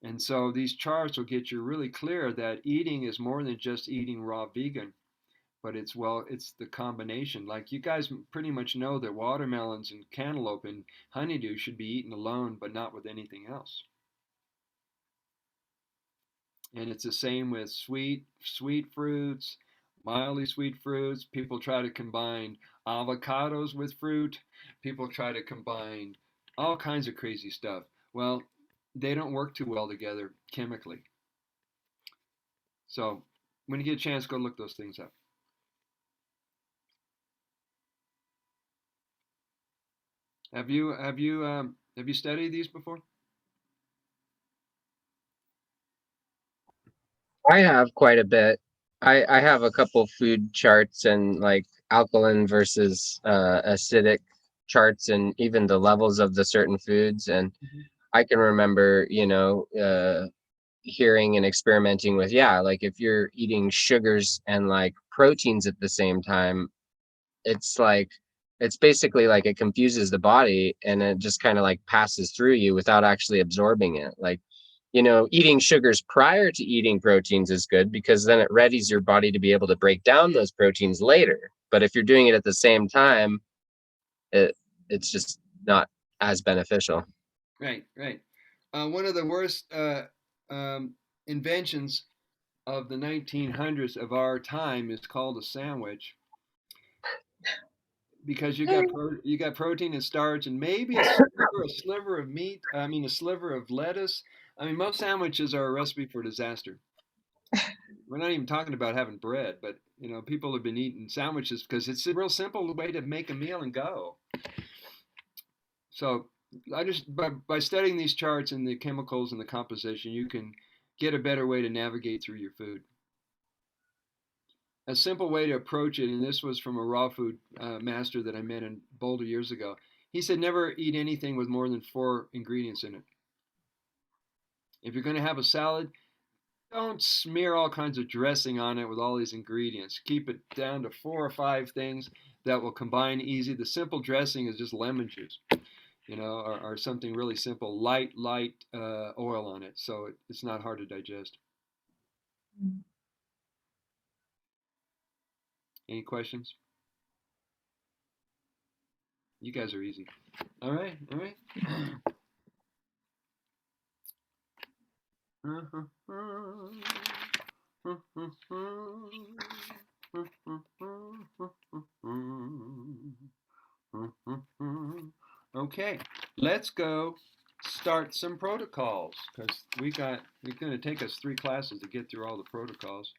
And so these charts will get you really clear that eating is more than just eating raw vegan, but it's the combination. Like you guys pretty much know that watermelons and cantaloupe and honeydew should be eaten alone, but not with anything else. And it's the same with sweet fruits, mildly sweet fruits. People try to combine avocados with fruit. People try to combine all kinds of crazy stuff. Well, they don't work too well together chemically. So when you get a chance, go look those things up. Have you studied these before? I have quite a bit. I have a couple food charts and like alkaline versus acidic charts and even the levels of the certain foods. And I can remember, hearing and experimenting with, like if you're eating sugars and like proteins at the same time, it's basically like it confuses the body and it just kind of like passes through you without actually absorbing it. Like, eating sugars prior to eating proteins is good because then it readies your body to be able to break down those proteins later. But if you're doing it at the same time, it's just not as beneficial. Right. One of the worst inventions of the 1900s of our time is called a sandwich, because you got protein and starch and maybe a sliver of meat. I mean, a sliver of lettuce. I mean, most sandwiches are a recipe for disaster. We're not even talking about having bread, but people have been eating sandwiches because it's a real simple way to make a meal and go. So I just by studying these charts and the chemicals and the composition, you can get a better way to navigate through your food. A simple way to approach it, and this was from a raw food master that I met in Boulder years ago. He said, never eat anything with more than 4 ingredients in it. If you're going to have a salad, don't smear all kinds of dressing on it with all these ingredients. Keep it down to 4 or 5 things that will combine easy. The simple dressing is just lemon juice, or something really simple, light oil on it, so it's not hard to digest. Any questions? You guys are easy. All right. Okay, let's go start some protocols, because it's going to take us 3 classes to get through all the protocols.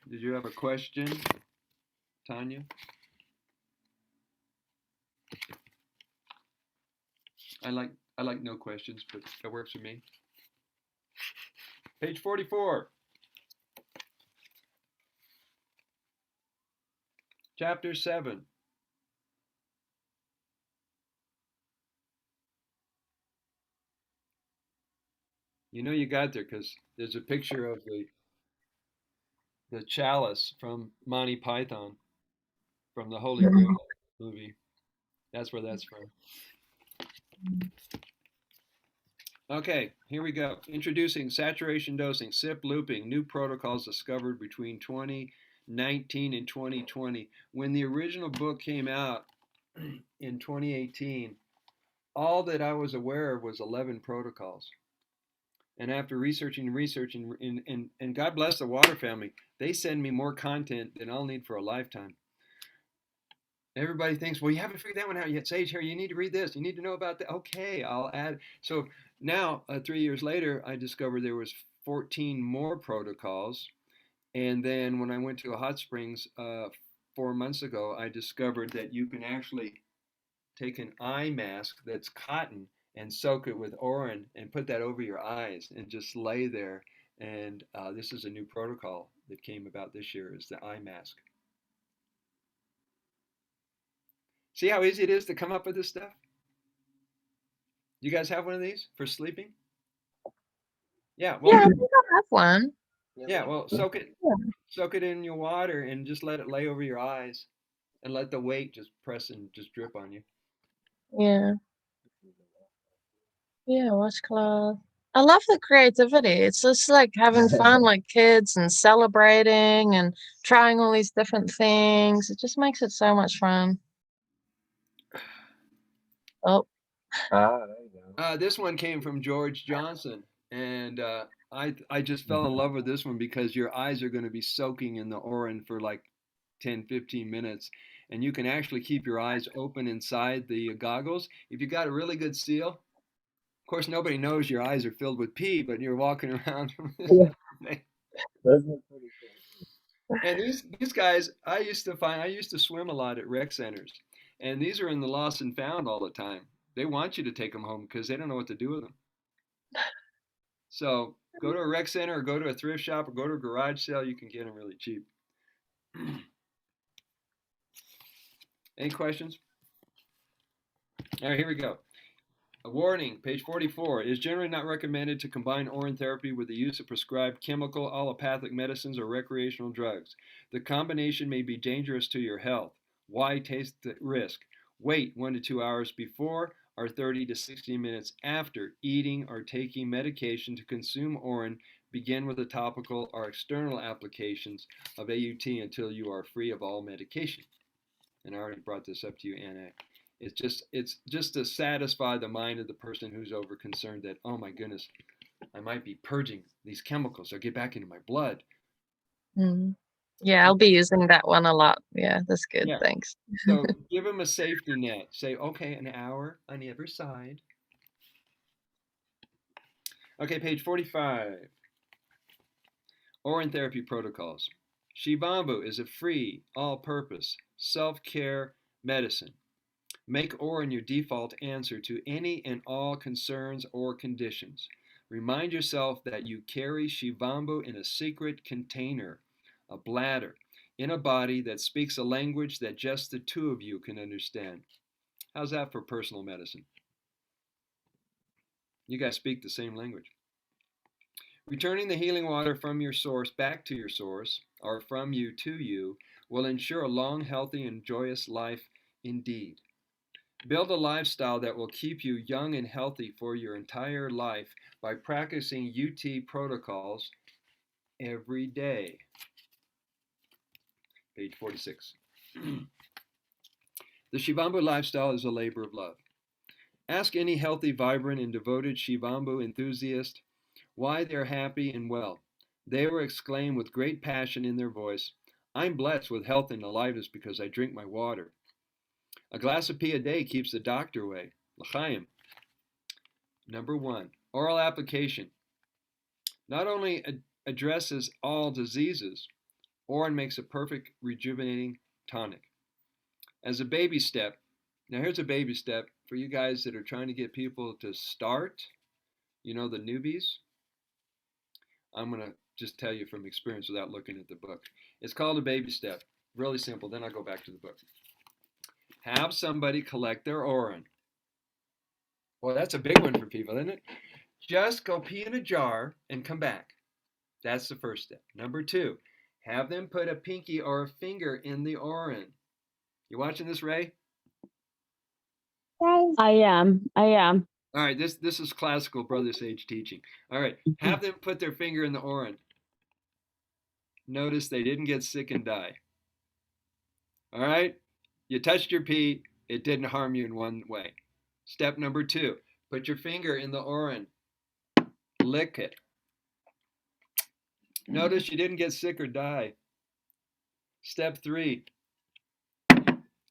Did you have a question, Tanya? I like no questions, but that works for me. Page 44. Chapter 7. You got there because there's a picture of the chalice from Monty Python, from the Holy Grail movie. That's where that's from. Okay, here we go. Introducing saturation dosing, SIP looping, new protocols discovered between 2019 and 2020. When the original book came out in 2018, all that I was aware of was 11 protocols. And after researching, and God bless the Water family, they send me more content than I'll need for a lifetime. Everybody thinks, well, you haven't figured that one out yet. Sage, here, you need to read this. You need to know about that. Okay, I'll add. So now, 3 years later, I discovered there was 14 more protocols. And then when I went to a hot springs 4 months ago, I discovered that you can actually take an eye mask that's cotton and soak it with Urine and put that over your eyes and just lay there. And this is a new protocol that came about this year, is the eye mask. See how easy it is to come up with this stuff? You guys have one of these for sleeping? Yeah, well, Yeah, I think I have one. yeah, well, soak it in your water and just let it lay over your eyes and let the weight just press and just drip on you. Yeah. Yeah, washcloth. I love the creativity. It's just like having fun like kids and celebrating and trying all these different things. It just makes it so much fun. Oh. There you go. This one came from George Johnson, and I just fell in love with this one because your eyes are going to be soaking in the Urine for like 10, 15 minutes, and you can actually keep your eyes open inside the goggles. If you got a really good seal, of course, nobody knows your eyes are filled with pee, but you're walking around. And these guys, I used to swim a lot at rec centers, and these are in the lost and found all the time. They want you to take them home because they don't know what to do with them. So go to a rec center or go to a thrift shop or go to a garage sale. You can get them really cheap. Any questions? All right, here we go. A warning, page 44. It is generally not recommended to combine Urine therapy with the use of prescribed chemical, allopathic medicines, or recreational drugs. The combination may be dangerous to your health. Why take the risk? Wait 1 to 2 hours before or 30 to 60 minutes after eating or taking medication to consume urine. Begin with the topical or external applications of AUT until you are free of all medication. And I already brought this up to you, Anna. It's just to satisfy the mind of the person who's over concerned that, oh my goodness, I might be purging these chemicals. They'll get back into my blood. Yeah, I'll be using that one a lot. Yeah, that's good. Yeah. Thanks. So give them a safety net. Say, okay, an hour on either side. Okay, page 45. Urine therapy protocols. Shivambhu is a free, all-purpose, self-care medicine. Make urine your default answer to any and all concerns or conditions. Remind yourself that you carry Shivambhu in a secret container, a bladder, in a body that speaks a language that just the two of you can understand. How's that for personal medicine? You guys speak the same language. Returning the healing water from your source back to your source, or from you to you, will ensure a long, healthy, and joyous life indeed. Build a lifestyle that will keep you young and healthy for your entire life by practicing UT protocols every day. Page 46. The Shivambhu lifestyle is a labor of love. Ask any healthy, vibrant, and devoted Shivambhu enthusiast why they're happy and well. They will exclaim with great passion in their voice, I'm blessed with health and aliveness because I drink my water. A glass of pee a day keeps the doctor away. L'chaim. Number 1, oral application. Not only addresses all diseases, urine makes a perfect rejuvenating tonic. As a baby step, now here's a baby step for you guys that are trying to get people to start, the newbies. I'm going to just tell you from experience without looking at the book. It's called a baby step. Really simple. Then I'll go back to the book. Have somebody collect their urine. Well, that's a big one for people, isn't it? Just go pee in a jar and come back. That's the first step. Number 2, have them put a pinky or a finger in the urine. You watching this, Ray? I am. All right, this is classical brother sage teaching. All right, have them put their finger in the urine. Notice they didn't get sick and die. All right, you touched your pee, it didn't harm you in one way. Step number 2, put your finger in the urine. Lick it. Notice you didn't get sick or die. Step 3,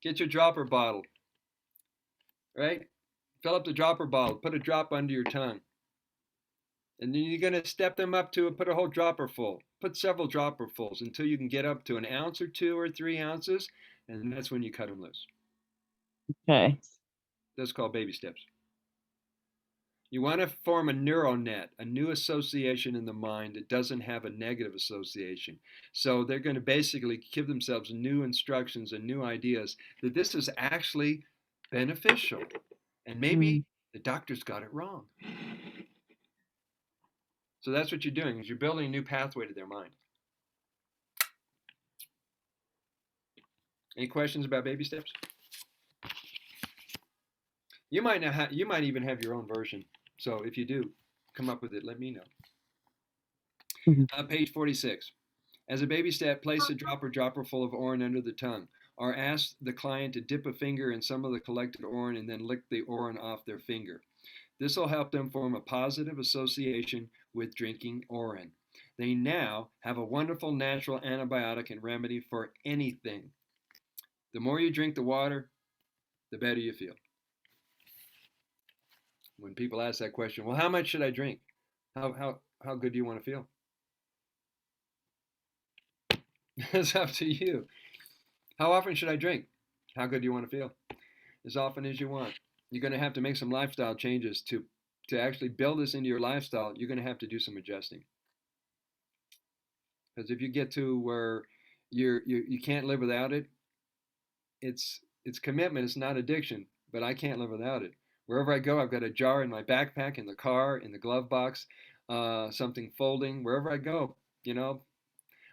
get your dropper bottle. Right? Fill up the dropper bottle, put a drop under your tongue. And then you're going to step them up to put a whole dropper full. Put several dropperfuls until you can get up to an ounce or 2 or 3 ounces, and that's when you cut them loose. Okay. That's called baby steps. You want to form a neural net, a new association in the mind that doesn't have a negative association. So they're going to basically give themselves new instructions and new ideas that this is actually beneficial. And maybe the doctors got it wrong. So that's what you're doing, is you're building a new pathway to their mind. Any questions about baby steps? You might even have your own version. So if you do, come up with it. Let me know. Page 46. As a baby step, place a dropper full of urine under the tongue, or ask the client to dip a finger in some of the collected urine and then lick the urine off their finger. This will help them form a positive association with drinking urine. They now have a wonderful natural antibiotic and remedy for anything. The more you drink the water, the better you feel. When people ask that question, well, how much should I drink? How good do you want to feel? It's up to you. How often should I drink? How good do you want to feel? As often as you want. You're going to have to make some lifestyle changes to actually build this into your lifestyle. You're going to have to do some adjusting. Because if you get to where you can't live without it, it's commitment. It's not addiction. But I can't live without it. Wherever I go, I've got a jar in my backpack, in the car, in the glove box, something folding. Wherever I go, you know,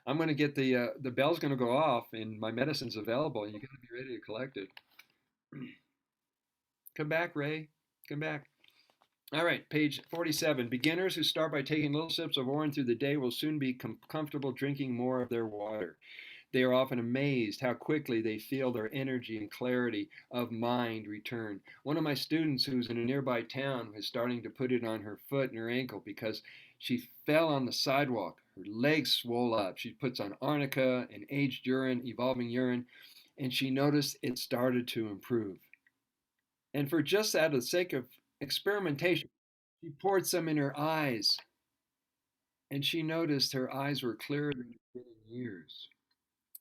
I'm going to get the bell's going to go off, and my medicine's available, and you're going to be ready to collect it. Come back, Ray. Come back. All right, page 47. Beginners who start by taking little sips of orange through the day will soon be comfortable drinking more of their water. They are often amazed how quickly they feel their energy and clarity of mind return. One of my students who's in a nearby town is starting to put it on her foot and her ankle because she fell on the sidewalk. Her legs swole up. She puts on arnica and aged urine, evolving urine, and she noticed it started to improve. And for just out of the sake of experimentation, she poured some in her eyes, and she noticed her eyes were clearer than it's been in years.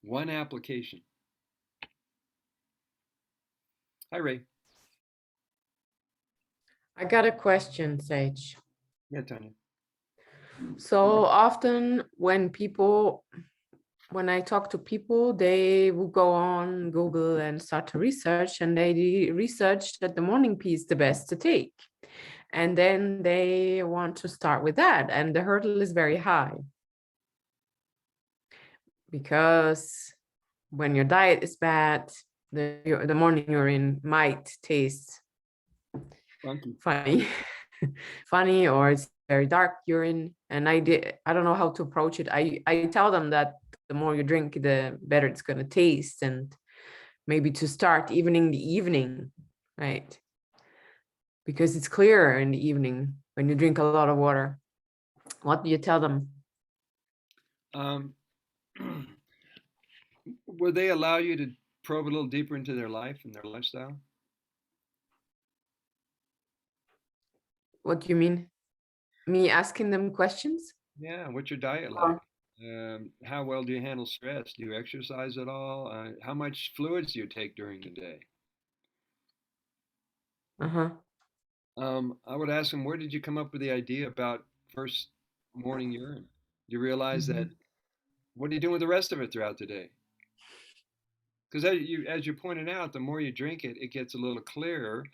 One application. Hi, Ray. I got a question, Sage. Yeah, Tanya. So often when I talk to people, they will go on Google and start to research, and they research that the morning pee is the best to take. And then they want to start with that, and the hurdle is very high. Because when your diet is bad, the morning urine might taste funny, funny, or it's very dark urine. And I don't know how to approach it. I tell them that the more you drink, the better it's going to taste, and maybe to start even in the evening, right? Because it's clearer in the evening when you drink a lot of water. What do you tell them? Would they allow you to probe a little deeper into their life and their lifestyle? What do you mean? Me asking them questions? Yeah, what's your diet like? How well do you handle stress? Do you exercise at all? How much fluids do you take during the day? Uh-huh. I would ask them, where did you come up with the idea about first morning urine? Do you realize that what are you doing with the rest of it throughout the day? Because as you pointed out, the more you drink it, it gets a little clearer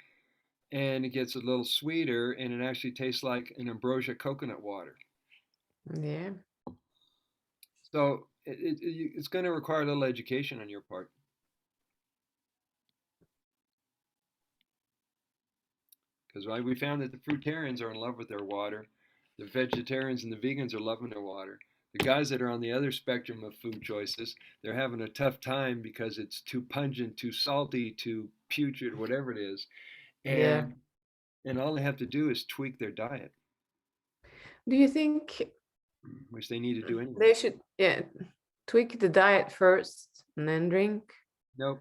and it gets a little sweeter, and it actually tastes like an ambrosia coconut water. Yeah. So it's going to require a little education on your part. Because we found that the fruitarians are in love with their water, the vegetarians and the vegans are loving their water. The guys that are on the other spectrum of food choices, they're having a tough time because it's too pungent, too salty, too putrid, whatever it is. Yeah. And all they have to do is tweak their diet, Do you think which they need to do anyway. they should, tweak the diet first and then drink? Nope.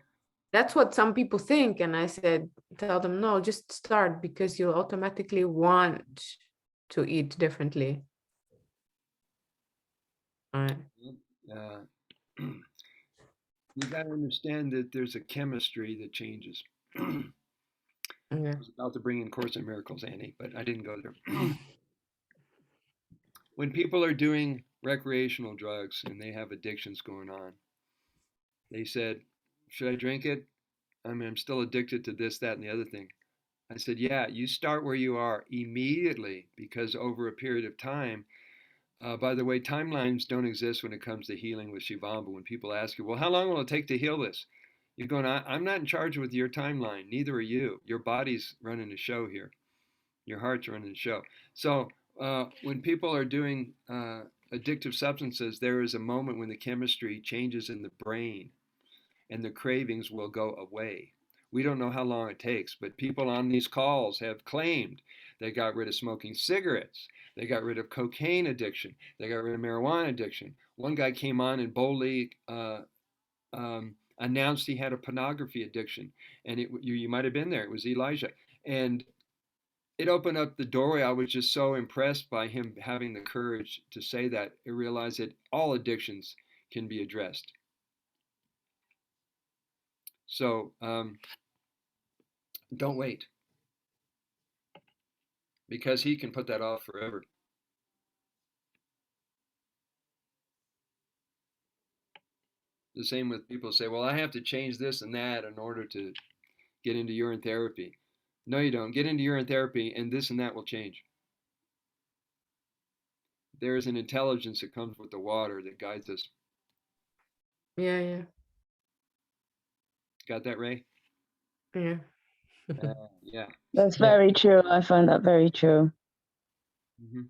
That's what some people think. And I said, tell them, no, just start, because you'll automatically want to eat differently. All right. You got to understand that there's a chemistry that changes. Yeah. I was about to bring in Course in Miracles, Annie, but I didn't go there. When people are doing recreational drugs and they have addictions going on, they said, should I drink it? I mean, I'm still addicted to this, that, and the other thing. I said, yeah, you start where you are immediately, because over a period of time, by the way, timelines don't exist when it comes to healing with Shivambhu. When people ask you, well, how long will it take to heal this? You're going, I'm not in charge with your timeline. Neither are you. Your body's running the show here. Your heart's running the show. So when people are doing addictive substances, there is a moment when the chemistry changes in the brain and the cravings will go away. We don't know how long it takes, but people on these calls have claimed they got rid of smoking cigarettes. They got rid of cocaine addiction. They got rid of marijuana addiction. One guy came on and boldly announced he had a pornography addiction. And you might have been there. It was Elijah. And it opened up the doorway. I was just so impressed by him having the courage to say that. I realized that all addictions can be addressed. So don't wait, because he can put that off forever. The same with people say, well, I have to change this and that in order to get into urine therapy. No, you don't. Get into urine therapy, and this and that will change. There is an intelligence that comes with the water that guides us. Yeah. Got that, Ray? Yeah. Yeah. That's Yeah. very true. I find that very true. hmm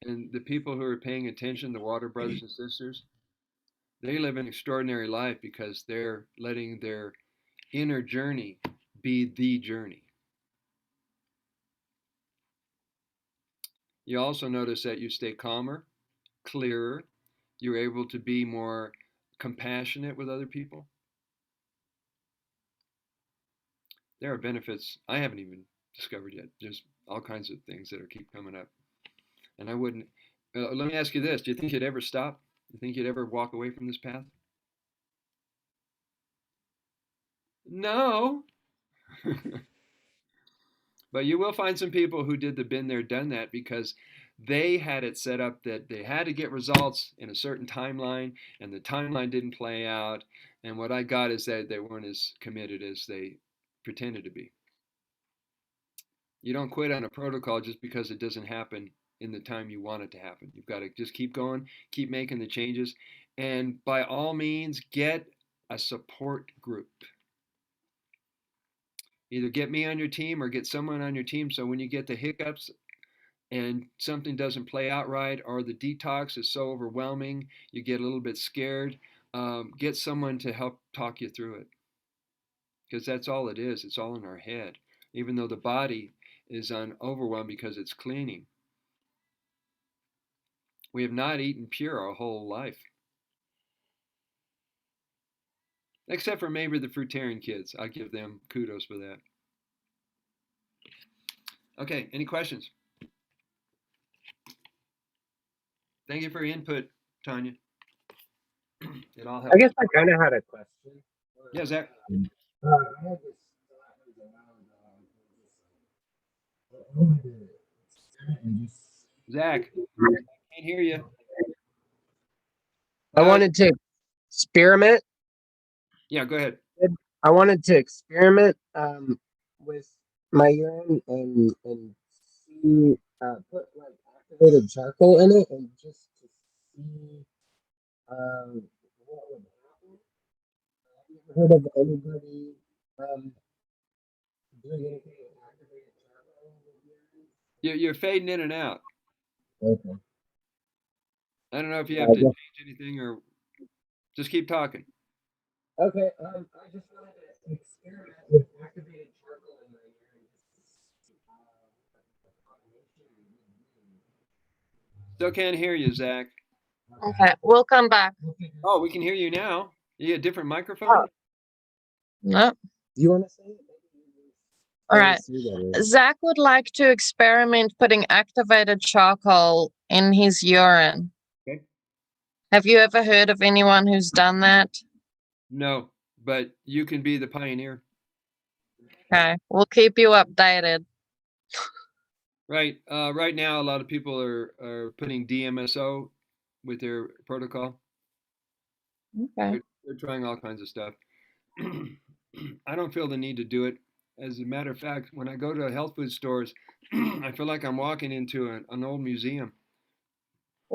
And the people who are paying attention, the water brothers and sisters, they live an extraordinary life because they're letting their inner journey be the journey. You also notice that you stay calmer, clearer. You're able to be more compassionate with other people. There are benefits I haven't even discovered yet. There's all kinds of things that are keep coming up. And I wouldn't. Let me ask you this: do you think you'd ever stop? Do you think you'd ever walk away from this path? No. But you will find some people who did the been there, done that because they had it set up that they had to get results in a certain timeline, and the timeline didn't play out. And what I got is that they weren't as committed as they pretended to be. You don't quit on a protocol just because it doesn't happen in the time you want it to happen. You've got to just keep going, keep making the changes, and by all means, get a support group. Either get me on your team or get someone on your team so when you get the hiccups and something doesn't play out right or the detox is so overwhelming, you get a little bit scared, get someone to help talk you through it. Because that's all it is. It's all in our head. Even though the body is overwhelmed because it's cleaning. We have not eaten pure our whole life. Except for maybe the fruitarian kids. I give them kudos for that. Okay, any questions? Thank you for your input, Tanya. It all I helps. guess I kind of had a question. Yeah, Zach. I had this I wanted to experiment and just Zach, can't hear you. I wanted to experiment. Yeah, go ahead. I wanted to experiment with my urine and see put like activated charcoal in it and just to see what would happen. Have you ever heard of anybody doing anything with activated charcoal with urine? You're fading in and out. Okay. I don't know if you have to change anything or just keep talking. Okay. I just wanted to experiment with activated charcoal in my urine. Still can't hear you, Zach. Okay, we'll come back. Oh, we can hear you now. You get a different microphone? Oh. No. Do you want to say it? All right. Zach would like to experiment putting activated charcoal in his urine. Okay. Have you ever heard of anyone who's done that? No, but you can be the pioneer. Okay, we'll keep you updated. Right. Right now, a lot of people are putting DMSO with their protocol. Okay. They're trying all kinds of stuff. I don't feel the need to do it. As a matter of fact, when I go to health food stores, I feel like I'm walking into an old museum.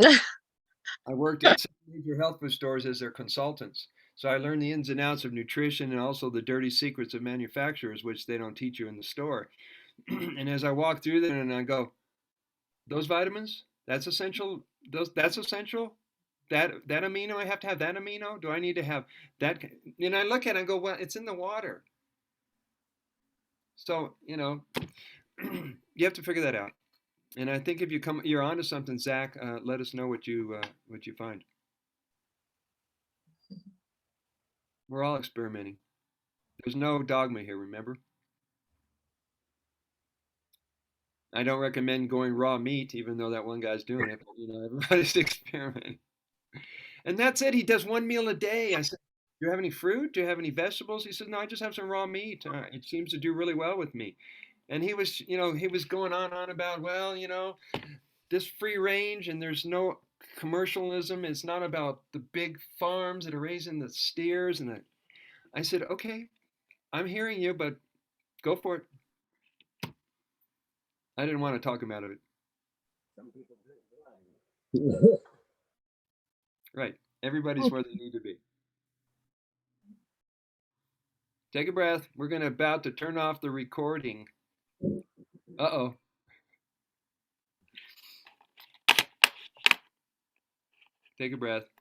I worked at some major health food stores as their consultants. So I learned the ins and outs of nutrition and also the dirty secrets of manufacturers, which they don't teach you in the store. And as I walk through there and I go, those vitamins, that's essential. That's essential. That amino, I have to have that amino. Do I need to have that? And I look at it and go, well, it's in the water. So you have to figure that out. And I think if you're onto something, Zach. Let us know what you find. We're all experimenting. There's no dogma here. Remember, I don't recommend going raw meat, even though that one guy's doing it. But everybody's experimenting. And that's it. He does one meal a day. I said, "Do you have any fruit? Do you have any vegetables?" He said, "No, I just have some raw meat. It seems to do really well with me." And he was going on about, well, this free range and there's no commercialism. It's not about the big farms that are raising the steers. I said, okay, I'm hearing you, but Go for it. I didn't want to talk him out of it. Right. Everybody's where they need to be. Take a breath. We're going to about to turn off the recording. Uh-oh. Take a breath.